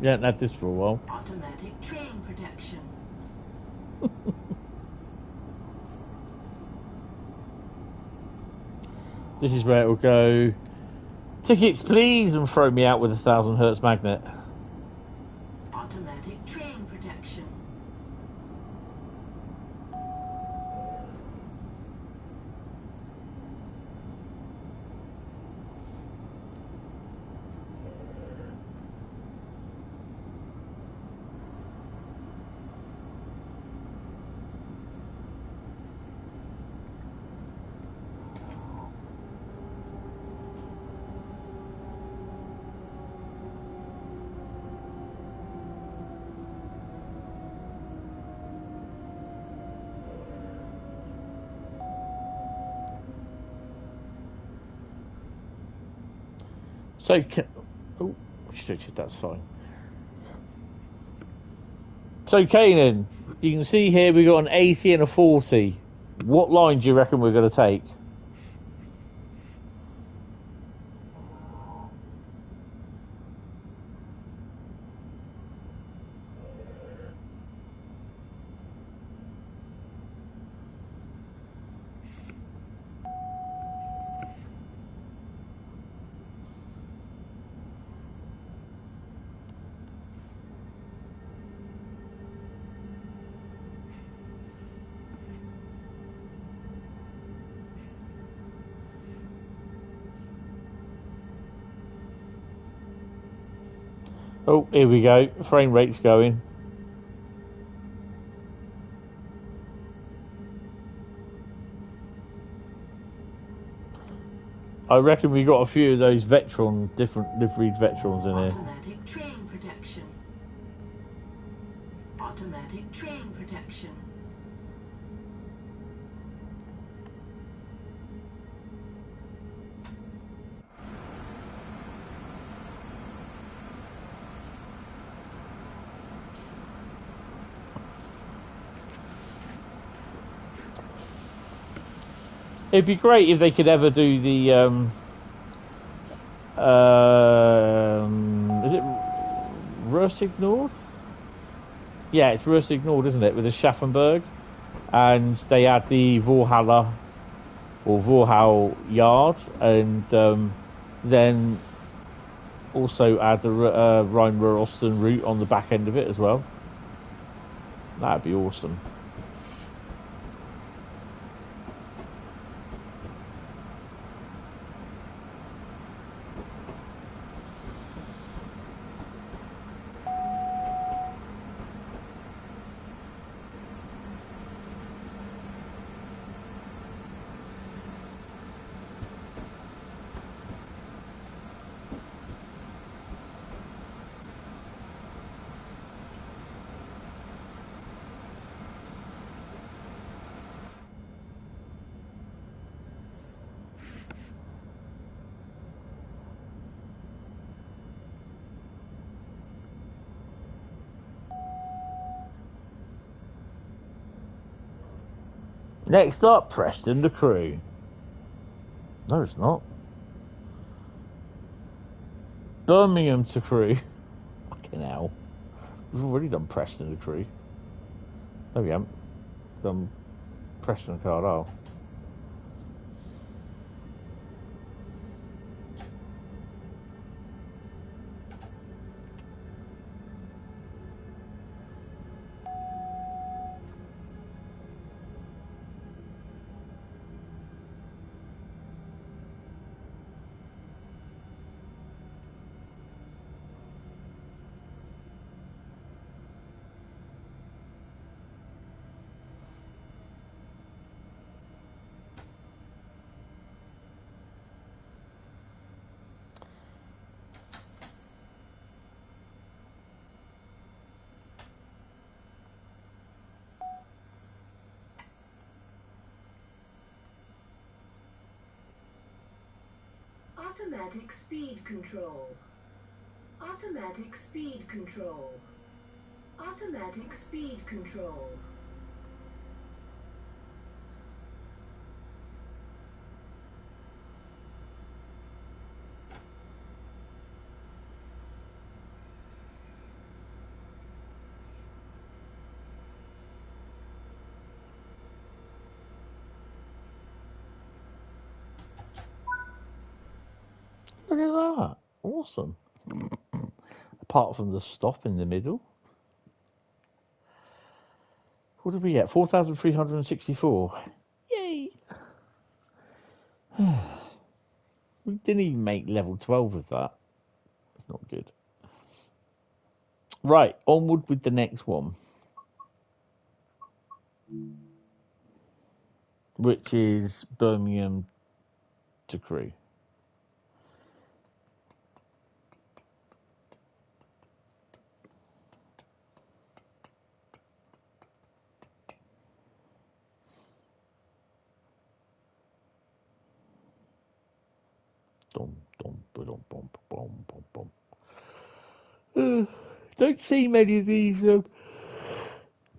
You haven't had this for a while. Automatic train protection. This is where it will go. Tickets, please, and throw me out with a 1,000 hertz magnet. Automatic train protection. So, oh, restricted, that's fine. So, Kanan, you can see here we've got an 80 and a 40. What line do you reckon we're going to take? Oh, here we go. Frame rate's going. I reckon we got a few of those different liveried Vetrons in here. Automatic train protection. Automatic train protection. It'd be great if they could ever do the is it Ruhr? Yeah, it's Ruhr, isn't it? With the Schaffenberg, and they had the Valhalla or Vorhal yard, and then also add the Rhein route on the back end of it as well. That'd be awesome. Next up, Preston to Crewe. No, it's not. Birmingham to Crewe. Fucking hell. We've already done Preston to Crewe. No, we haven't done Preston to Carlisle. Automatic speed control. Automatic speed control. Automatic speed control. look at that. Awesome. Apart from the stop in the middle. What did we get? 4,364. Yay. We didn't even make level 12 with that. It's not good. Right, onward with the next one. Which is Birmingham to Crewe. Don't see many of these.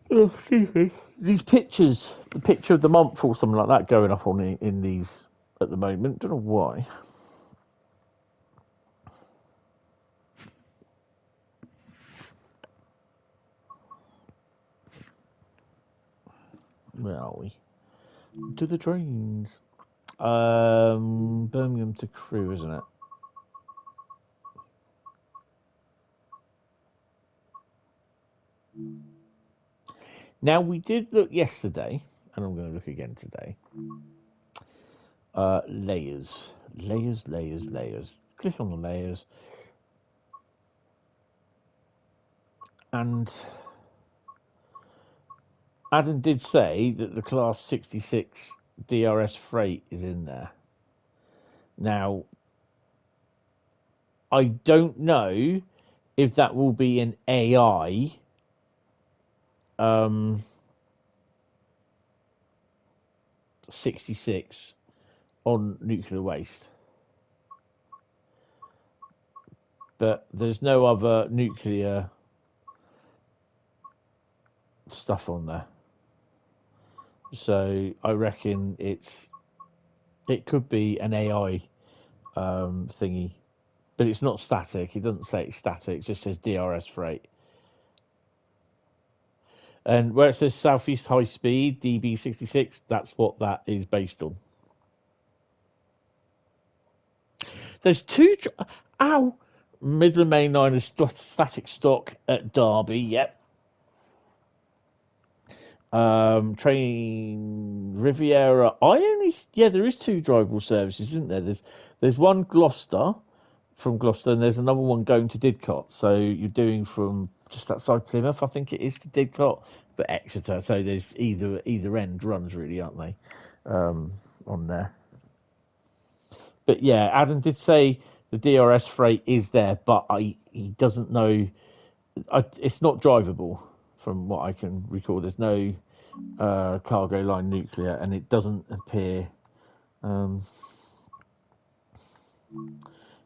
Excuse me. These pictures, the picture of the month or something like that, going up on in these at the moment. Don't know why. Where are we? To the trains. Birmingham to Crewe, isn't it? Now, we did look yesterday, and I'm going to look again today. Layers. Click on the layers. And Adam did say that the Class 66 DRS freight is in there. Now, I don't know if that will be an AI 66 on nuclear waste. But there's no other nuclear stuff on there. So I reckon it could be an AI thingy. But it's not static. It doesn't say it's static. It just says DRS freight. And where it says Southeast High Speed, DB66, that's what that is based on. There's two... Midland Mainline is static stock at Derby, yep. Train Riviera. There is two drivable services, isn't there? There's one Gloucester, from Gloucester, and there's another one going to Didcot. So you're doing from just outside Plymouth, I think it is, to Didcot, but Exeter. So there's either end runs, really, aren't they, on there? But yeah, Adam did say the DRS freight is there, but he doesn't know. It's not drivable, from what I can recall. There's no cargo line nuclear, and it doesn't appear.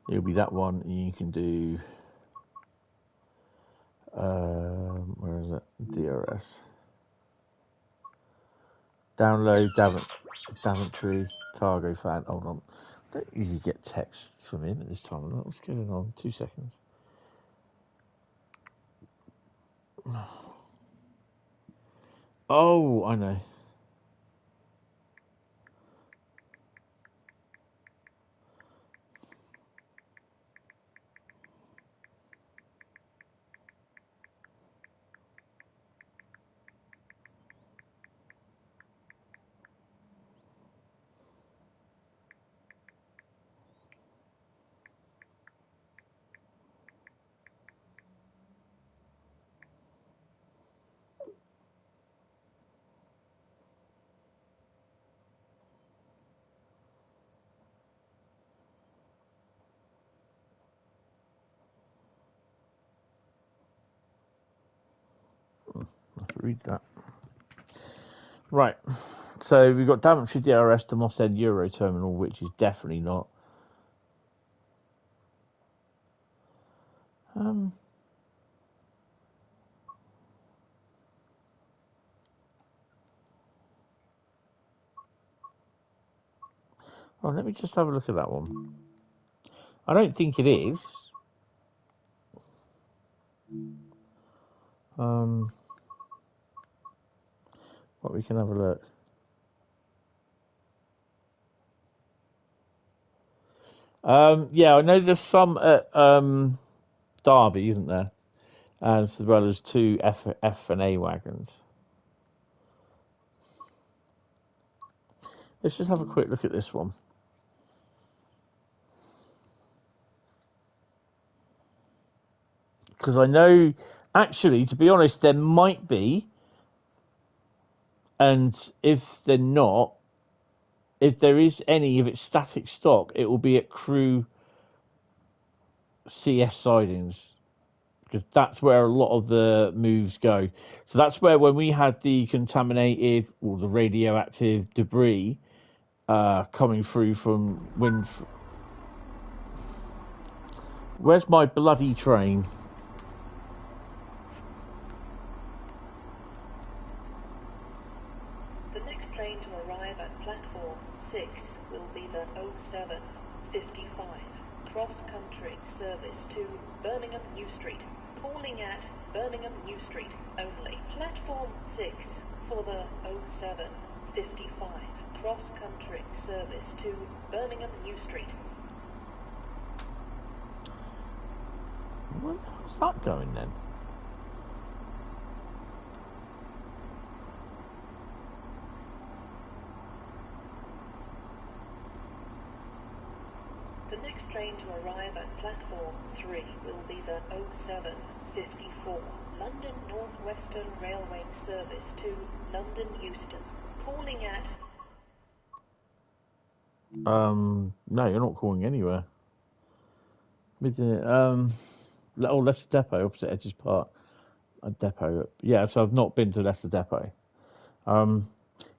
It'll be that one. You can do. Where is it? DRS. Download Daventry cargo fan. Hold on. I don't usually get text from him at this time. What's going on? 2 seconds. Oh, I know. Read that. Right. So we've got Daventry DRS to Moss End Euro Terminal, which is definitely not. Oh, let me just have a look at that one. I don't think it is. But we can have a look. Yeah, I know there's some at Derby, isn't there? As well as two F and A wagons. Let's just have a quick look at this one. Because I know, actually, to be honest, there might be, and if they're not, if there is any, if it's static stock, it will be at Crewe CS sidings. Because that's where a lot of the moves go. So that's where when we had the contaminated or the radioactive debris coming through from wind. Where's my bloody train? The next train to arrive at platform 6 will be the 0755 cross-country service to Birmingham New Street, calling at Birmingham New Street only. Platform 6 for the 0755 cross-country service to Birmingham New Street. Where's that going then? The next train to arrive at platform 3 will be the 0754 London North Western Railway service to London Euston, calling at... No, you're not calling anywhere. Leicester Depot, opposite Edges Park. A depot. Yeah, so I've not been to Leicester Depot. But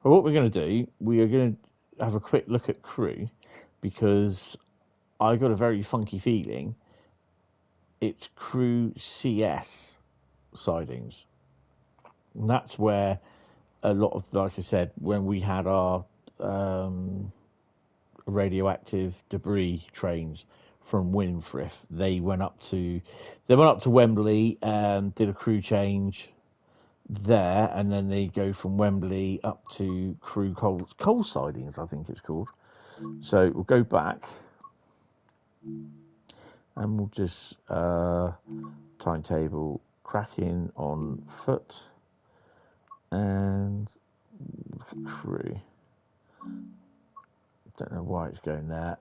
what we're going to do, we are going to have a quick look at Crewe, because I got a very funky feeling it's Crewe CS sidings. And that's where a lot of, like I said, when we had our radioactive debris trains from Winfrith, they went up to Wembley and did a crew change there, and then they go from Wembley up to Crewe coal sidings, I think it's called. So we'll go back and we'll just timetable cracking on foot and look at Crewe. Don't know why it's going there.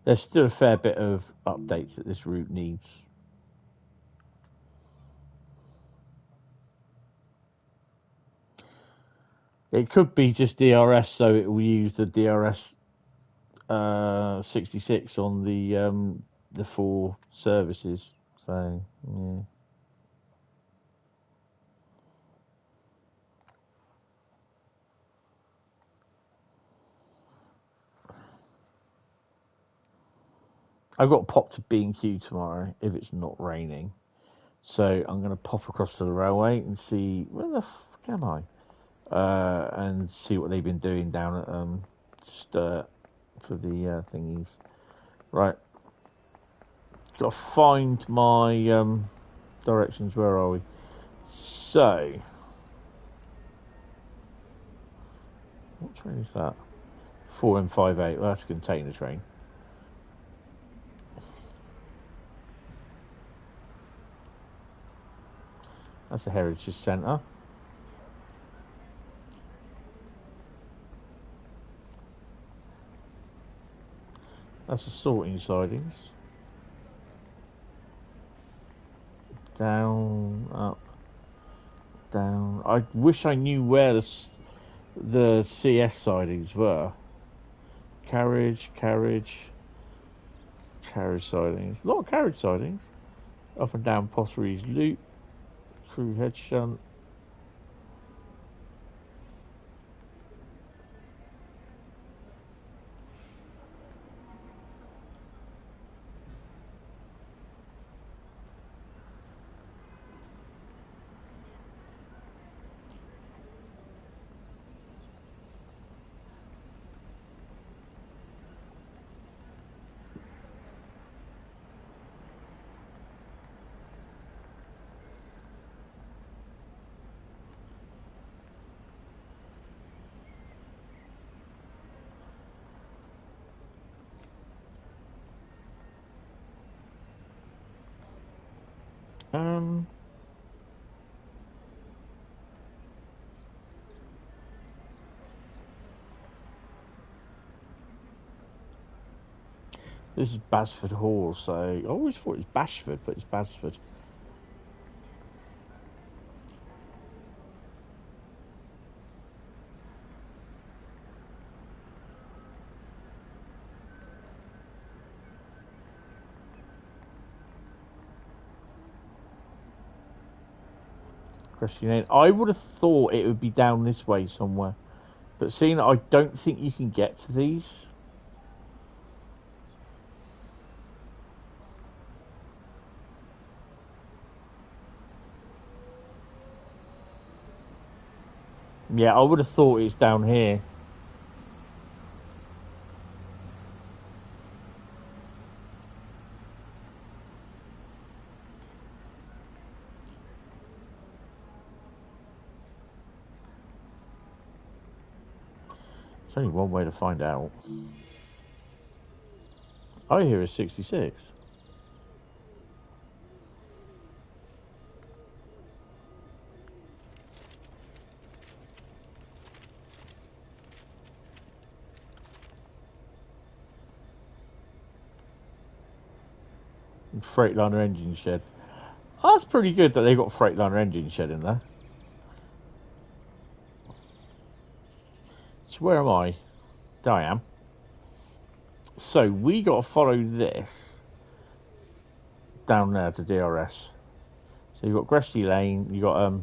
There's still a fair bit of updates that this route needs. It could be just DRS, so it will use the DRS 66 on the 4 services. So yeah. I've got to pop to B&Q tomorrow if it's not raining. So I'm going to pop across to the railway and see where the fuck am I, and see what they've been doing down at Sturt for the thingies. Right, got to find my directions. Where are we? So, what train is that? 4M58. Well, that's a container train. That's the Heritage Centre. That's the sorting sidings. Down, up, down. I wish I knew where the CS sidings were. Carriage sidings. A lot of carriage sidings. Up and down Potteries Loop. Crewe Head Shunt. This is Basford Hall, so I always thought it was Bashford, but it's Basford. I would have thought it would be down this way somewhere, but seeing that I don't think you can get to these. Yeah, I would have thought it's down here. There's only one way to find out. I hear it's 66. Freightliner engine shed. Oh, that's pretty good that they got Freightliner engine shed in there. So where am I? There I am. So we got to follow this down there to DRS. So you've got Gresty Lane, you got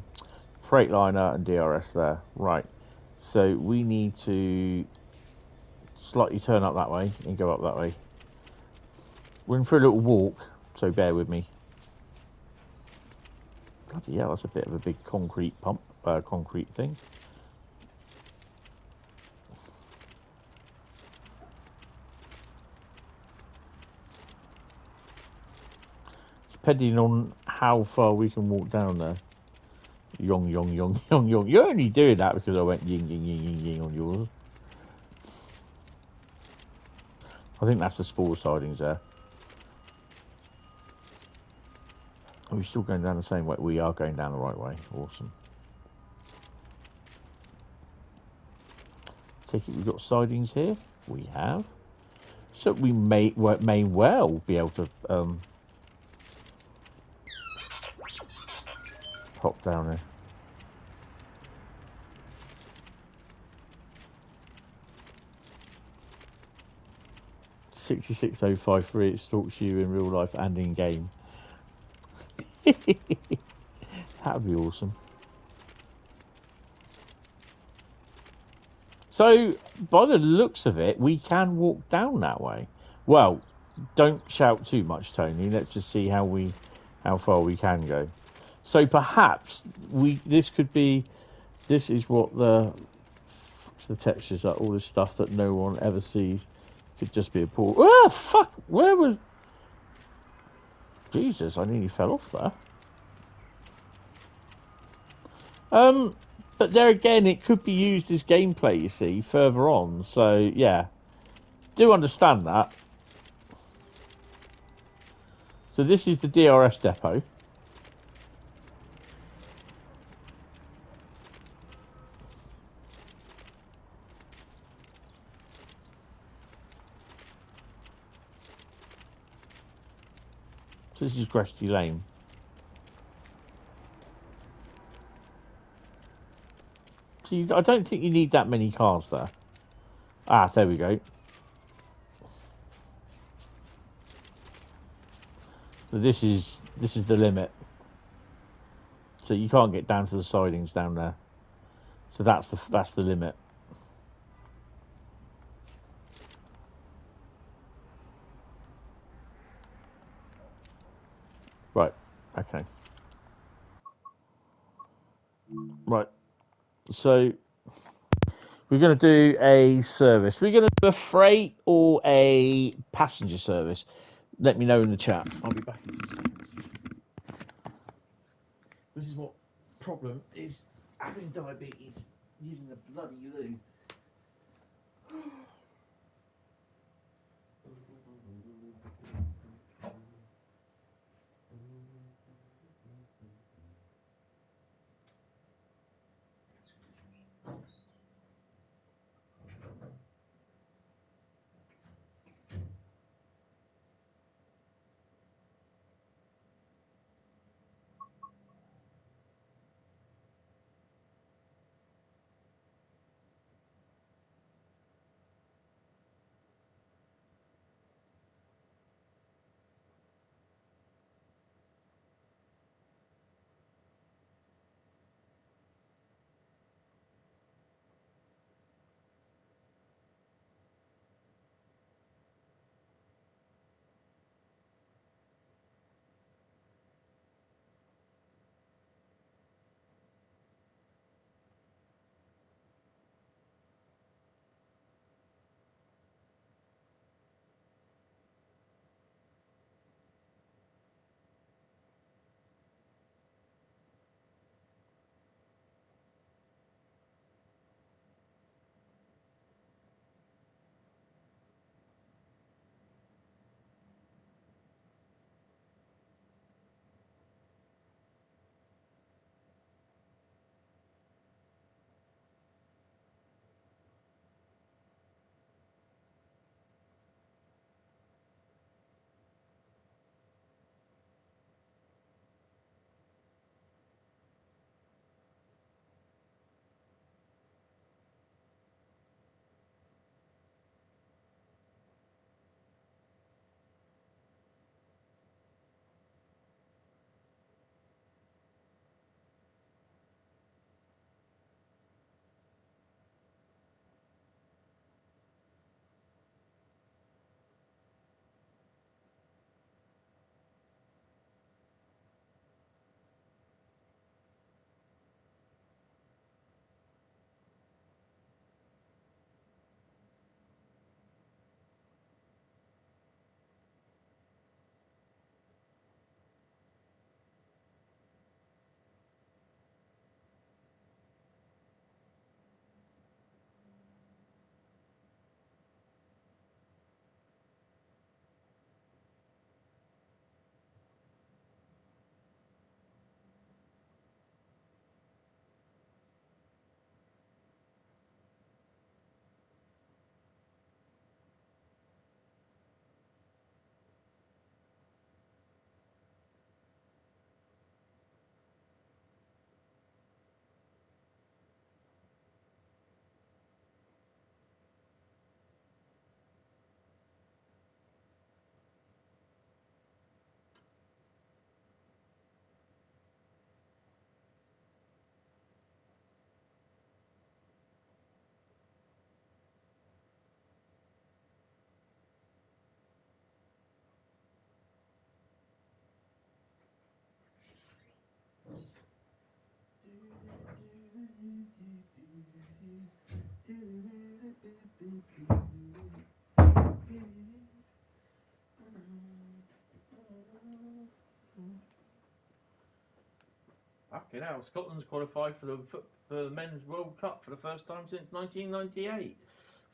Freightliner and DRS there. Right. So we need to slightly turn up that way and go up that way. We're in for a little walk, so bear with me. Bloody hell, that's a bit of a big concrete pump, concrete thing. Depending on how far we can walk down there. Yong, yong, yong, yong, yong. You're only doing that because I went ying, ying, ying, ying, ying on yours. I think that's the spore sidings there. Are we still going down the same way? We are going down the right way. Awesome. Take it we've got sidings here. We have. So we may well be able to pop down there. 66053. It stalks you in real life and in game. That would be awesome. So, by the looks of it, we can walk down that way. Well, don't shout too much, Tony. Let's just see how far we can go. So perhaps this is what the textures are. All this stuff that no one ever sees could just be a pool. Oh fuck! Where was? Jesus, I nearly fell off there. But there again, it could be used as gameplay, you see, further on. So, yeah. Do understand that. So this is the DRS depot. So this is Gresty Lane. See, I don't think you need that many cars there. Ah, there we go. So this is the limit. So you can't get down to the sidings down there. So that's the limit. Right. Okay. Right. So we're going to do a service. We're going to do a freight or a passenger service. Let me know in the chat. I'll be back in 2 seconds. This is what problem is having diabetes, using the bloody loo. Fucking hell, Scotland's qualified for the Men's World Cup for the first time since 1998.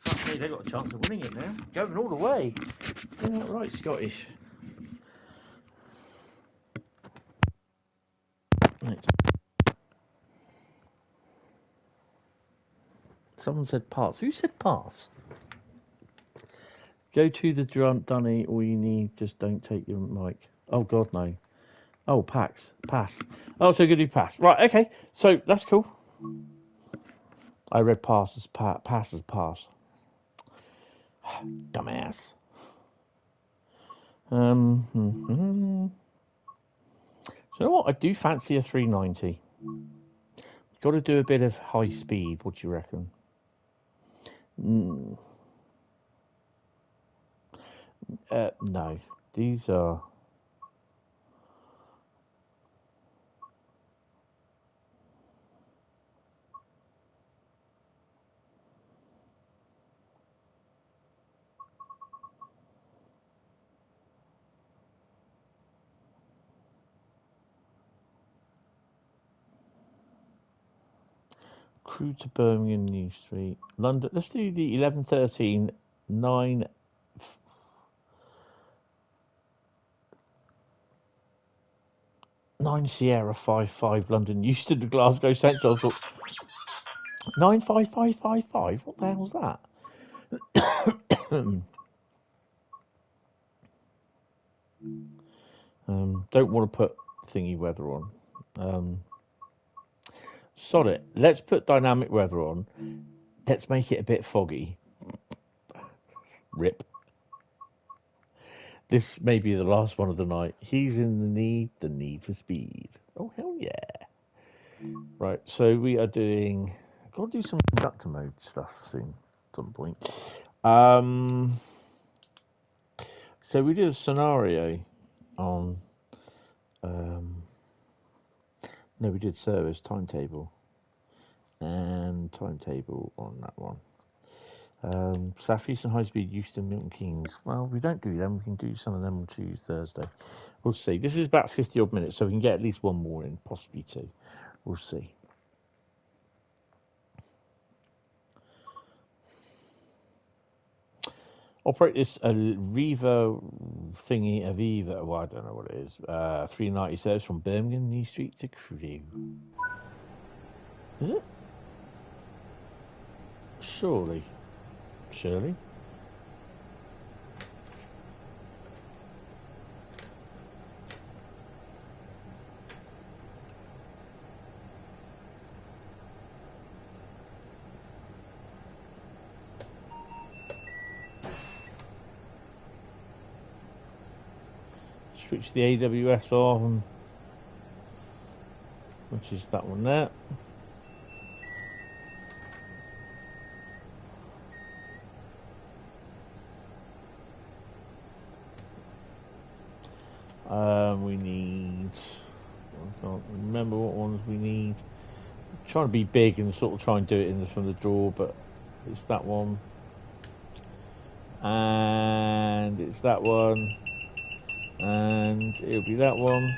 Fuck me, they've got a chance of winning it now. Going all the way. Yeah, right, Scottish. Right. Someone said pass. Who said pass? Go to the dunny, all you need, just don't take your mic. Oh, God, no. Oh, pass. Oh, so good, do pass. Right, okay, so that's cool. I read pass as pass as pass. Dumbass. So you know what? I do fancy a 390. Got to do a bit of high speed. What do you reckon? No, these are. Crewe to Birmingham New Street, London. Let's do the 11:13 9 Sierra 55 London Euston to Glasgow Central. 95555. What the hell's that? Don't want to put thingy weather on. Sod it. Let's put dynamic weather on. Let's make it a bit foggy. Rip. This may be the last one of the night. He's in the need for speed. Oh, hell yeah. Right, so we are doing... I've got to do some conductor mode stuff soon, at some point. So we did a scenario on... no, we did service timetable and timetable on that one. Southeastern Highspeed, Euston, Milton Keynes. Well, we don't do them. We can do some of them on Tuesday, Thursday. We'll see. This is about 50 odd minutes, so we can get at least one more in, possibly two. We'll see. Operate this Riva thingy, Aviva. Well, I don't know what it is. 390 service from Birmingham New Street to Crewe. Is it? Surely. Switch the AWS on, which is that one there. We need, I can't remember what ones we need. I'm trying to be big and sort of try and do it from the drawer, but it's that one. And it's that one. And it'll be that one.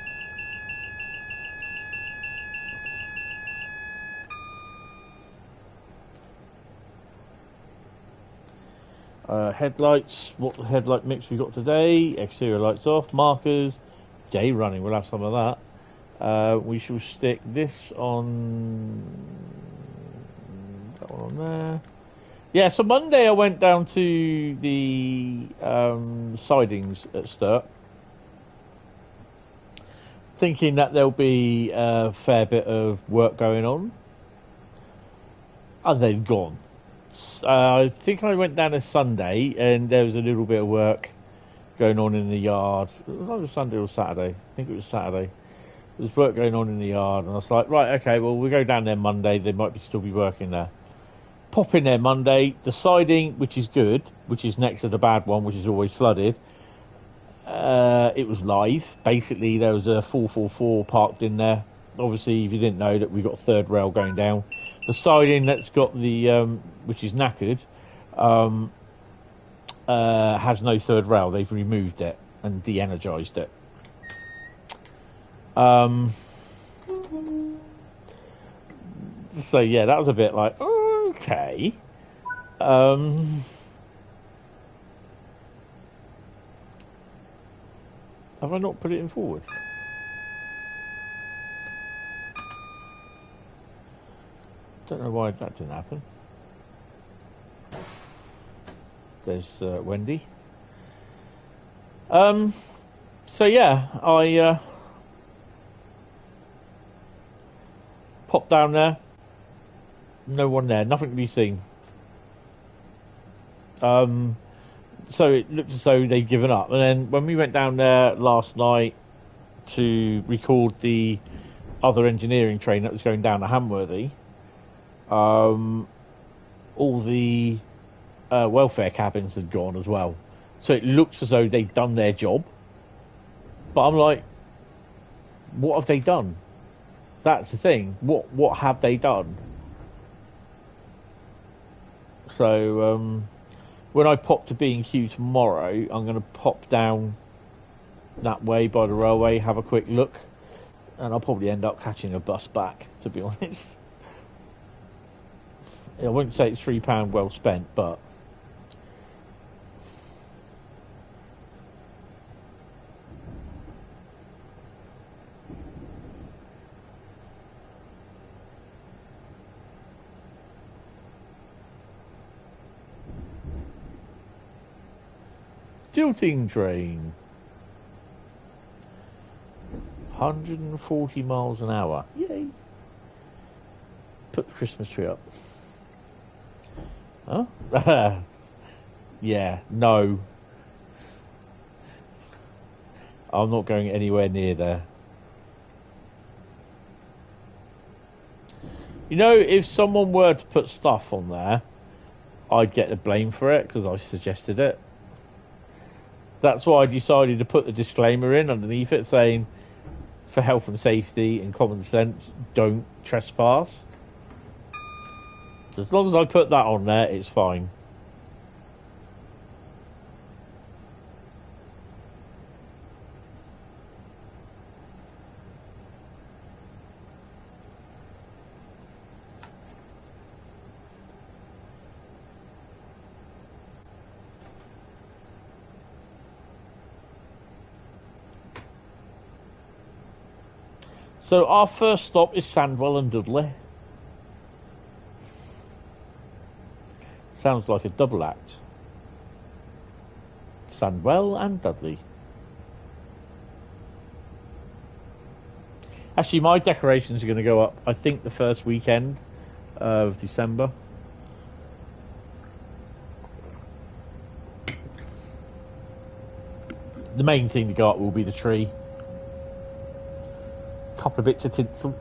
Headlights, what headlight mix we got today? Exterior lights off, markers, day running, we'll have some of that. We shall stick this on, that one on there. Yeah, so Monday I went down to the sidings at Sturt, thinking that there'll be a fair bit of work going on, and they've gone. I think I went down a Sunday and there was a little bit of work going on in the yard. It was either Sunday or Saturday. I think it was Saturday. There's work going on in the yard, and I was like, right, okay, well, we'll go down there Monday. They might still be working there. Pop in there Monday. The siding, which is good, which is next to the bad one, which is always flooded. It was live. Basically, there was a 444 parked in there obviously, if you didn't know that we've got a third rail going down, the siding that's got the which is knackered has no third rail. They've removed it and de-energized it. So yeah, that was a bit like, okay. Have I not put it in forward? Don't know why that didn't happen. There's Wendy. So yeah, I popped down there. No one there. Nothing to be seen. So it looked as though they'd given up. And then when we went down there last night to record the other engineering train that was going down to Hamworthy, all the welfare cabins had gone as well. So it looks as though they'd done their job. But I'm like, what have they done? That's the thing. What have they done? So when I pop to B&Q tomorrow, I'm going to pop down that way by the railway, have a quick look, and I'll probably end up catching a bus back, to be honest. I wouldn't say it's £3 well spent, but tilting train, 140 miles an hour. Yay! Put the Christmas tree up. Huh? Yeah, no. I'm not going anywhere near there. You know, if someone were to put stuff on there, I'd get the blame for it because I suggested it. That's why I decided to put the disclaimer in underneath it saying, for health and safety and common sense, don't trespass. So as long as I put that on there, it's fine. So our first stop is Sandwell and Dudley. Sounds like a double act. Sandwell and Dudley. Actually, my decorations are going to go up, I think, the first weekend of December. The main thing to go up will be the tree. Couple of bits of tinsel.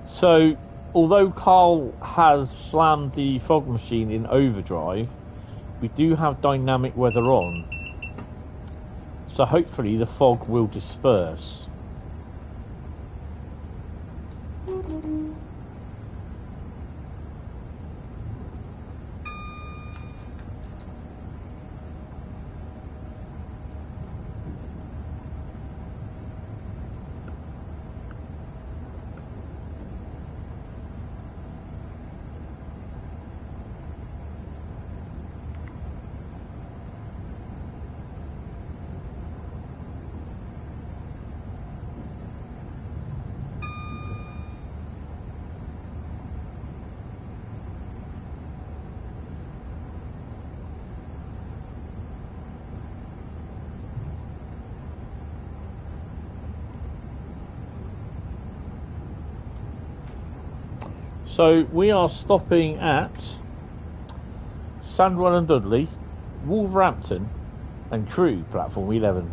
So, although Carl has slammed the fog machine in overdrive, we do have dynamic weather on. So hopefully the fog will disperse. So we are stopping at Sandwell and Dudley, Wolverhampton and Crewe, platform 11.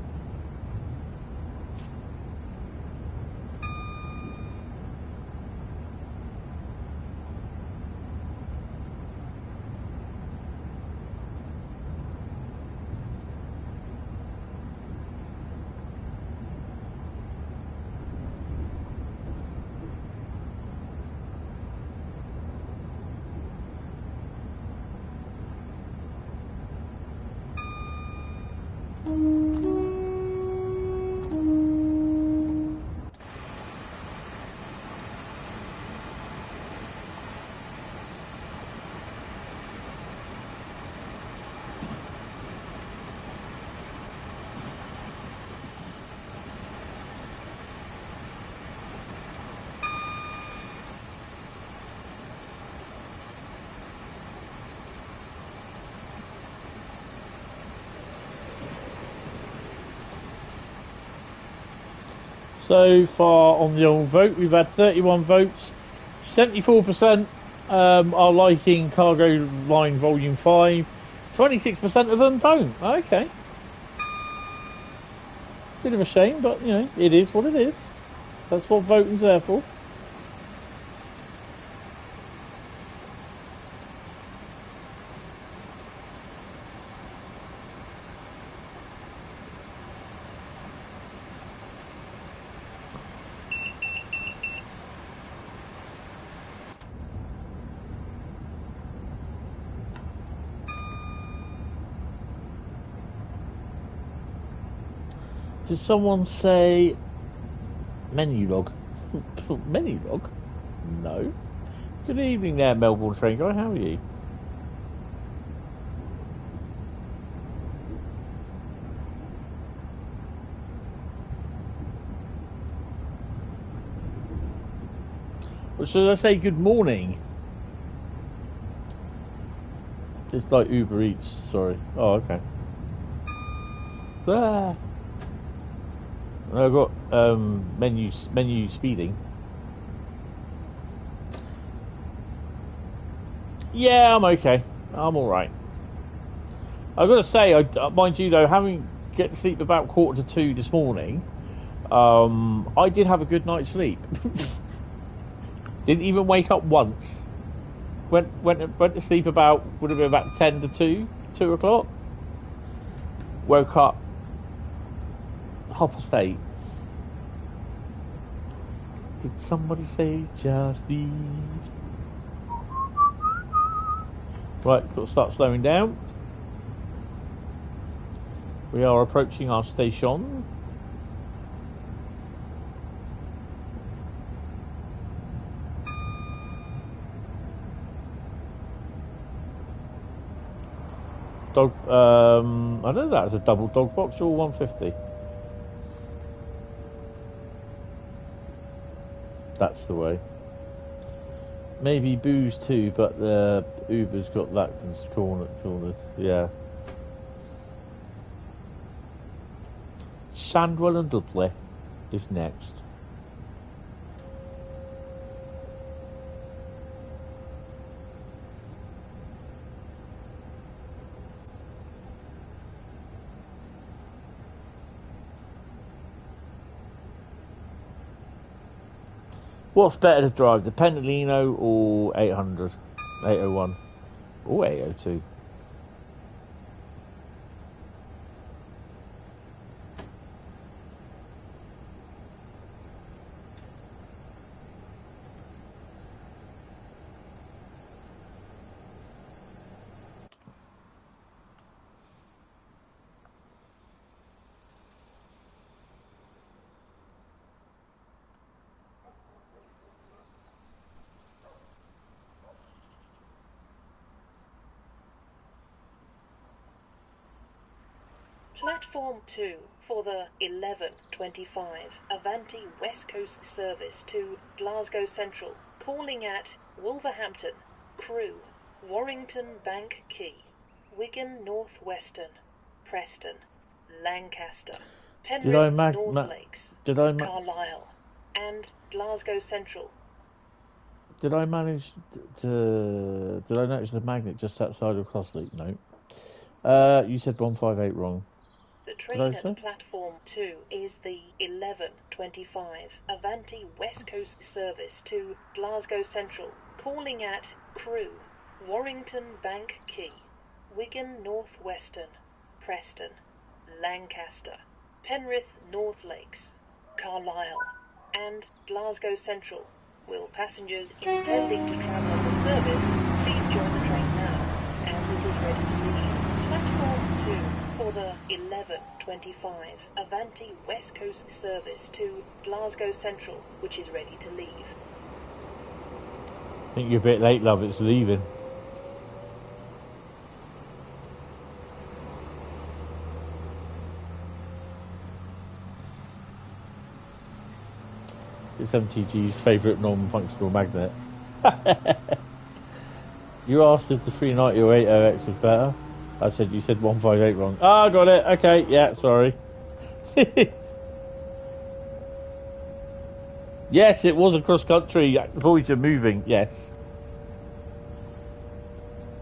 So far on the old vote, we've had 31 votes. 74% are liking Cargo Line Volume 5. 26% of them don't. Okay. Bit of a shame, but, you know, it is what it is. That's what voting's there for. Did someone say menu log? Menu log? No. Good evening there, Melbourne train guy. How are you? Or should I say good morning? It's like Uber Eats, sorry. Oh, okay. Ah. I've got menu speeding. Yeah, I'm okay. I'm all right. I've got to say, mind you though, having get to sleep about 1:45 this morning, I did have a good night's sleep. Didn't even wake up once. Went to sleep about, would have been about 10 to 2 o'clock. Woke up 8:30. Did somebody say just eat? Right, got to start slowing down. We are approaching our station. Dog, I don't know, that is a double dog box or 150. That's the way. Maybe booze too, but the Uber's got that cornered. Yeah. Sandwell and Dudley is next. What's better to drive, the Pentalino or 800, 801, or 802? Platform 2 for the 11:25 Avanti West Coast service to Glasgow Central, calling at Wolverhampton, Crewe, Warrington Bank Quay, Wigan North Western, Preston, Lancaster, Penrith North Lakes, Carlisle, and Glasgow Central. Did I manage to... Did I notice the magnet just outside of Crossley? No. You said 158 wrong. The train at platform 2 is the 11:25 Avanti West Coast service to Glasgow Central, calling at Crewe, Warrington Bank Quay, Wigan North Western, Preston, Lancaster, Penrith North Lakes, Carlisle, and Glasgow Central. Will passengers intending to travel on the service please join the train now, as it is ready to leave. Platform 2 for for the 11:25 Avanti West Coast service to Glasgow Central, which is ready to leave. I think you're a bit late, love. It's leaving. It's MTG's favourite non-functional magnet. You asked if the 390 or 80X was better. I said you said 158 wrong. Ah, got it. Okay, yeah, sorry. Yes, it was across country. Voyager moving, yes.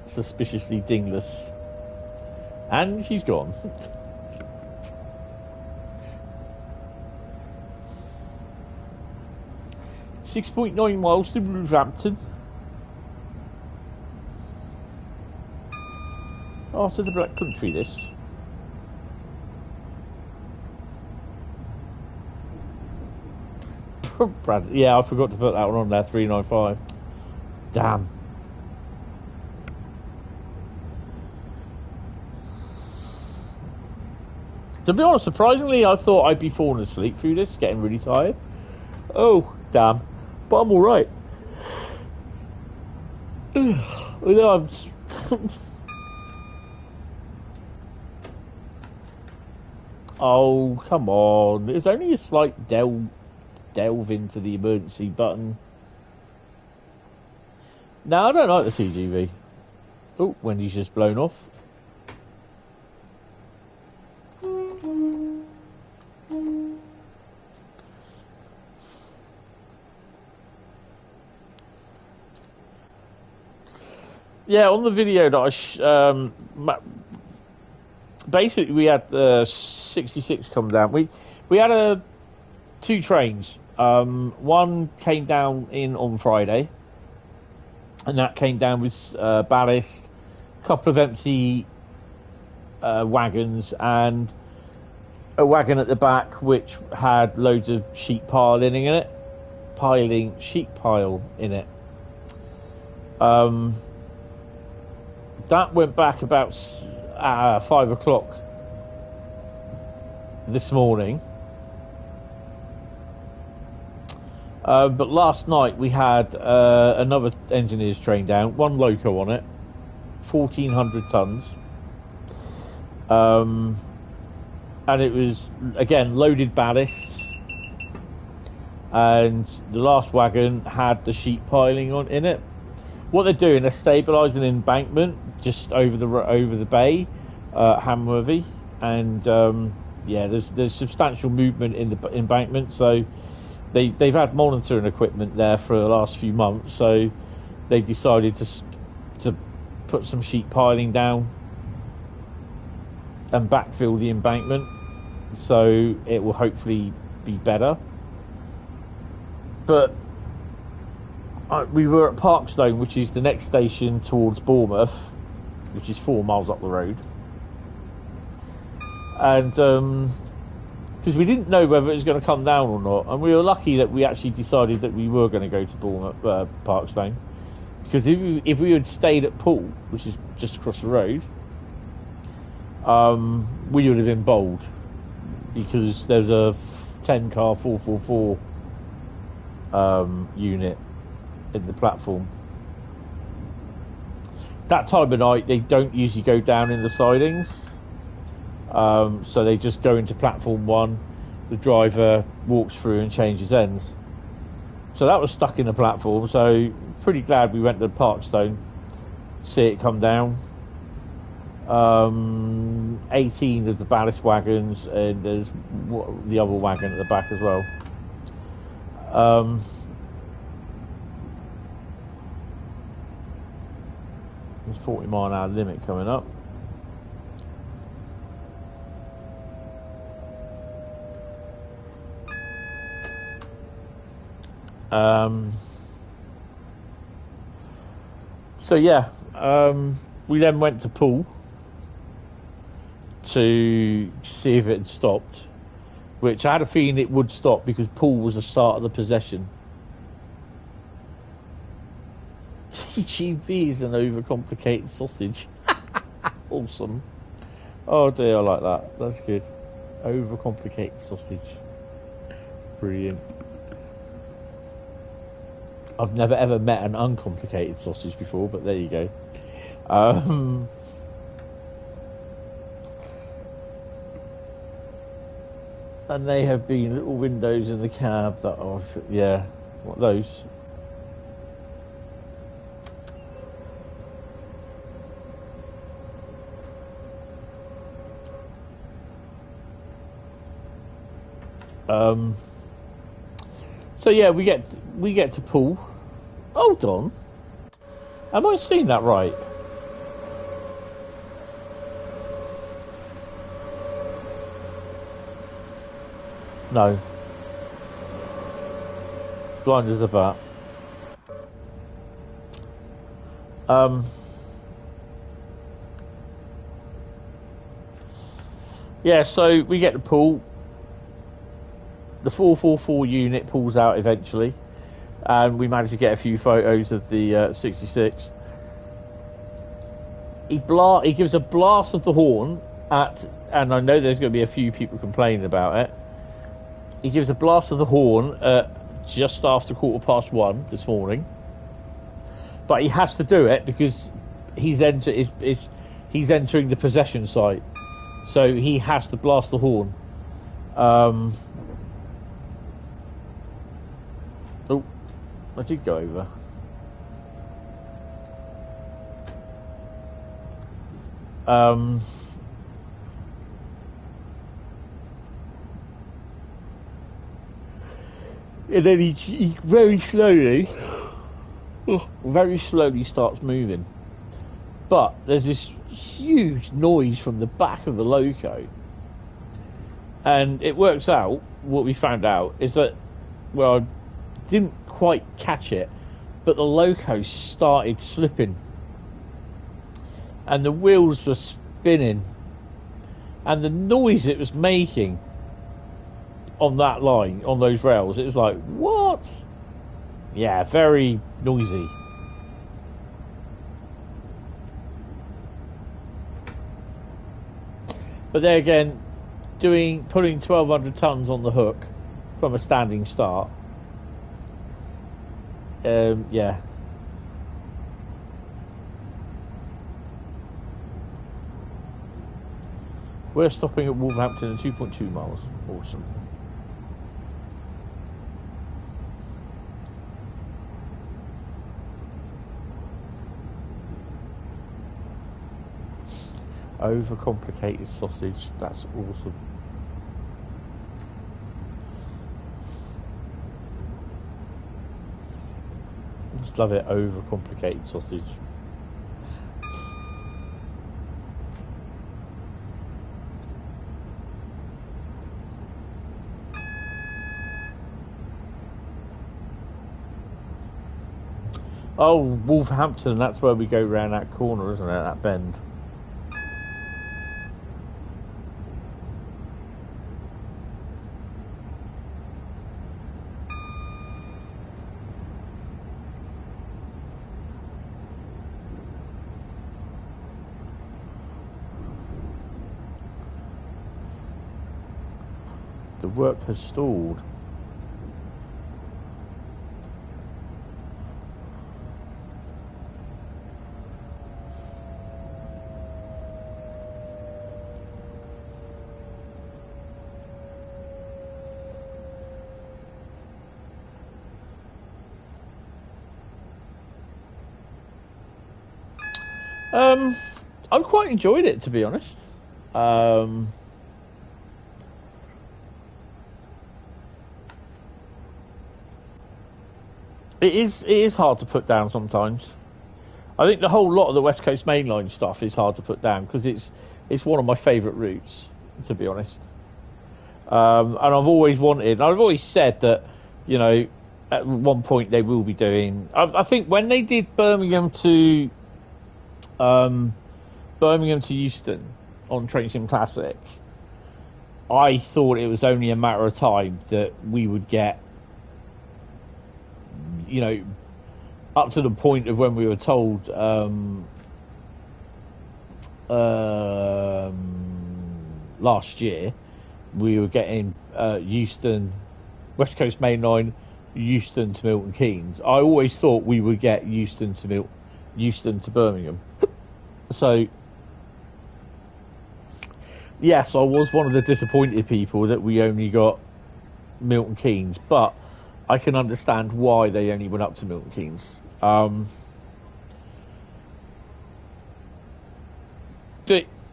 Suspiciously dingless. And she's gone. .9 miles to Wolverhampton. After the Black Country, this. Yeah, I forgot to put that one on there, 395. Damn. To be honest, surprisingly, I thought I'd be falling asleep through this, getting really tired. Oh, damn. But I'm alright. Although I'm... Oh, come on. It's only a slight delve into the emergency button. No, I don't like the TGV. Oh, Wendy's just blown off. Yeah, on the video that I basically we had 66 come down. We had two trains. One came down in on Friday, and that came down with ballast, a couple of empty wagons, and a wagon at the back which had loads of sheet piling in it. Sheet pile in it. That went back about 5 o'clock this morning. But last night we had another engineer's train down, one loco on it, 1,400 tons. And it was, again, loaded ballast. And the last wagon had the sheet piling in it. What they're doing, they're stabilising an embankment just over the bay, Hamworthy, and yeah, there's substantial movement in the embankment. So they've had monitoring equipment there for the last few months. So they decided to put some sheet piling down and backfill the embankment, so it will hopefully be better. But we were at Parkstone, which is the next station towards Bournemouth, which is 4 miles up the road. And because we didn't know whether it was going to come down or not, and we were lucky that we actually decided that we were going to go to Bournemouth, Parkstone, because if we had stayed at Poole, which is just across the road, we would have been bowled, because there's a 10-car 444 unit in the platform. That time of night they don't usually go down in the sidings, so they just go into platform 1. The driver walks through and changes ends. So that was stuck in the platform. So pretty glad we went to Parkstone to see it come down. 18 of the ballast wagons, and there's the other wagon at the back as well. There's 40 mile an hour limit coming up. So yeah, we then went to Poole to see if it had stopped, which I had a feeling it would stop because Poole was the start of the possession. TGV is an overcomplicated sausage. Awesome. Oh dear, I like that. That's good. Overcomplicated sausage. Brilliant. I've never ever met an uncomplicated sausage before, but there you go. And they have been little windows in the cab that are, yeah, what are those? So yeah, we get to pull. Hold on, am I seeing that right? No. Blind as a bat. Yeah, so we get the pull. The 444 unit pulls out eventually, and we managed to get a few photos of the 66. He gives a blast of the horn at, and I know there's going to be a few people complaining about it. He gives a blast of the horn at just after 1:15 this morning, but he has to do it because he's entering the possession site, so he has to blast the horn. Oh, I did go over. And then he very slowly starts moving. But there's this huge noise from the back of the loco. And it works out, what we found out, is that, well, I didn't quite catch it, but the loco started slipping. And the wheels were spinning. And the noise it was making on that line, on those rails, it was like, what? Yeah, very noisy. But there again, putting 1,200 tons on the hook from a standing start, yeah. We're stopping at Wolverhampton at 2.2 miles. Awesome. Overcomplicated sausage, that's awesome. I just love it, overcomplicated sausage. Oh, Wolverhampton, that's where we go round that corner, isn't it, that bend? The work has stalled. I've quite enjoyed it, to be honest. It is hard to put down sometimes. I think the whole lot of the West Coast Mainline stuff is hard to put down because it's one of my favourite routes, to be honest. And I've always said that, you know, at one point they will be doing. I think when they did Birmingham to Euston on Train Sim Classic, I thought it was only a matter of time that we would get, you know, up to the point of when we were told last year, we were getting Euston, West Coast Mainline, Euston to Milton Keynes. I always thought we would get Euston to Birmingham. So, yes, I was one of the disappointed people that we only got Milton Keynes, but I can understand why they only went up to Milton Keynes.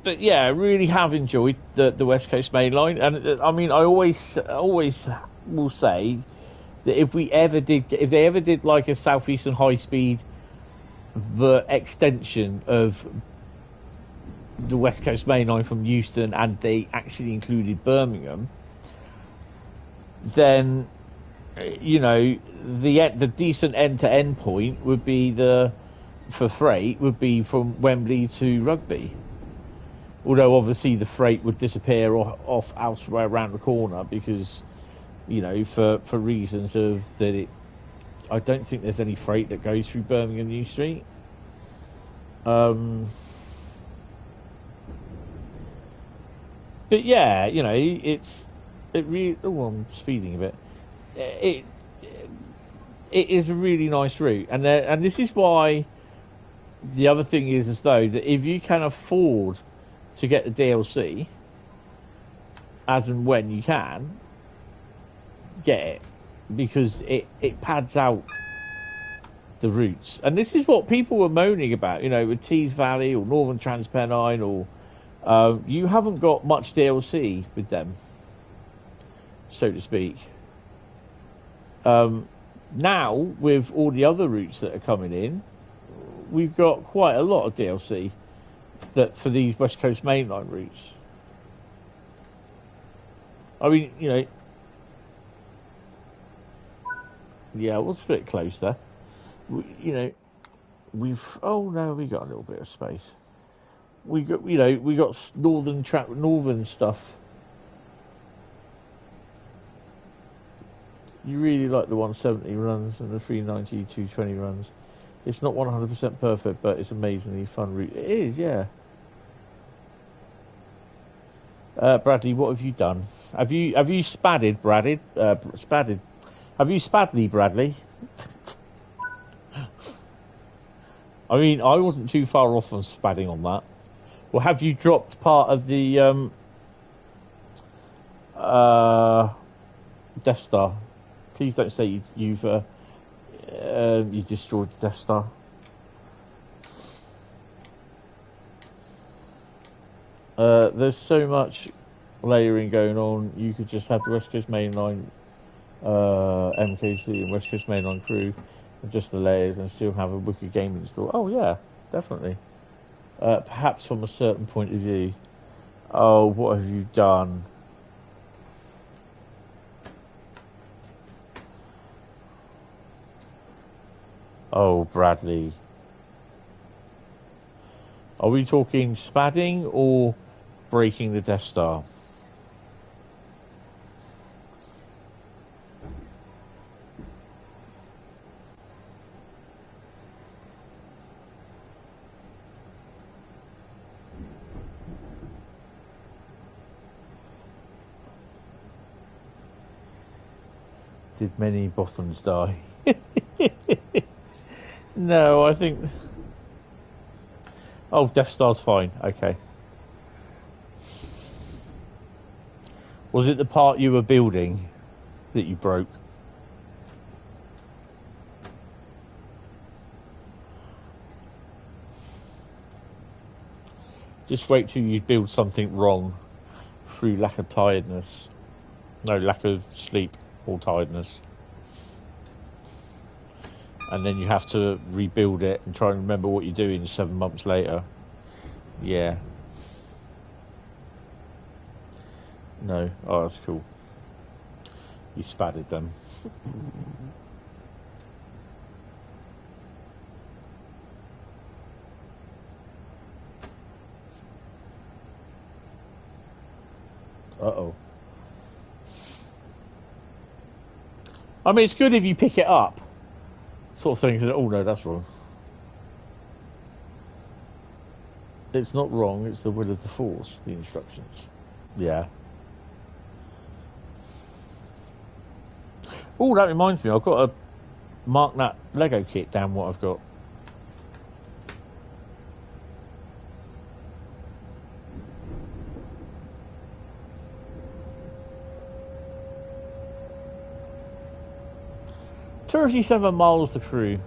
But yeah, I really have enjoyed the West Coast Main Line, and I mean, I always will say that if they ever did like a Southeastern Highspeed, the extension of the West Coast Main Line from Euston, and they actually included Birmingham, then the decent end-to-end point would be for freight would be from Wembley to Rugby. Although obviously the freight would disappear off elsewhere around the corner because, for reasons of that I don't think there's any freight that goes through Birmingham New Street. But yeah, I'm speeding a bit. It is a really nice route, and this is why the other thing is as though that if you can afford to get the DLC, as and when you can, get it, because it pads out the routes. And this is what people were moaning about, with Tees Valley or Northern Trans Pennine, or you haven't got much DLC with them, so to speak. Now, with all the other routes that are coming in, we've got quite a lot of DLC that for these West Coast Mainline routes. I mean, yeah, it was a bit close there. We got a little bit of space. We got northern stuff. You really like the 170 runs and the 390, 220 runs. It's not 100% perfect, but it's amazingly fun route. It is, yeah. Bradley, what have you done? Have you spadded, Bradley? Spadded. Have you spadly, Bradley? I mean, I wasn't too far off on spadding on that. Or have you dropped part of the Death Star? Please don't say you've destroyed the Death Star. There's so much layering going on. You could just have the West Coast Mainline MKC and West Coast Mainline Crewe and just the layers and still have a wicked game install. Oh yeah, definitely. Perhaps from a certain point of view. Oh, what have you done? Oh, Bradley. Are we talking spadding or breaking the Death Star? Did many bottoms die? No, I think... Oh, Death Star's fine. Okay. Was it the part you were building that you broke? Just wait till you build something wrong through lack of tiredness. No, lack of sleep or tiredness. And then you have to rebuild it and try and remember what you're doing 7 months later. Yeah. No. Oh, that's cool. You spadded them. Uh-oh. I mean, it's good if you pick it up. Sort of thing. Oh no, that's wrong. It's not wrong. It's the will of the force. The instructions. Yeah. Oh, that reminds me, I've got to mark that Lego kit down what I've got. "37 miles to Crewe."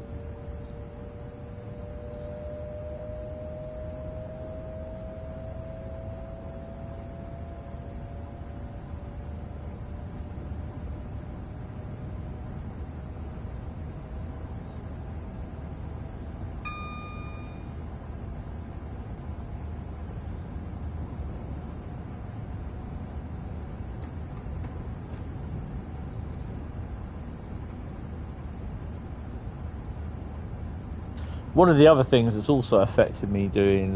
One of the other things that's also affected me doing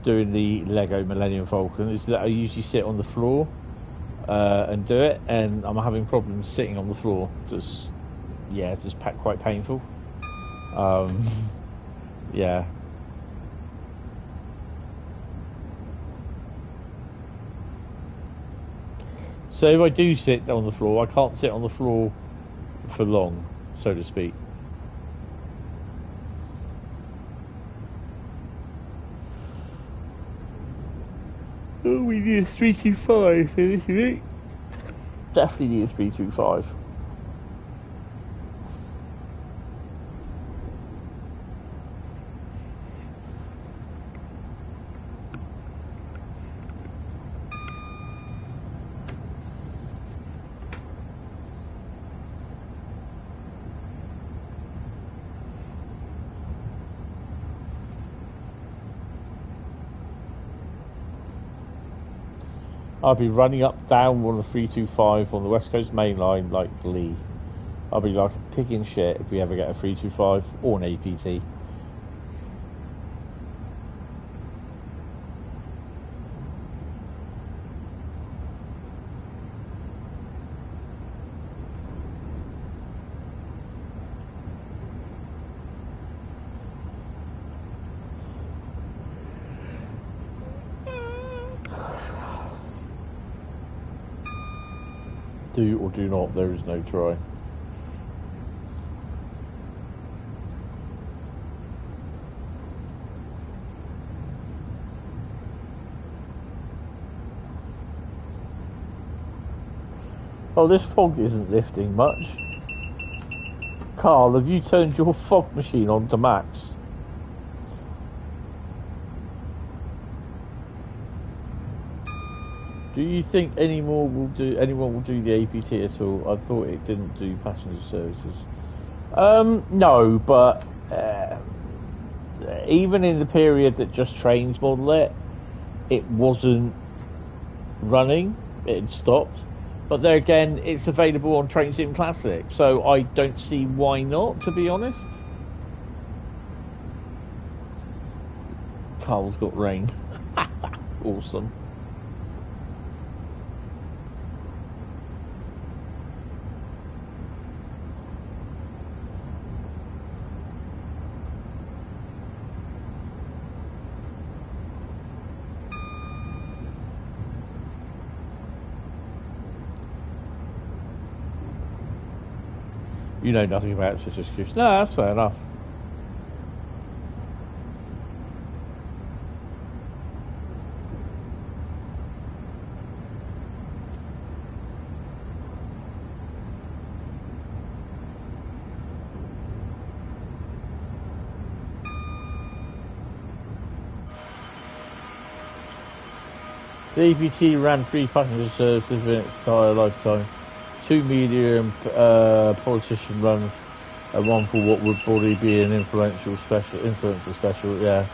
the Lego Millennium Falcon is that I usually sit on the floor and do it, and I'm having problems sitting on the floor. Just quite painful. Yeah. So if I do sit on the floor, I can't sit on the floor for long, so to speak. Oh, we need a 325 for this week. Definitely need a 325. I'll be running up down on the 325 on the West Coast Mainline like Lee. I'll be like picking shit if we ever get a 325 or an APT. Do or do not, there is no try. Oh, this fog isn't lifting much. Carl, have you turned your fog machine on to max? Do you think anyone will do the APT at all? I thought it didn't do passenger services. No, but even in the period that Just Trains model it wasn't running. It had stopped. But there again, it's available on Train Sim Classic, so I don't see why not, to be honest. Carl's got rain. Awesome. You know nothing about such excuse. No, that's fair enough. The APT ran 3 passenger services in its entire lifetime. 2 medium politician run, and 1 for what would probably be an influencer special, yeah.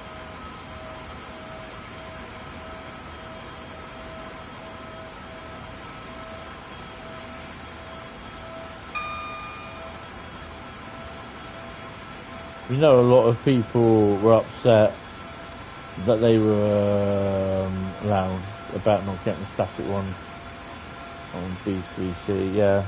You know, a lot of people were upset that they were loud about not getting the static one on B3C, yeah.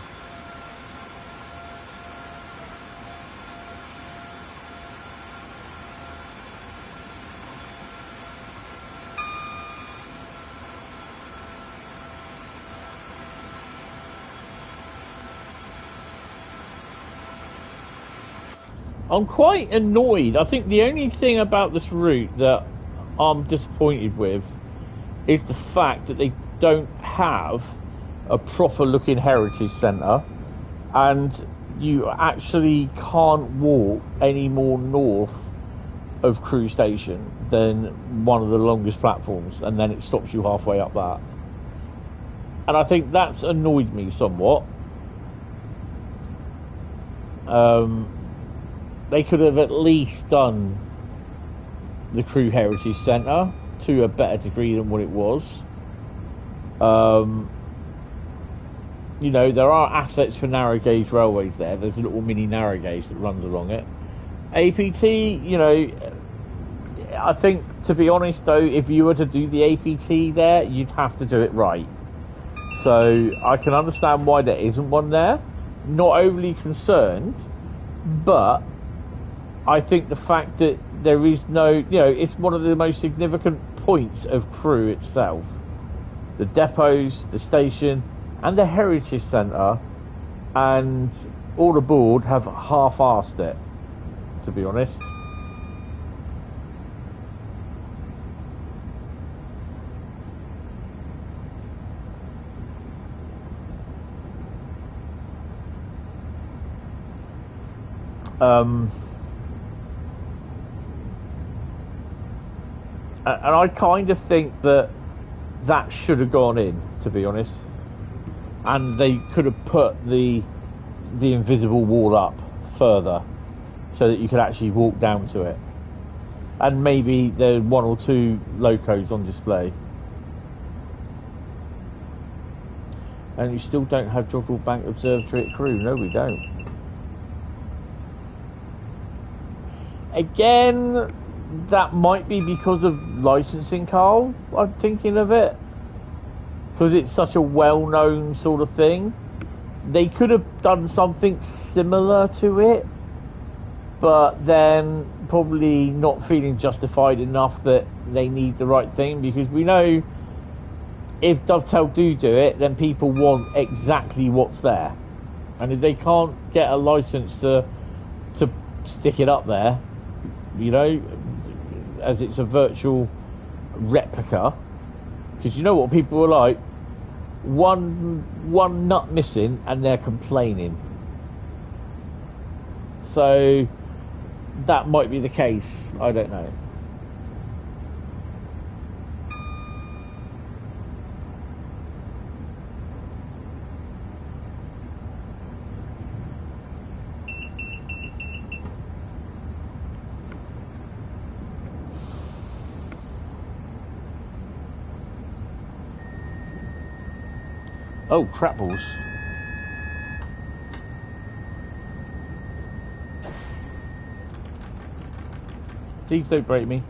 I'm quite annoyed. I think the only thing about this route that I'm disappointed with is the fact that they don't have a proper looking heritage centre, and you actually can't walk any more north of Crewe station than one of the longest platforms, and then it stops you halfway up that. And I think that's annoyed me somewhat. They could have at least done the Crewe Heritage Centre to a better degree than what it was. You know, there are assets for narrow gauge railways there. There's a little mini narrow gauge that runs along it. APT, you know, I think, to be honest though, if you were to do the APT there, you'd have to do it right. So I can understand why there isn't one there. Not overly concerned, but I think the fact that there is no, you know, it's one of the most significant points of Crewe itself. The depots, the station, and the Heritage Centre, and all aboard have half-arsed it, to be honest. And I kind of think that should have gone in, to be honest. And they could have put the invisible wall up further so that you could actually walk down to it. And maybe there are 1 or 2 locos on display. And you still don't have Jodrell Bank Observatory at Crewe. No, we don't. Again, that might be because of licensing, Carl. I'm thinking of it. Because it's such a well-known sort of thing. They could have done something similar to it, but then probably not feeling justified enough that they need the right thing, because we know if Dovetail do it, then people want exactly what's there. And if they can't get a license to stick it up there, you know, as it's a virtual replica, because you know what people are like, one nut missing and they're complaining. So that might be the case, I don't know. Oh, crap balls. Please don't break me.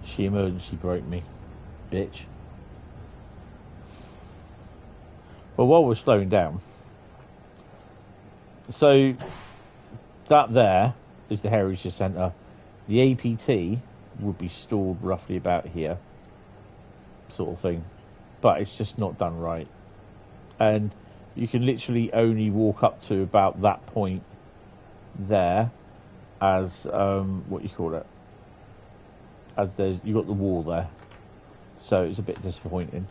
She emergency broke me, bitch. Well, while we're slowing down, so that there is the Heritage Centre. The APT would be stored roughly about here, sort of thing, but it's just not done right. And you can literally only walk up to about that point there, as what you call it, as you got the wall there, so it's a bit disappointing.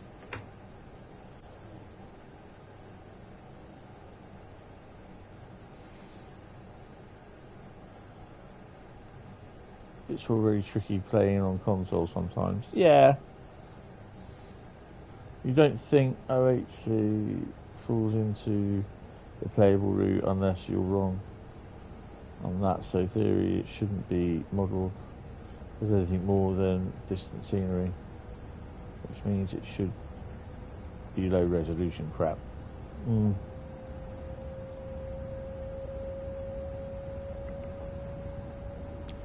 It's all very tricky playing on console sometimes. Yeah. You don't think OHC falls into the playable route unless you're wrong on that, so theory it shouldn't be modelled as anything more than distant scenery, which means it should be low resolution crap.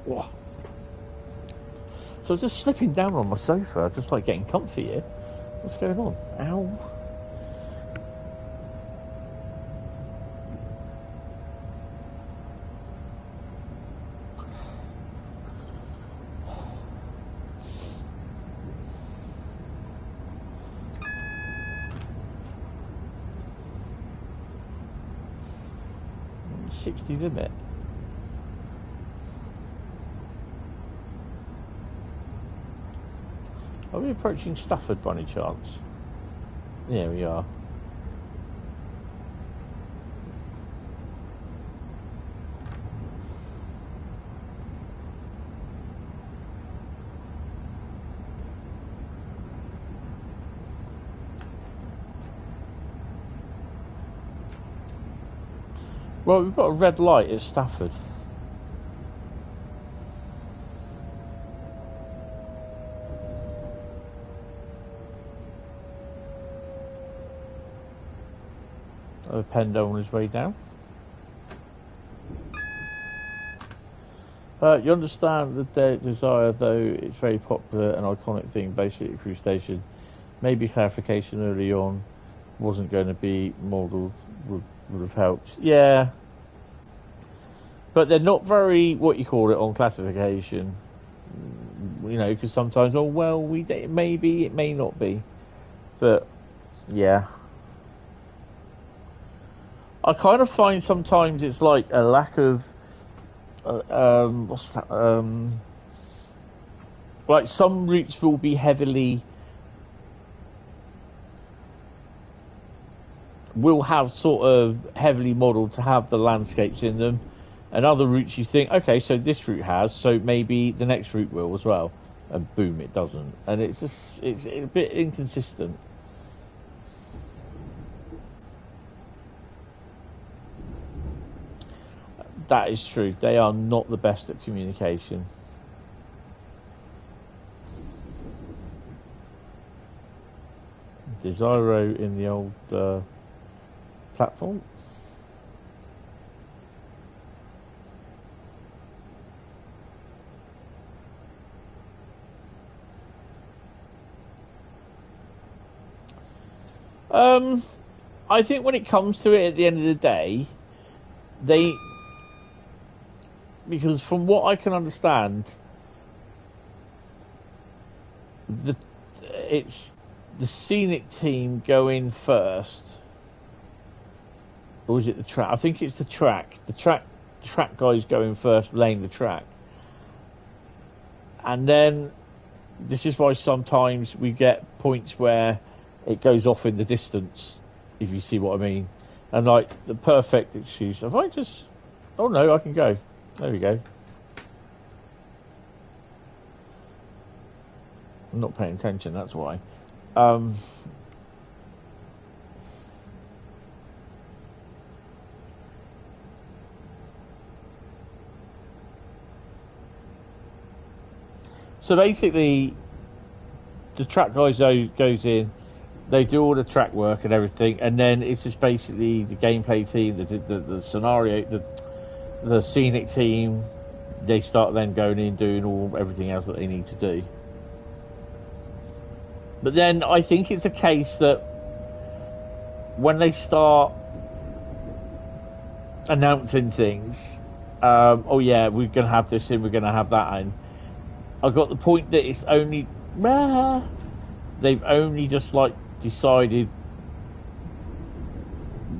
Whoa. So I was just slipping down on my sofa, just like getting comfy here. What's going on? Ow. 60 limit? Are we approaching Stafford by any chance? Yeah, we are. Well, we've got a red light at Stafford. A Pendo on his way down. You understand that their desire, though it's very popular and iconic thing, basically at Crewe Station. Maybe clarification early on wasn't going to be modelled would have helped. Yeah. But they're not very, what you call it, on classification. You know, because sometimes, oh, well, maybe, it may not be. But, yeah. I kind of find sometimes it's like a lack of, what's that, like some routes will be will have sort of heavily modelled to have the landscapes in them, and other routes you think, okay, so this route has, so maybe the next route will as well, and boom, it doesn't, and it's just, it's a bit inconsistent. That is true. They are not the best at communication. Desiro in the old platform. I think when it comes to it, at the end of the day, because from what I can understand, it's the scenic team going first, or is it the track? I think it's the track. The track guys going first, laying the track, and then this is why sometimes we get points where it goes off in the distance, if you see what I mean. And like the perfect excuse, if I just, oh no, I can go. There we go. I'm not paying attention, that's why. So basically, the track guys goes in, they do all the track work and everything, and then it's just basically the gameplay team, the scenario, the scenic team, they start then going in doing everything else that they need to do. But then I think it's a case that when they start announcing things, oh yeah, we're going to have this in, we're going to have that in, I got the point that it's only, they've only just like decided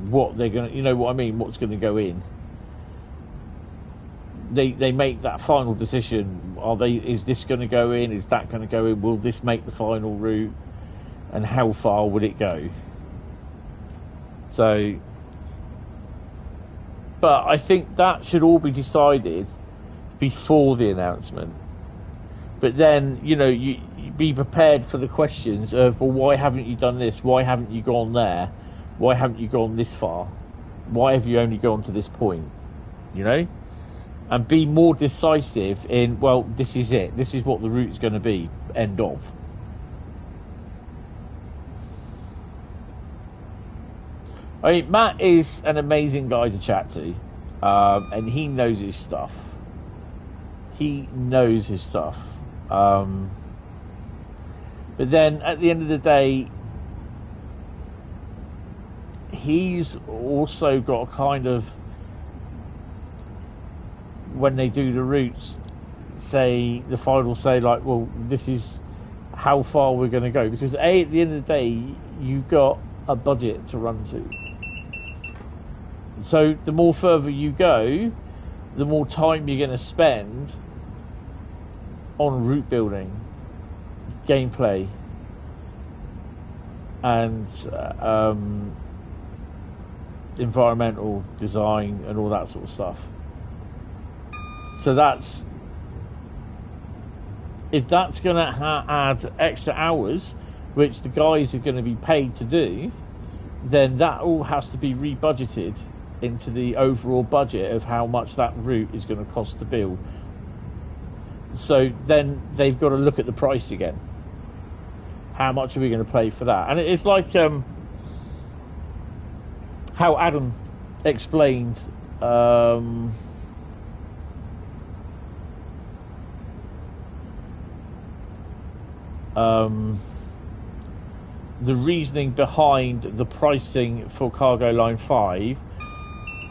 what they're going to, you know what I mean, what's going to go in. They make that final decision. Is this going to go in? Is that going to go in? Will this make the final route? And how far would it go? So, but I think that should all be decided before the announcement. But then, you know, you be prepared for the questions of, well, why haven't you done this? Why haven't you gone there? Why haven't you gone this far? Why have you only gone to this point? You know? And be more decisive in, well, this is it. This is what the route's going to be. End of. I mean, Matt is an amazing guy to chat to. And he knows his stuff. He knows his stuff. But then, at the end of the day, he's also got a kind of, when they do the routes, say the final say like, well, this is how far we're going to go, because at the end of the day, you've got a budget to run to. So the more further you go, the more time you're going to spend on route building, gameplay, and environmental design and all that sort of stuff. So that's, if that's going to add extra hours, which the guys are going to be paid to do, then that all has to be rebudgeted into the overall budget of how much that route is going to cost to build. So then they've got to look at the price again. How much are we going to pay for that? And it's like how Adam explained the reasoning behind the pricing for Cargo Line 5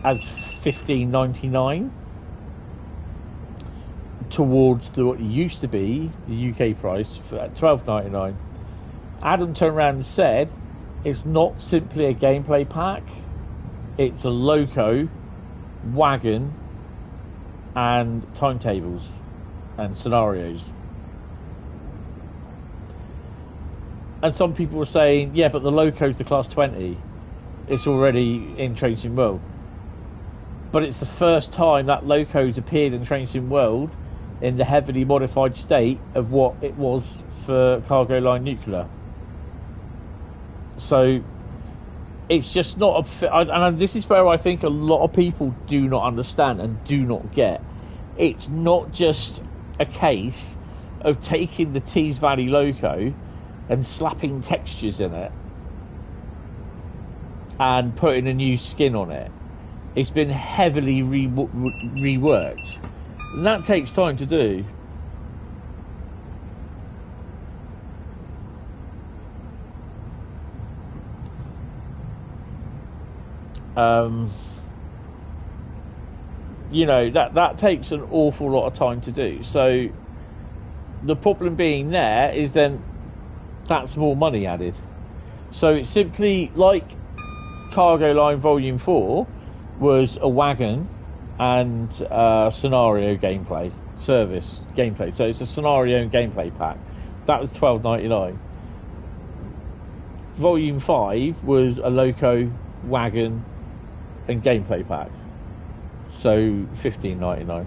as $15.99 towards what used to be the UK price for $12.99. Adam turned around and said it's not simply a gameplay pack, it's a loco, wagon, and timetables and scenarios. And some people were saying, yeah, but the loco's the Class 20. It's already in Train Sim World. But it's the first time that loco's appeared in Train Sim World in the heavily modified state of what it was for Cargo Line Nuclear. So it's just not and this is where I think a lot of people do not understand and do not get. It's not just a case of taking the Tees Valley loco and slapping textures in it and putting a new skin on it. It's been heavily reworked, and that takes time to do. You know, that takes an awful lot of time to do. So the problem being there is then that's more money added. So it's simply like Cargo Line Volume 4 was a wagon and scenario gameplay service gameplay. So it's a scenario and gameplay pack. That was $12.99. Volume 5 was a loco, wagon, and gameplay pack. So $15.99.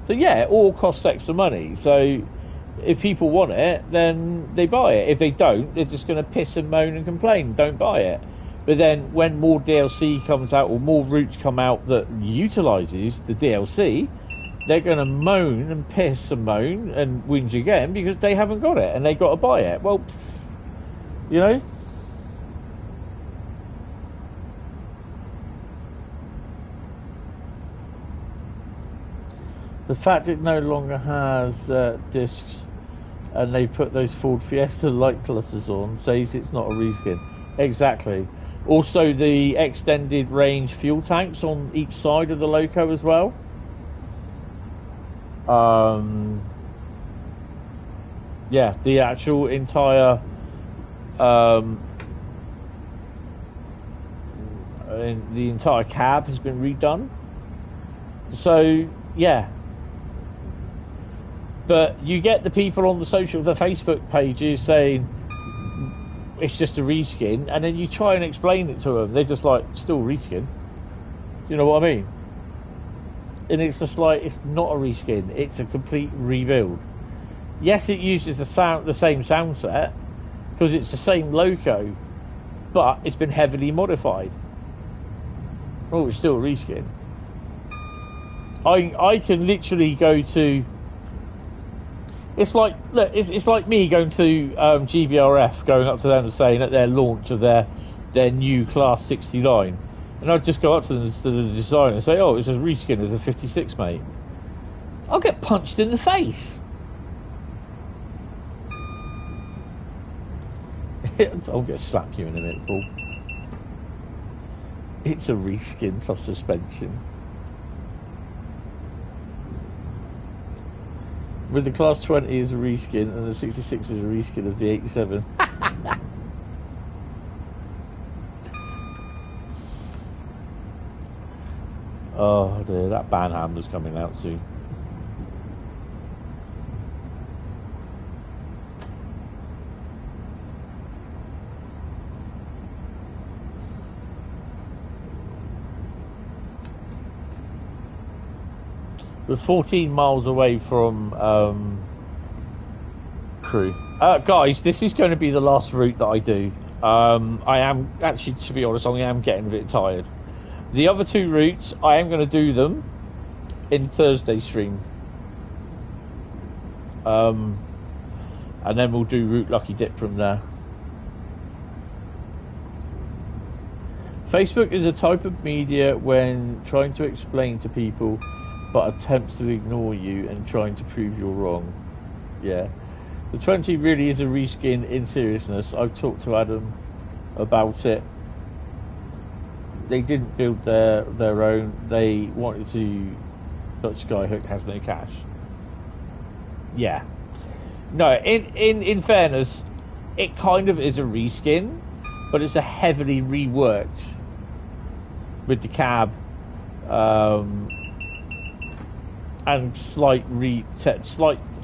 So yeah, it all costs extra money. So if people want it, then they buy it. If they don't, they're just going to piss and moan and complain, don't buy it. But then when more DLC comes out, or more routes come out that utilises the DLC, they're going to moan and piss and moan and whinge again because they haven't got it and they got to buy it. Well, you know. The fact it no longer has discs and they put those Ford Fiesta light clusters on says it's not a reskin. Exactly. Also the extended range fuel tanks on each side of the loco as well. Yeah, the actual entire the entire cab has been redone. So yeah. But you get the people on the Facebook pages saying it's just a reskin, and then you try and explain it to them, they're just like, still reskin. You know what I mean? And it's just like, it's not a reskin, it's a complete rebuild. Yes, it uses the same sound set because it's the same loco, but it's been heavily modified. Oh, it's still a reskin. I can literally go to. It's like, look, it's like me going to GBRF, going up to them and saying at their launch of their new Class 69, and I'd just go up to them, to the designer, and say, oh, it's a reskin of the 56, mate. I'll get punched in the face. I'll get slapped you in a minute, Paul. It's a reskin plus suspension. With the Class 20 is a reskin and the 66 is a reskin of the 87. Oh dear, that Banham's coming out soon. We're 14 miles away from Crewe. Guys, this is going to be the last route that I do. I am, actually, to be honest, I am getting a bit tired. The other two routes, I am going to do them in Thursday stream. And then we'll do Route Lucky Dip from there. Facebook is a type of media when trying to explain to people but attempts to ignore you and trying to prove you're wrong. Yeah. The 20 really is a reskin in seriousness. I've talked to Adam about it. They didn't build their own. They wanted to, but Skyhook has no cash. Yeah. No, in fairness, it kind of is a reskin, but it's a heavily reworked with the cab. And slight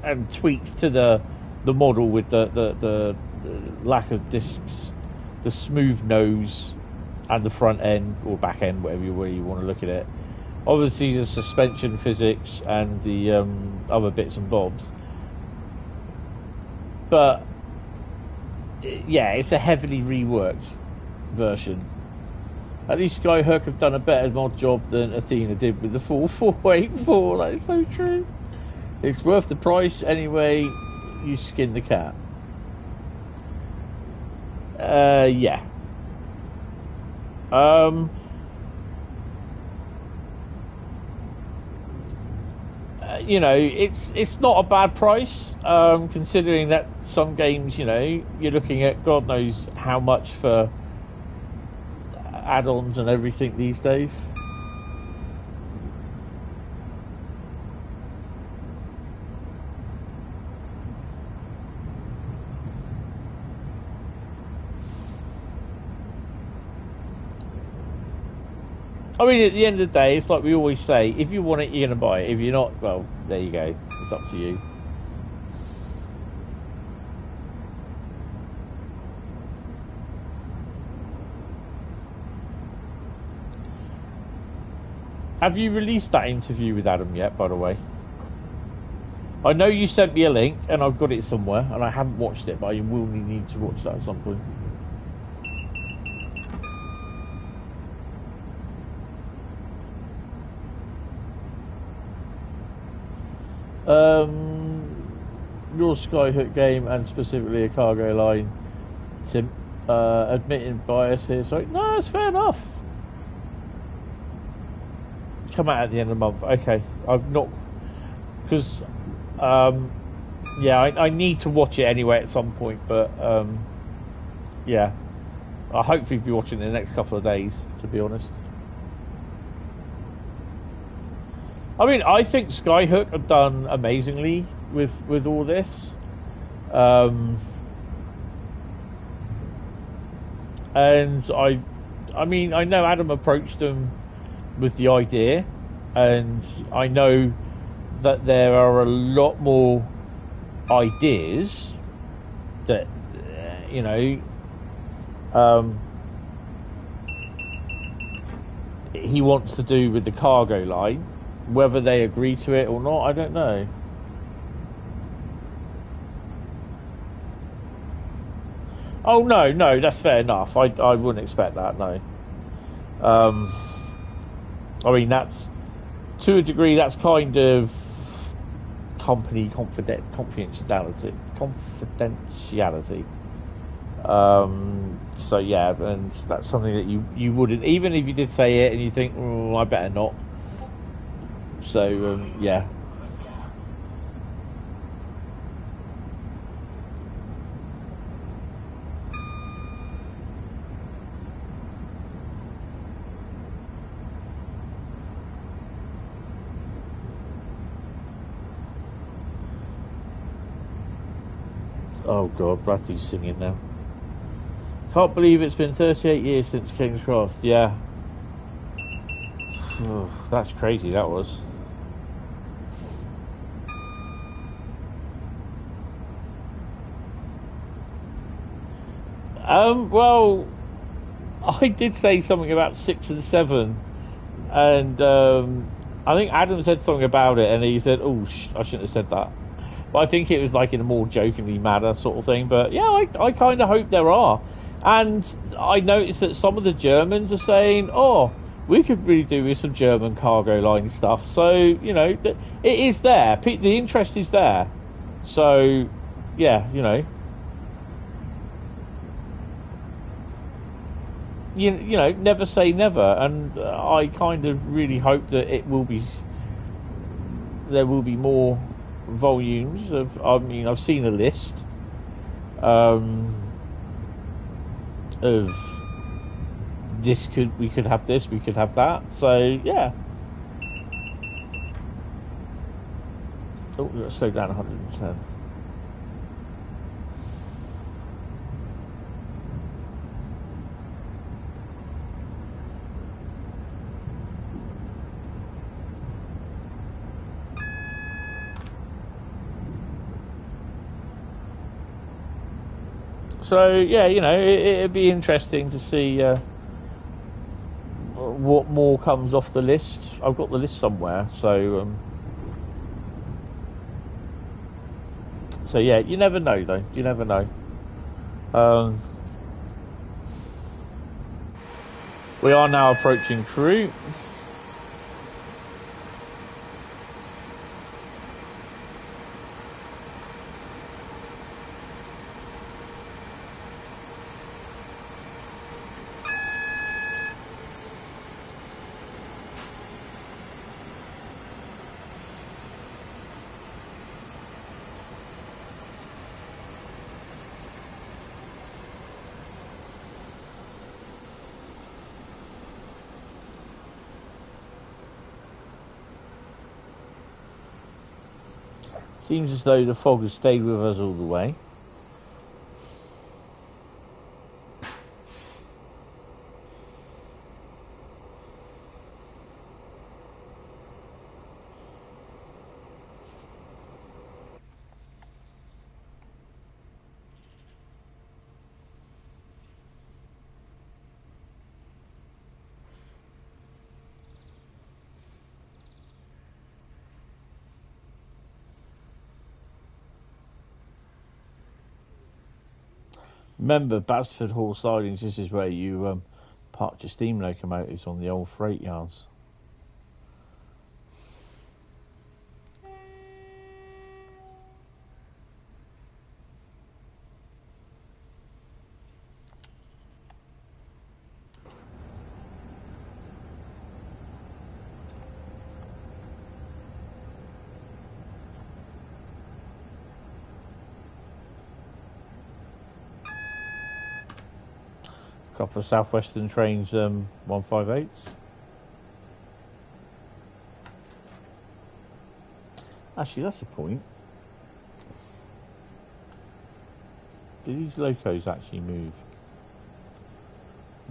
and tweaks to the model with the lack of discs, the smooth nose, and the front end or back end, whatever way you want to look at it. Obviously, the suspension physics and the other bits and bobs. But yeah, it's a heavily reworked version. At least Skyhook have done a better mod job than Athena did with the 4484. That is so true. It's worth the price anyway. You skin the cat. Yeah. You know, it's not a bad price, considering that some games, you know, you're looking at God knows how much for add-ons and everything these days. I mean, at the end of the day, it's like we always say, if you want it, you're going to buy it. If you're not, well, there you go. It's up to you. Have you released that interview with Adam yet, by the way? I know you sent me a link, and I've got it somewhere, and I haven't watched it, but I will need to watch that at some point. Your Skyhook game, and specifically a cargo line, Tim, admitting bias here, so no, it's fair enough. Come out at the end of the month. Okay, I've not, because yeah, I need to watch it anyway at some point, but yeah, I'll hopefully be watching it in the next couple of days, to be honest. I mean, I think Skyhook have done amazingly with all this, and I mean, I know Adam approached them with the idea, and I know that there are a lot more ideas that you know he wants to do with the cargo line. Whether they agree to it or not, I don't know. Oh no, that's fair enough. I wouldn't expect that, no. I mean, that's, to a degree, that's kind of company confidentiality. So yeah, and that's something that you wouldn't, even if you did say it and you think, oh, I better not. So yeah. Oh God, Bradley's singing now. Can't believe it's been 38 years since King's Cross. Yeah. Oh, that's crazy, that was. Well, I did say something about 6 and 7, and I think Adam said something about it, and he said, "Oh, I shouldn't have said that." But I think it was like in a more jokingly manner sort of thing. But yeah, I kind of hope there are. And I noticed that some of the Germans are saying, "Oh, we could really do with some German cargo line stuff." So you know, it is there. The interest is there. So yeah, you know. You know, never say never, and I kind of really hope that there will be more volumes of. I mean, I've seen a list of we could have this, we could have that. So yeah. Oh, we've got to slow down 110. So yeah, you know, it'd be interesting to see what more comes off the list. I've got the list somewhere, so yeah, you never know though. You never know. We are now approaching Crewe. Seems as though the fog has stayed with us all the way. Remember, Basford Hall sidings, this is where you parked your steam locomotives on the old freight yards. Couple of Southwestern trains, 158s. Actually, that's the point. Do these locos actually move?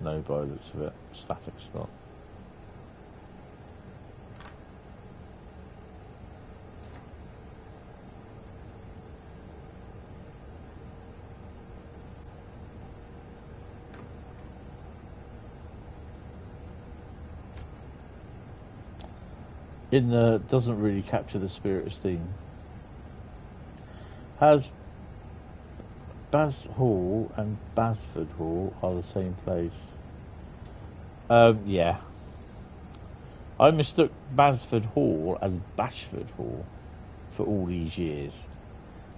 No, by the looks of it. Static start. Doesn't really capture the spirit of steam. Has Bas Hall and Basford Hall are the same place? Yeah. I mistook Basford Hall as Bashford Hall for all these years.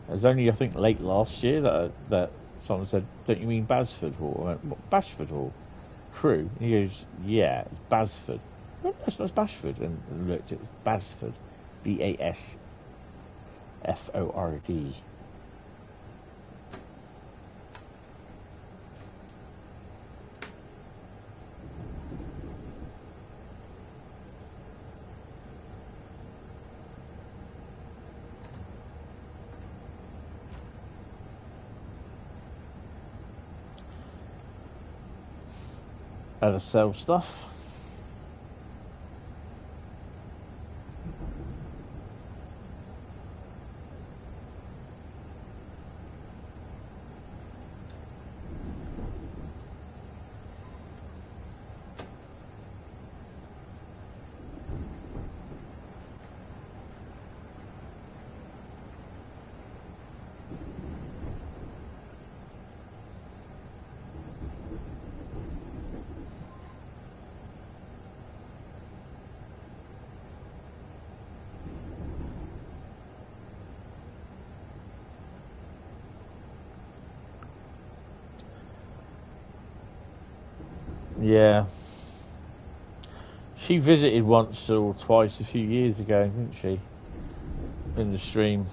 It was only, I think, late last year that someone said, "Don't you mean Basford Hall?" I went, "What, Bashford Hall?" Crewe. And he goes, "Yeah, it's Basford." That's Bashford, and looked, it was Basford, Basford. How to sell stuff. Yeah. She visited once or twice a few years ago, didn't she? In the stream.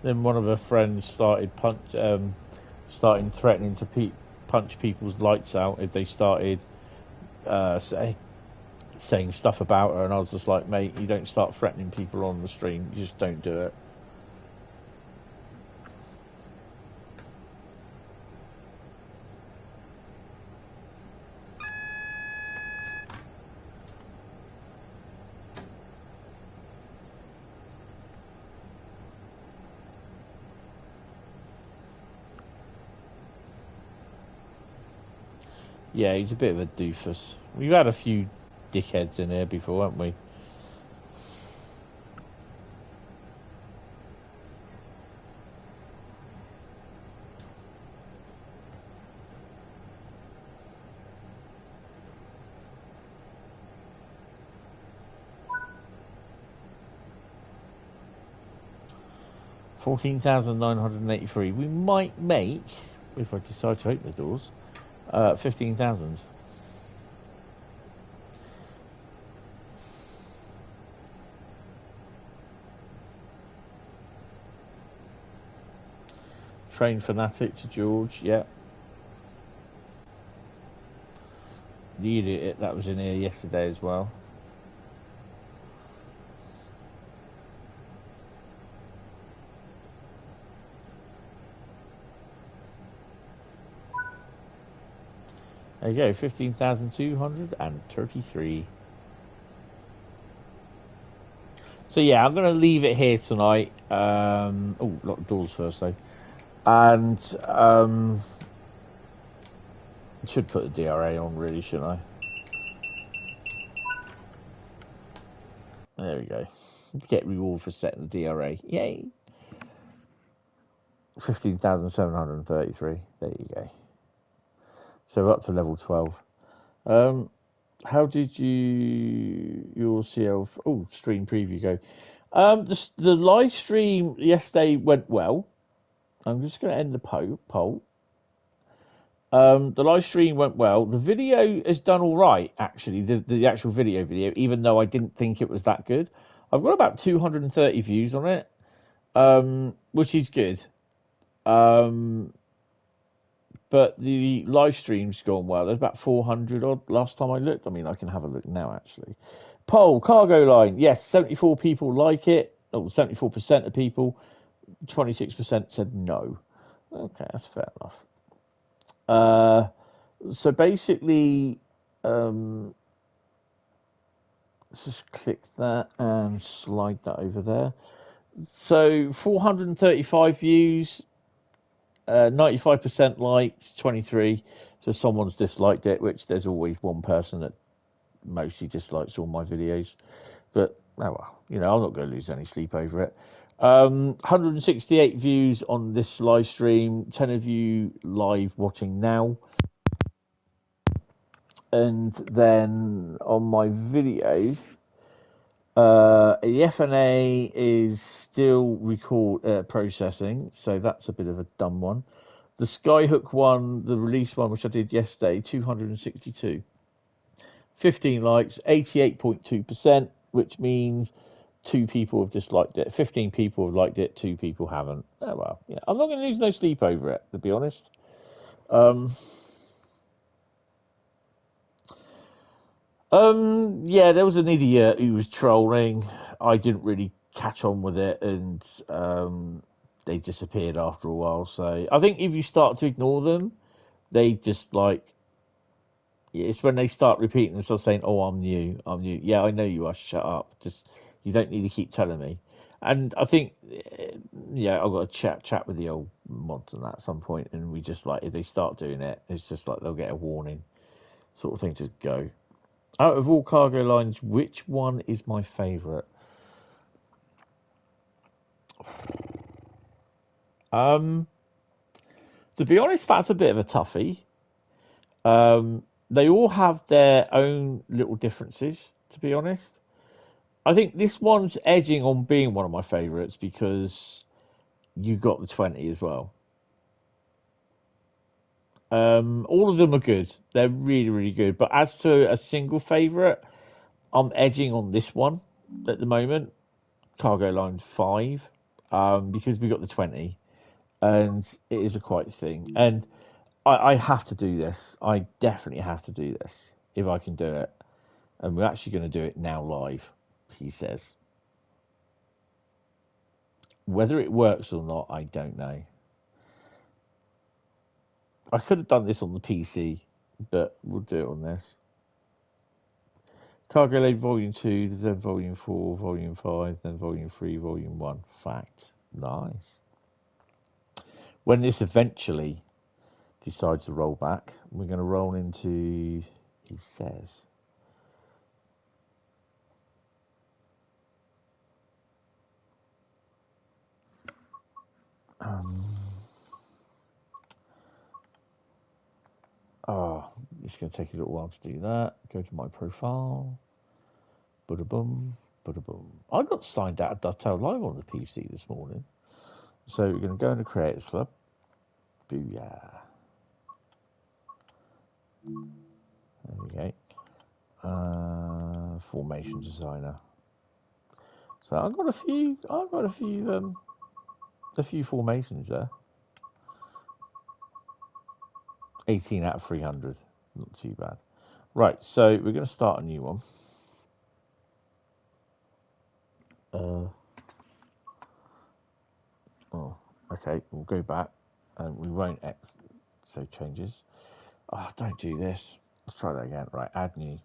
Then one of her friends started starting threatening to punch people's lights out if they started saying stuff about her, and I was just like, mate, you don't start threatening people on the stream. You just don't do it. Yeah, he's a bit of a doofus. We've had a few dickheads in here before, haven't we? $14,983. We might make, if I decide to open the doors, 15,000. Train fanatic to George, yeah. The idiot that was in here yesterday as well. There you go, 15,233. So yeah, I'm going to leave it here tonight. Oh, lock the doors first though. And should put the DRA on really, shouldn't I? There we go. Get reward for setting the DRA. Yay! 15,733. There you go. So we're up to level 12. How did your CL stream preview go? The live stream yesterday went well. I'm just going to end the poll. The live stream went well. The video has done all right, actually. The actual video, even though I didn't think it was that good. I've got about 230 views on it, which is good. But the live stream's gone well. There's about 400 odd last time I looked. I mean, I can have a look now, actually. Poll, cargo line. Yes, 74 people like it. 74% of people. 26% said no. Okay, that's fair enough. So basically, let's just click that and slide that over there. So 435 views, 95% liked, 23. So someone's disliked it, which there's always one person that mostly dislikes all my videos. But oh well, I'm not going to lose any sleep over it. 168 views on this live stream, 10 of you live watching now. And then on my video, the FNA is still processing, so that's a bit of a dumb one. The Skyhook one, the release one, which I did yesterday, 262. 15 likes, 88.2%, which means 2 people have disliked it. 15 people have liked it, 2 people haven't. Oh well, yeah. I'm not going to lose no sleep over it, to be honest. Yeah, there was an idiot who was trolling. I didn't really catch on with it, and they disappeared after a while. So I think if you start to ignore them, they just it's when they start repeating themselves saying, "Oh, I'm new. Yeah, I know you are. Shut up. Just you don't need to keep telling me." And I think, yeah, I've got to chat with the old mods and that at some point, and we just if they start doing it, it's just they'll get a warning, sort of thing. Just go. Out of all cargo lines, which one is my favourite? To be honest, that's a bit of a toughie. They all have their own little differences, to be honest. I think this one's edging on being one of my favourites because you got the 20 as well. All of them are good. They're really, really good. But as to a single favourite, I'm edging on this one at the moment, Cargo Line 5, because we got the 20, and it is a quite thing. And I have to do this. I definitely have to do this if I can do it. And we're actually going to do it now live, he says. Whether it works or not, I don't know. I could have done this on the PC, but we'll do it on this. Cargo Load Volume 2, then Volume 4, Volume 5, then Volume 3, Volume 1. Fact. Nice. When this eventually decides to roll back, we're going to roll into, he says, it's going to take a little while to do that. Go to my profile. Bada-boom, bada-boom. I got signed out of Dovetail Live on the PC this morning. So we're going to go into Creators Club. Booyah. There we go. Formation designer. So I've got a few formations there. 18 out of 300. Not too bad. Right, so we're going to start a new one. Okay, we'll go back and we won't say changes. Oh, don't do this. Let's try that again. Right, add new.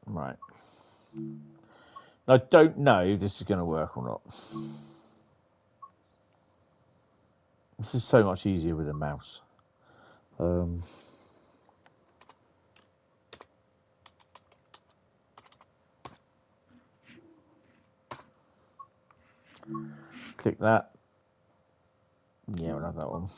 Right. I don't know if this is going to work or not. This is so much easier with a mouse. Click that. Yeah, we'll have that one.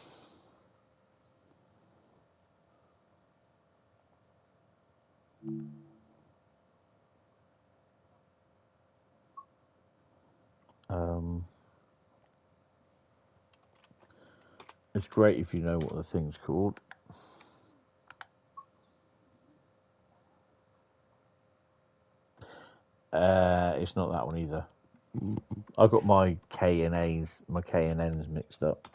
It's great if you know what the thing's called. It's not that one either. I've got my K and N's mixed up.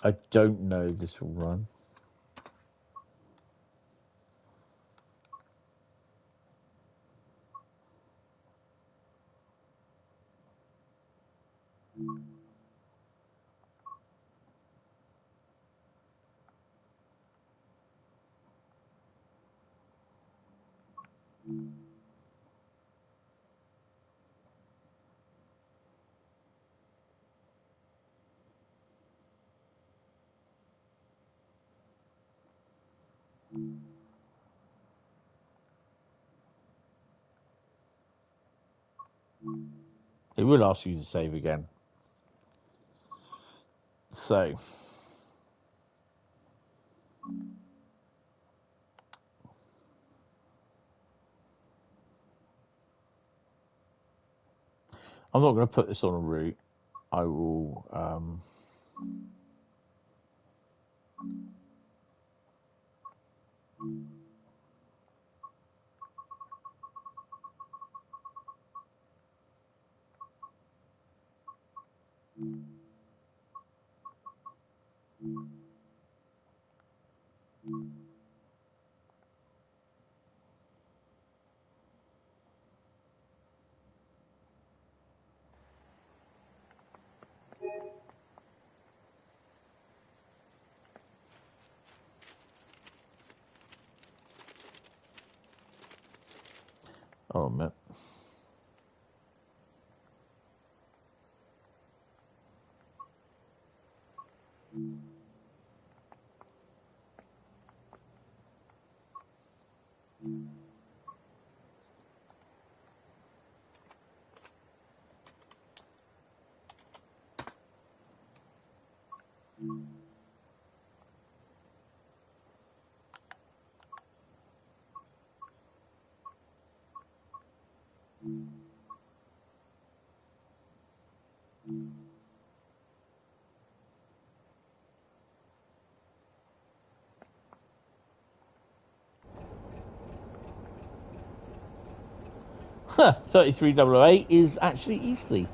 I don't know if this will run. It will ask you to save again. So, I'm not going to put this on a route. I will. Oh, man. Huh, 33008 is actually Eastleigh.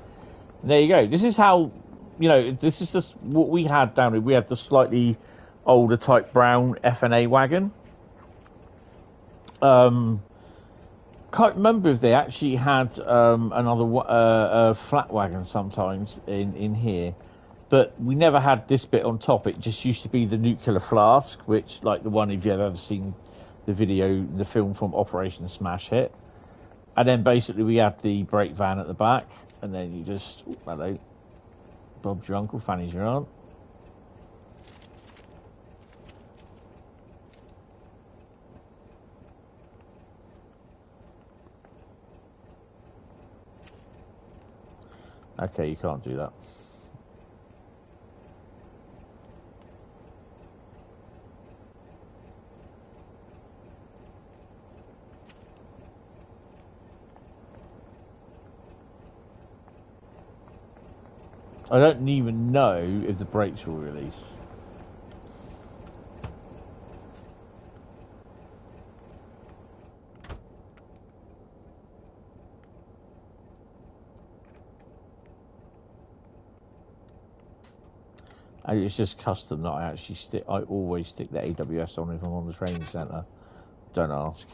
There you go. This is how, this is just what we had down here. We had the slightly older type brown F&A wagon. Can't remember if they actually had another flat wagon sometimes in here, but we never had this bit on top. It just used to be the nuclear flask, which, like the one, if you've ever seen the film from Operation Smash Hit. And then basically we had the brake van at the back, and then you just, hello, Bob's your uncle, Fanny's your aunt. Okay, you can't do that. I don't even know if the brakes will release. It's just custom that I actually stick. I always stick the AWS on if I'm on the training centre. Don't ask.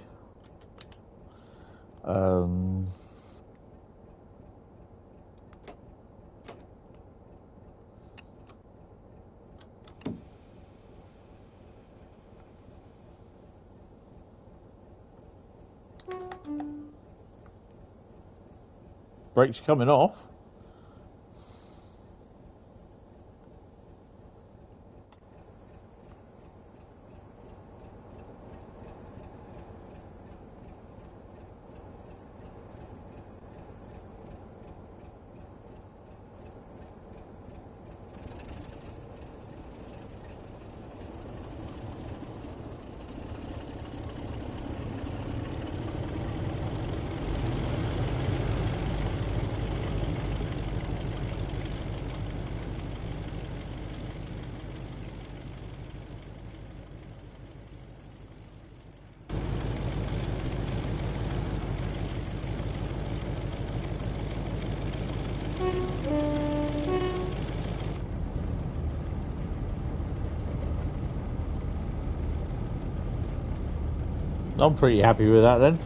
Brakes coming off. I'm pretty happy with that then.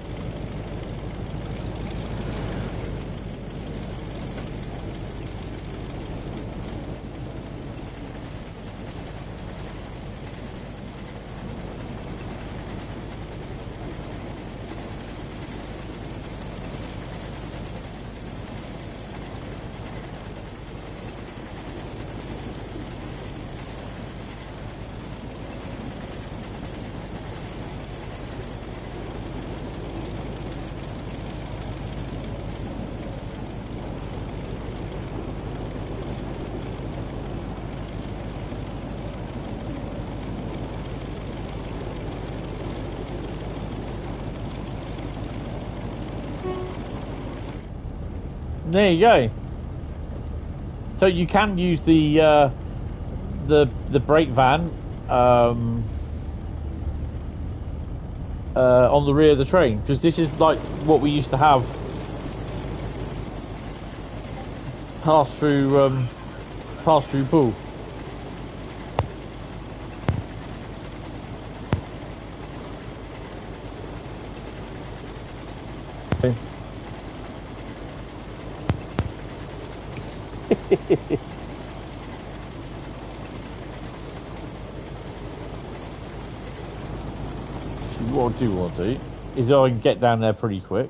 There you go. So you can use the brake van on the rear of the train, because this is like what we used to have pass through Pool. Okay. What I do want to do is I can get down there pretty quick.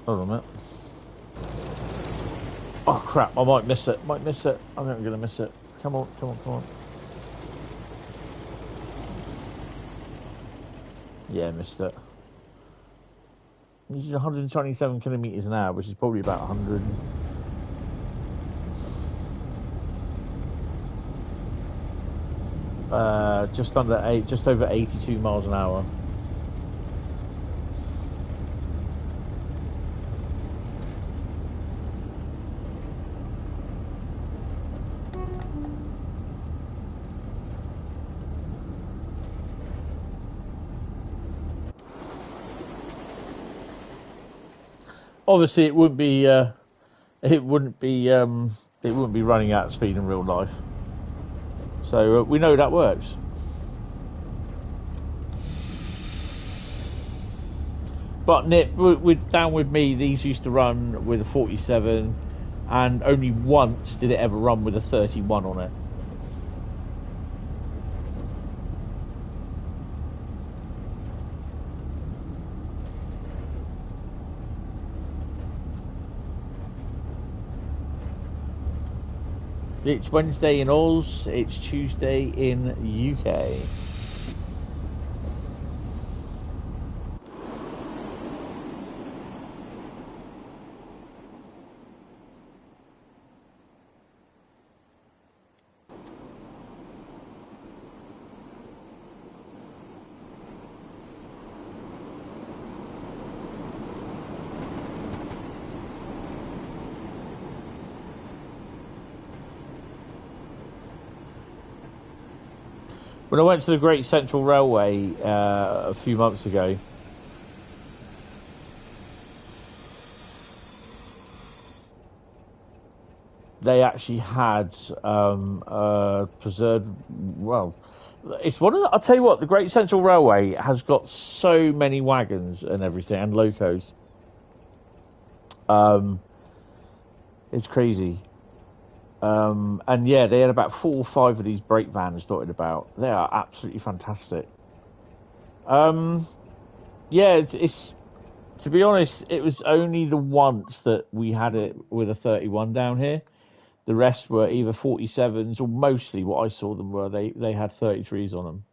Hold on a minute. Oh crap, I might miss it. I think I'm going to miss it. Come on. Yeah, missed it. This is 127 kilometers an hour, which is probably about 100. Just over 82 miles an hour. Obviously, it wouldn't be running at speed in real life. So we know that works. But Nick, down with me, these used to run with a 47, and only once did it ever run with a 31 on it. It's Wednesday in Oz, it's Tuesday in UK. When I went to the Great Central Railway a few months ago, they actually had preserved. Well, it's one of the, I'll tell you what, the Great Central Railway has got so many wagons and everything and locos. It's crazy. And yeah, they had about 4 or 5 of these brake vans dotted about. They are absolutely fantastic. Yeah, it's to be honest, it was only the once that we had it with a 31 down here. The rest were either 47s, or mostly what I saw them were they had 33s on them.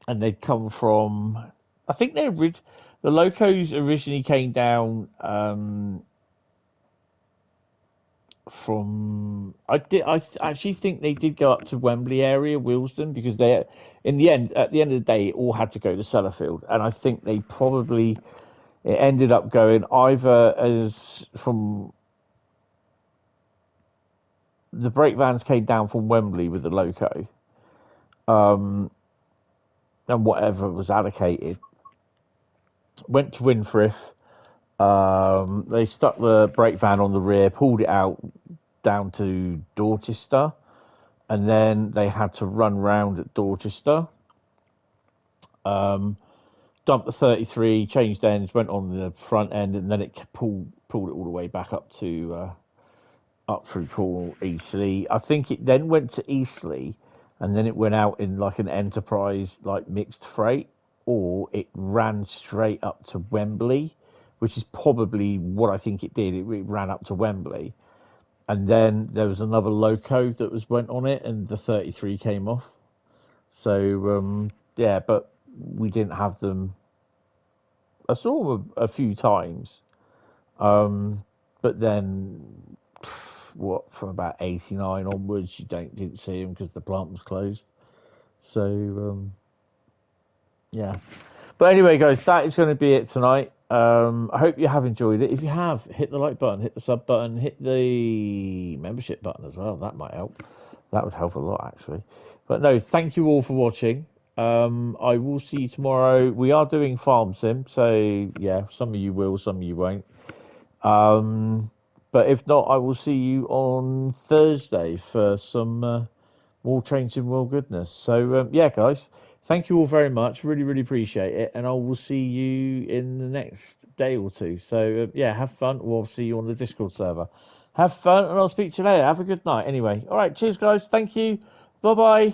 And they'd come from, I think the locos originally came down from, I actually think they did go up to Wembley area, Willesden, because at the end of the day, it all had to go to Sellafield, and I think it ended up going either as from the brake vans came down from Wembley with the loco, and whatever was allocated went to Winfrith. They stuck the brake van on the rear, pulled it out down to Dorchester, and then they had to run round at Dorchester, dumped the 33, changed ends, went on the front end, and then it pulled it all the way back up to up through Paul Eastleigh. I think it then went to Eastleigh, and then it went out in like an Enterprise, like mixed freight, or it ran straight up to Wembley, which is probably what I think it did. It ran up to Wembley, and then there was another loco that went on it, and the 33 came off. So yeah, but we didn't have them. I saw them a few times, but then from about 89 onwards, you didn't see them because the plant was closed. So yeah, but anyway, guys, that is going to be it tonight. I hope you have enjoyed it. If you have, hit the like button, hit the sub button, hit the membership button as well. That might help. That would help a lot, actually. But no, thank you all for watching. I will see you tomorrow. We are doing Farm Sim, so yeah, some of you will, some of you won't. But if not, I will see you on Thursday for some more Train Sim World goodness. So yeah, guys, thank you all very much. Really, really appreciate it. And I will see you in the next day or two. So yeah, have fun. We'll see you on the Discord server. Have fun, and I'll speak to you later. Have a good night. Anyway, all right, cheers, guys. Thank you. Bye-bye.